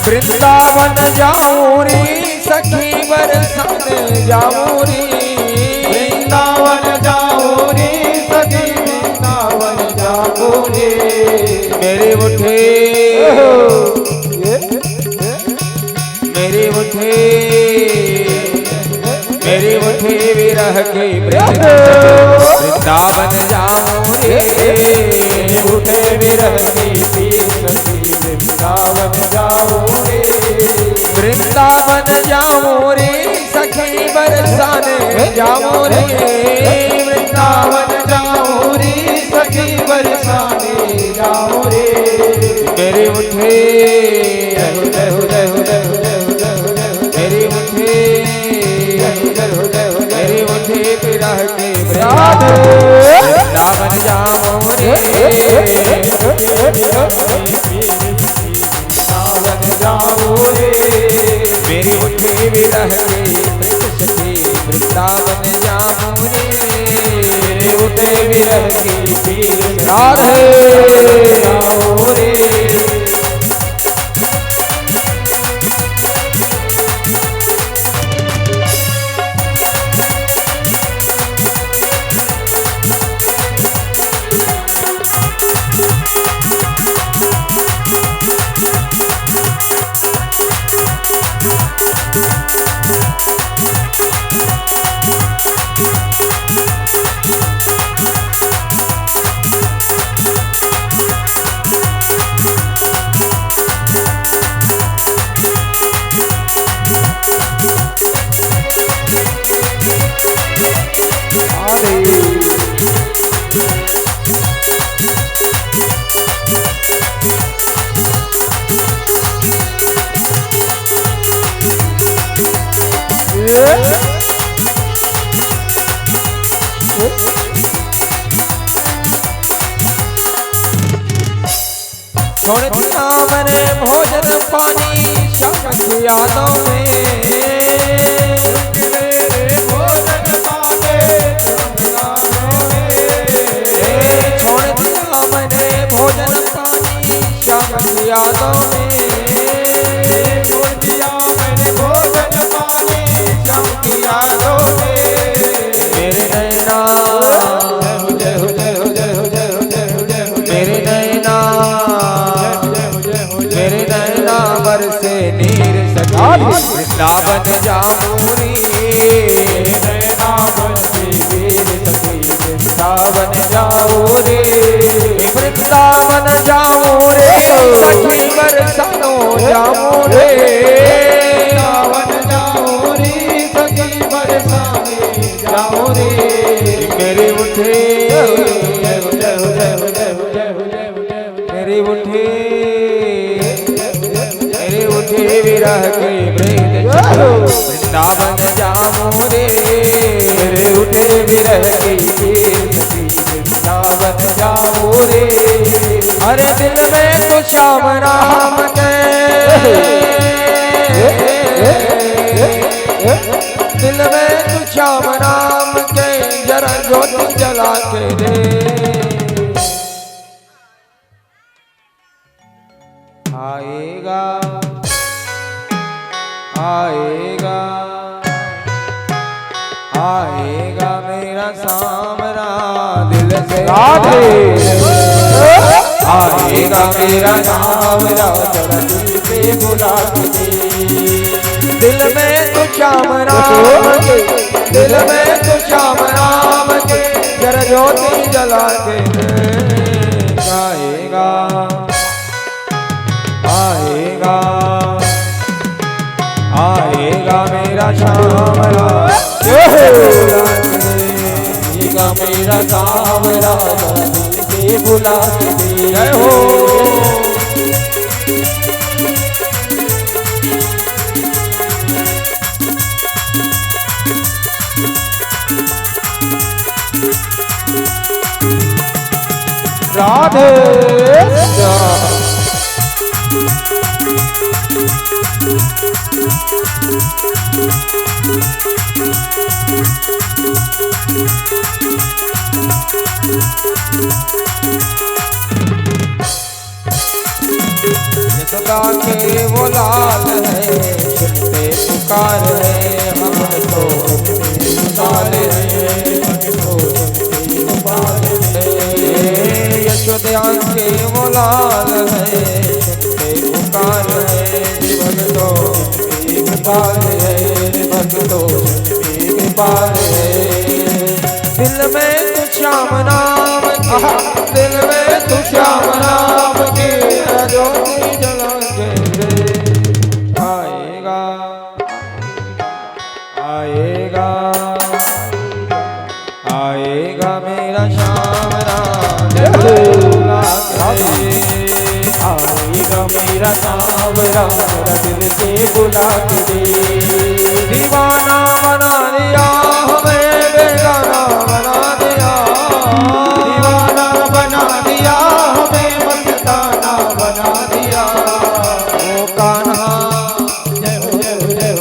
वृंदावन जाऊं रे सखी बरसात जाऊं रे, वृंदावन जाऊं रे सखी वृंदावन जाऊं रे, मेरे उठे मेरे उठे मेरे उठे विरह के वृंदावन जाऊं रे, उठे विरह की वृंदावन जाऊं रे, वृंदावन जाऊं रे सखी बरसाने जाऊं रे, वृंदावन जाऊं रे सखी बरसाने जाऊं रे, मेरे उठे मेरे उठे मेरे उठे विरह के मेरी उठे विरह के प्रीत सखी वृंदावन जाऊं रे। मेरे उठे विरह की पीर राधे जाऊं रे। छोड़ दिया मैंने भोजन पानी श्याम की यादों में। भोजन पाने छोड़ दिया मैंने भोजन पानी श्याम की यादों में। छोड़ दिया मैंने भोजन पानी श्याम की यादों में। मेरे नैना जय हो जय हो जय हो जय हो जय हो जय हो मेरे नैना मेरे नैना बरसे नीर सखी वृंदावन जाऊं रे। नैना बरसे वीर सखी वृंदावन जाऊं रे। वृंदावन जाऊं रे सखी बरसानो जाऊं रे। वृंदावन जाऊं रे सखी बरसाने जाऊं रे। मेरे उठे जय हो जय हो जय हो जय हो जय हो जय हो जय हो। मेरे उठे विरह के प्रीत वृंदावन जाऊं रे। मेरे उठे विरह की पीर सखी वृंदावन जाऊं रे। अरे दिल में तो श्याम राम के दिल में तो श्याम राम के जरा ज्योति जला के दे। आएगा आएगा आएगा मेरा सामरा दिल से। आएगा मेरा सावरा जरा दिल से बुला के दे। दिल में तो श्याम राम के दिल में तो श्याम राम के जरा ज्योति जला के गाएगा आएगा आएगा मेरा श्याम राम। आएगा मेरा सावरा जरा दिल से बुला के दे। जय हो राधे यशोदा के वो लाल है सुनते पुकार है हम तो लाल है यशोदा के वो लाल है सुनते पुकार है भक्तो पार है भक्तो पार है। दिल में तू श्याम नाम दिल में तू श्याम नाम की ज्योति जला के आएगा आएगा आएगा मेरा श्याम राम। आएगा मेरा सावरा जरा दिल से बुला के दे। दीवाना बना दिया हमें बेगाना बना दिया। दीवाना बना दिया हमें मस्ताना बना दिया। ओ कान्हा जय हो जय हो जय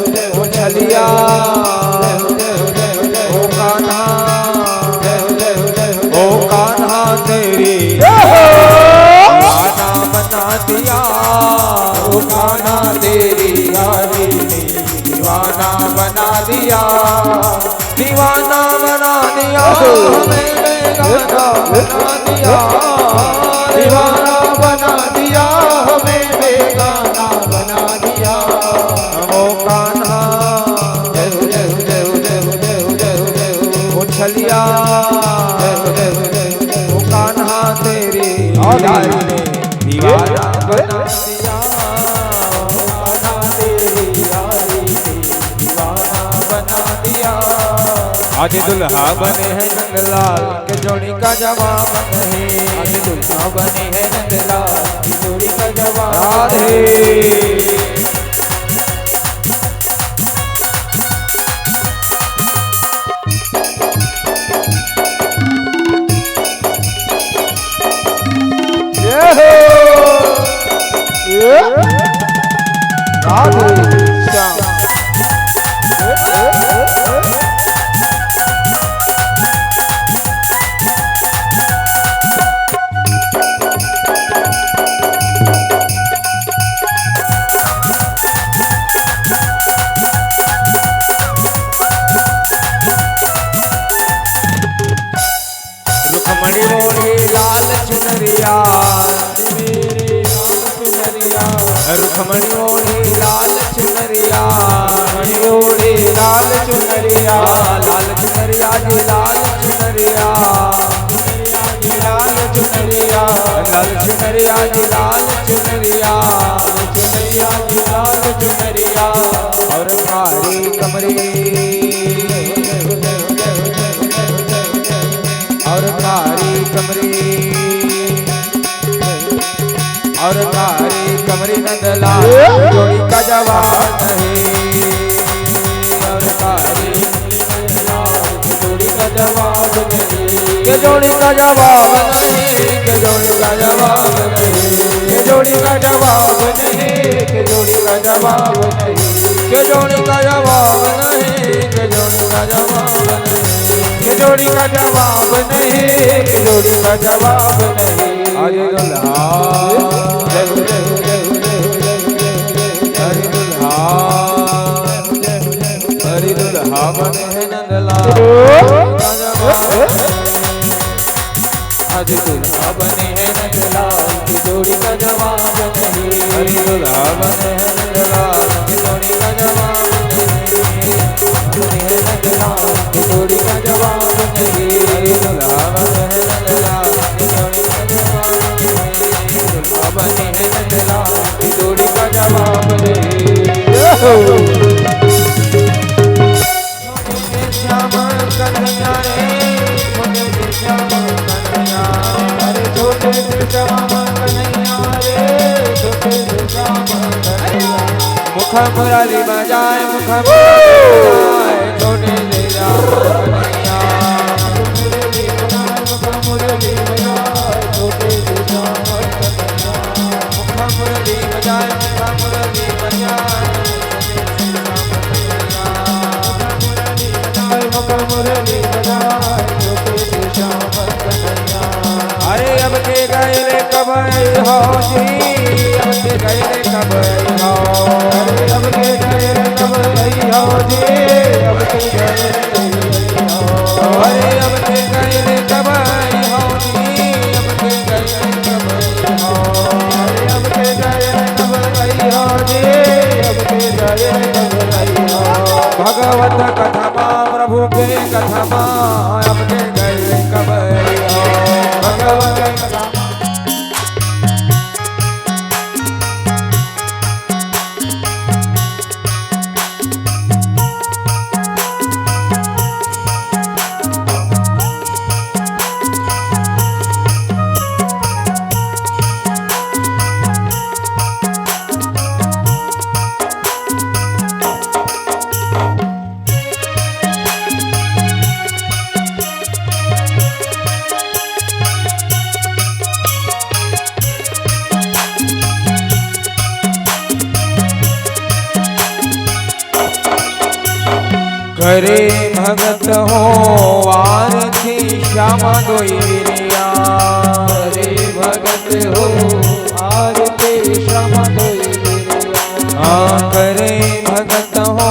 दीवाना बना दिया, दीवाना बना दिया, हमें बेगाना बना दिया, दीवाना बना दिया, हमें बेगाना बना दिया। वो कान्हा जय हो जय हो जय हो जय हो जय हो जय हो जय हो, वो छलिया जय हो जय हो जय हो जय हो, वो कान्हा तेरी यारी ने दीवाना बना दिया, वो कान्हा तेरी यारी ने दीवाना बना दिया। आज दुल्हा बने हैं नंदलाल के जोड़ी का जवाब नहीं, आज दुल्हा बने हैं नंदलाल की जोड़ी का जवाब राधे। रुखमणी मोरी लाल चुनरिया, रुखमणी ओढ़ी लाल चुनरिया, मणि ओढ़ी लाल चुनरिया, लाल चुनरिया जी लाल चुनरिया, लाल चुनरिया, लाल चुनरिया जी लाल चुनरिया, चुनरिया जी लाल चुनरिया। और कारी कमरी और कारी कमरी और कारी कमरी नंदलाल जोड़ी का जवाब नहीं, और कारी नंदलाल जोड़ी का जवाब नहीं, के जोड़ी का जवाब नहीं, के जोड़ी का जवाब नहीं, के जोड़ी का जवाब नहीं, के जोड़ी का जवाब नहीं, के जोड़ी का जवाब नहीं, के जोड़ी का जवाब नहीं, के जोड़ी का जवाब नहीं, के जोड़ी का जवाब नहीं। आज दुल्हा जय हो जय हो जय हो जय हो जय हो जय हो, हरि दुल्हा हरि दुल्हा बने हैं नंदलाल, आज दुल्हा बने हैं नंदलाल की जोड़ी का जवाब नहीं, हरि दुल्हा बने हैं नंदलाल की जोड़ी का जवाब नहीं, बने हैं नंदलाल की जोड़ी का जवाब नहीं, हरि दुल्हा बने हैं नंदलाल की जोड़ी का जवाब नहीं, दुल्हा बने हैं नंदलाल की जोड़ी का जवाब नहीं। श्याम कन्हैया रे मुझे श्याम कन्हैया, अरे छोटे से श्याम कन्हैया रे, छोटे से श्याम कन्हैया, मुख मुरली बजाए मुख मुरली बजाए, छोटे से श्याम कन्हैया, मुख मुरली बजाए छोटे से श्याम कन्हैया, मुख मुरली बजाए मुख मुरली बजाए, मुख मुरली बजाए छोटे से श्याम कन्हैया। अरे अब के गए रे कब हो जी, अब के गए रे कब हो, अरे अब के गए रे कब हो जी, अब के गए रे हो, अरे अब के गए रे कब हो जी, अब के गए रे कब हो, अरे अब के गए रे कब हो जी, अब के गए रे कब हो। भगवत कथा प्रभु के कथा अब के गए रे कब हो, भगवत कथा करे भगत हो आरती श्यामा दोई विरिया, करे भगत हो आरती श्यामा दोई विरिया, हाँ करे भगत हो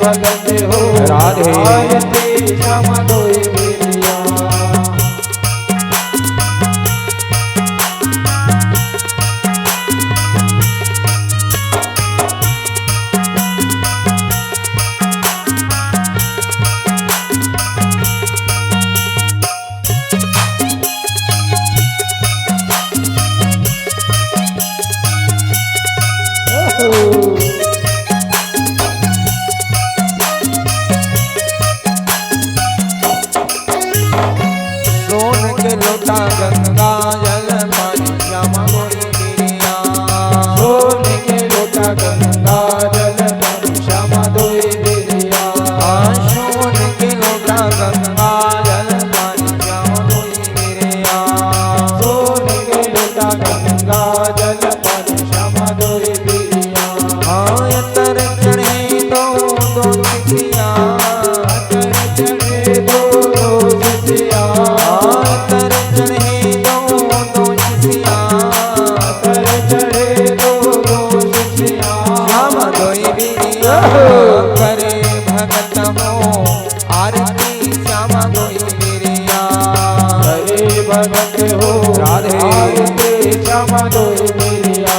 भगत हो राधे। आरती श्याम दोई बिरिया सोन के लोटा गंगा जल पानी श्यामा गोरी बिरिया सोन के लोटा गंगा जल पानी श्यामा दोई बिरिया सोन के लोटा गंगा जल पानी श्यामा गोरी बिरिया सोन के लोटा गंगा जल पानी श्यामा दोई बिरिया तर चढ़े दो सिखिया कर चढ़े दो सिसिया तर चढ़े दो सिखिया कर चढ़े दो सिसिया श्यामा गोरी बिरिया करे भगत हो आरती श्यामा गोरी बिरिया हरे भगत हो राधे। आरती श्यामा दोई बिरिया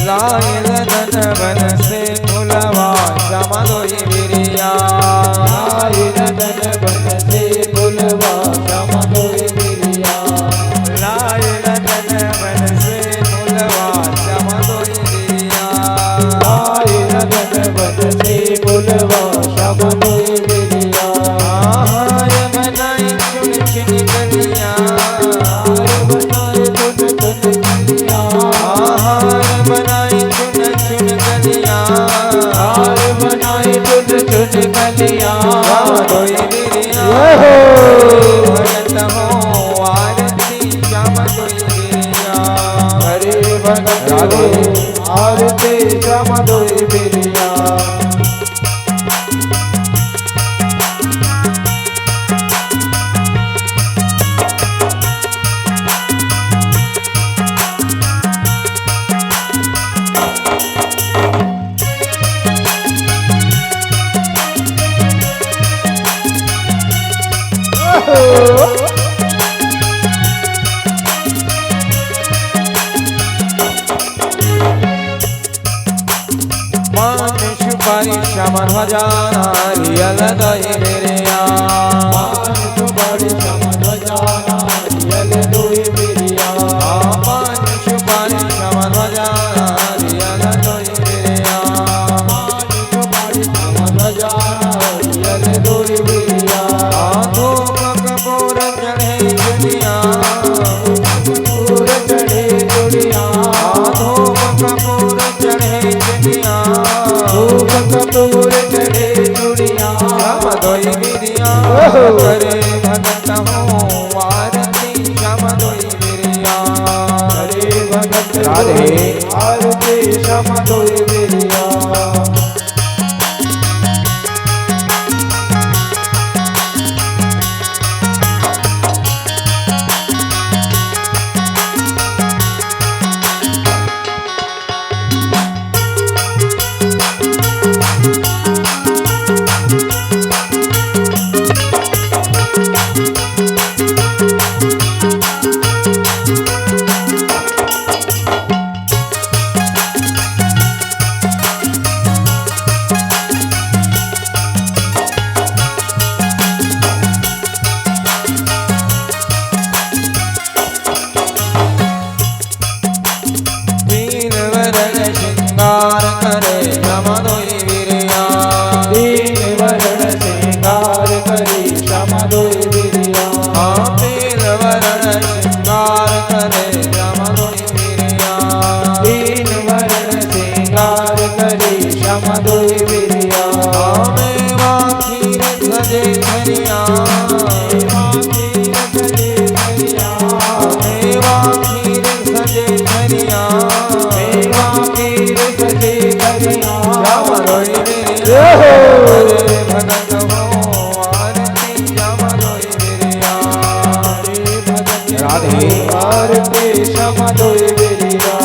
लायल धन वन से फुलवा श्यामा दोई बिरिया आयन धन बन से बुलवा श्यामा दोई बिरिया लायल धन वन से फुलवा श्यामा दोई बिरिया आयन धन बन से बुलवा श्यामा दोई बिरिया हाय बनाई चुन चुन गलिया हाय बनाए तुन तुन गलिया हाय बनाई चुन चुन गलिया हाय बनाए तुन तुन गलिया श्यामा दोई बिरिया भगत हो आरती श्यामा दोई बिरिया हरे भगत राधे। हो आरती श्यामा दोई बिरिया पान सुपारी श्यामा ध्वजा नारियल दई बिरिया पान सुपारी श्यामा ध्वजा नारियल दोई बिरिया पान सुपारी श्यामा ध्वजा नारियल दई बिरिया पान सुपारी श्यामा ध्वजा नारियल दोई बिरिया धूप कपूर चढ़े दुनिया पूर चढ़े दुनिया धूप कपूर चढ़े दुनिया धूप कपूर चढ़े दुनिया श्यामा दोई बिरिया करे भगत हो आरती श्यामा दोई बिरिया हरे भगत राधे। आरती श्यामा दोई बिरिया श्याम दोई बेरिया मेवा खीर सजे धरिया मेवा खीर सजे धरिया मेवा खीर सजे धरिया श्याम दोई बेरिया हरे भगत हो आरती श्याम दोई बेरिया राधे आरती श्याम दोई बेरिया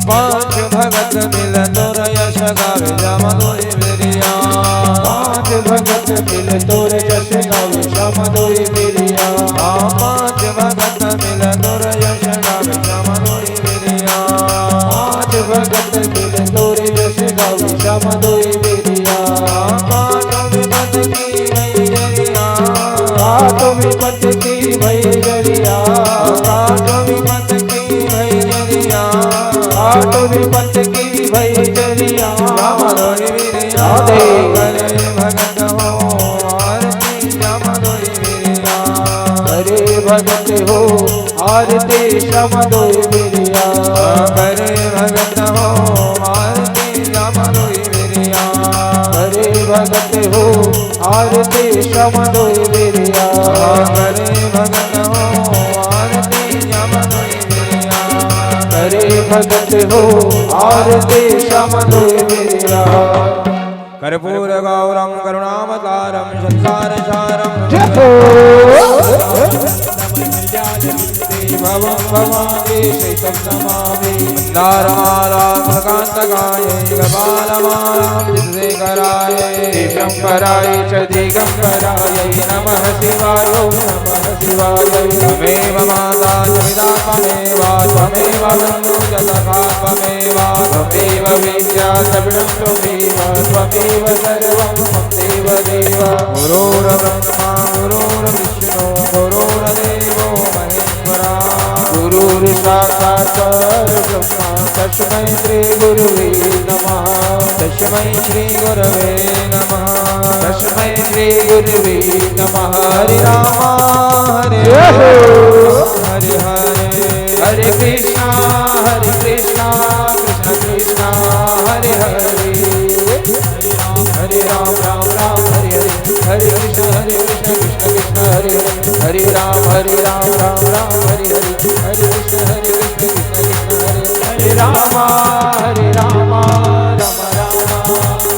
पांच भगत मिल तोर यश गावे श्याम दोई बेरिया पांच भगत मिल तोर यश गावे श्याम दोई बेरिया पांच भगत मिल तोर यश गावे श्याम दोई बेरिया पांच भगत मिल तोर यश गावे श्याम दोई बेरिया पांचों विपत की भैजरिया पांचों विपत की भैजरिया पांचों विपत की भैजरिया पांचों विपत की भैजरिया श्याम दोई बेरिया राधे करे भगत हो आरती श्याम दोई बेरिया हरे भगत हो आरती श्याम दोई बेरिया करे भगत हो आरती श्याम दोई बेरिया हरे भगत हो आरती श्याम दोई बेरिया करे भगत हो आरती श्याम दोई बेरिया हरे भगत हो आरती श्याम दोई बेरिया कर्पूर गौरम करुणावतारम संसार सारम भवं भवामि शैतं नमामि दारमालाकांतकाय कपालमालां चित्तशेखराय दिगंबराय च दिगंबराय नमः शिवाय नमः शिवाय त्वमेव माता च पिता त्वमेव त्वमेव बन्धु च सखा त्वमेव त्वमेव विद्या द्रविणं त्वमेव त्वमेव सर्वं त्वमेव देव गुरुर्ब्रह्मा गुरुर्विष्णु गुरुर्देवो महेश्वरा गुरुर्साक्षात् परब्रह्म तस्मै श्री गुरुवे नमः तस्मै श्री गुरवे नमः तस्मै श्री गुरुवे नमः हरे राम हरे हरे हरे हरे कृष्णा कृष्ण कृष्ण हरे हरे हरे राम राम राम हरे हरे हरे कृष्ण कृष्ण कृष्ण हरे हरे हरे राम राम राम हरे हरे हरे कृष्ण कृष्ण कृष्ण हरे राम राम राम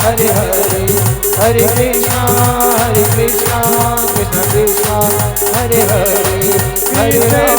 हरे हरे हरे कृष्ण कृष्ण कृष्ण हरे हरे हरे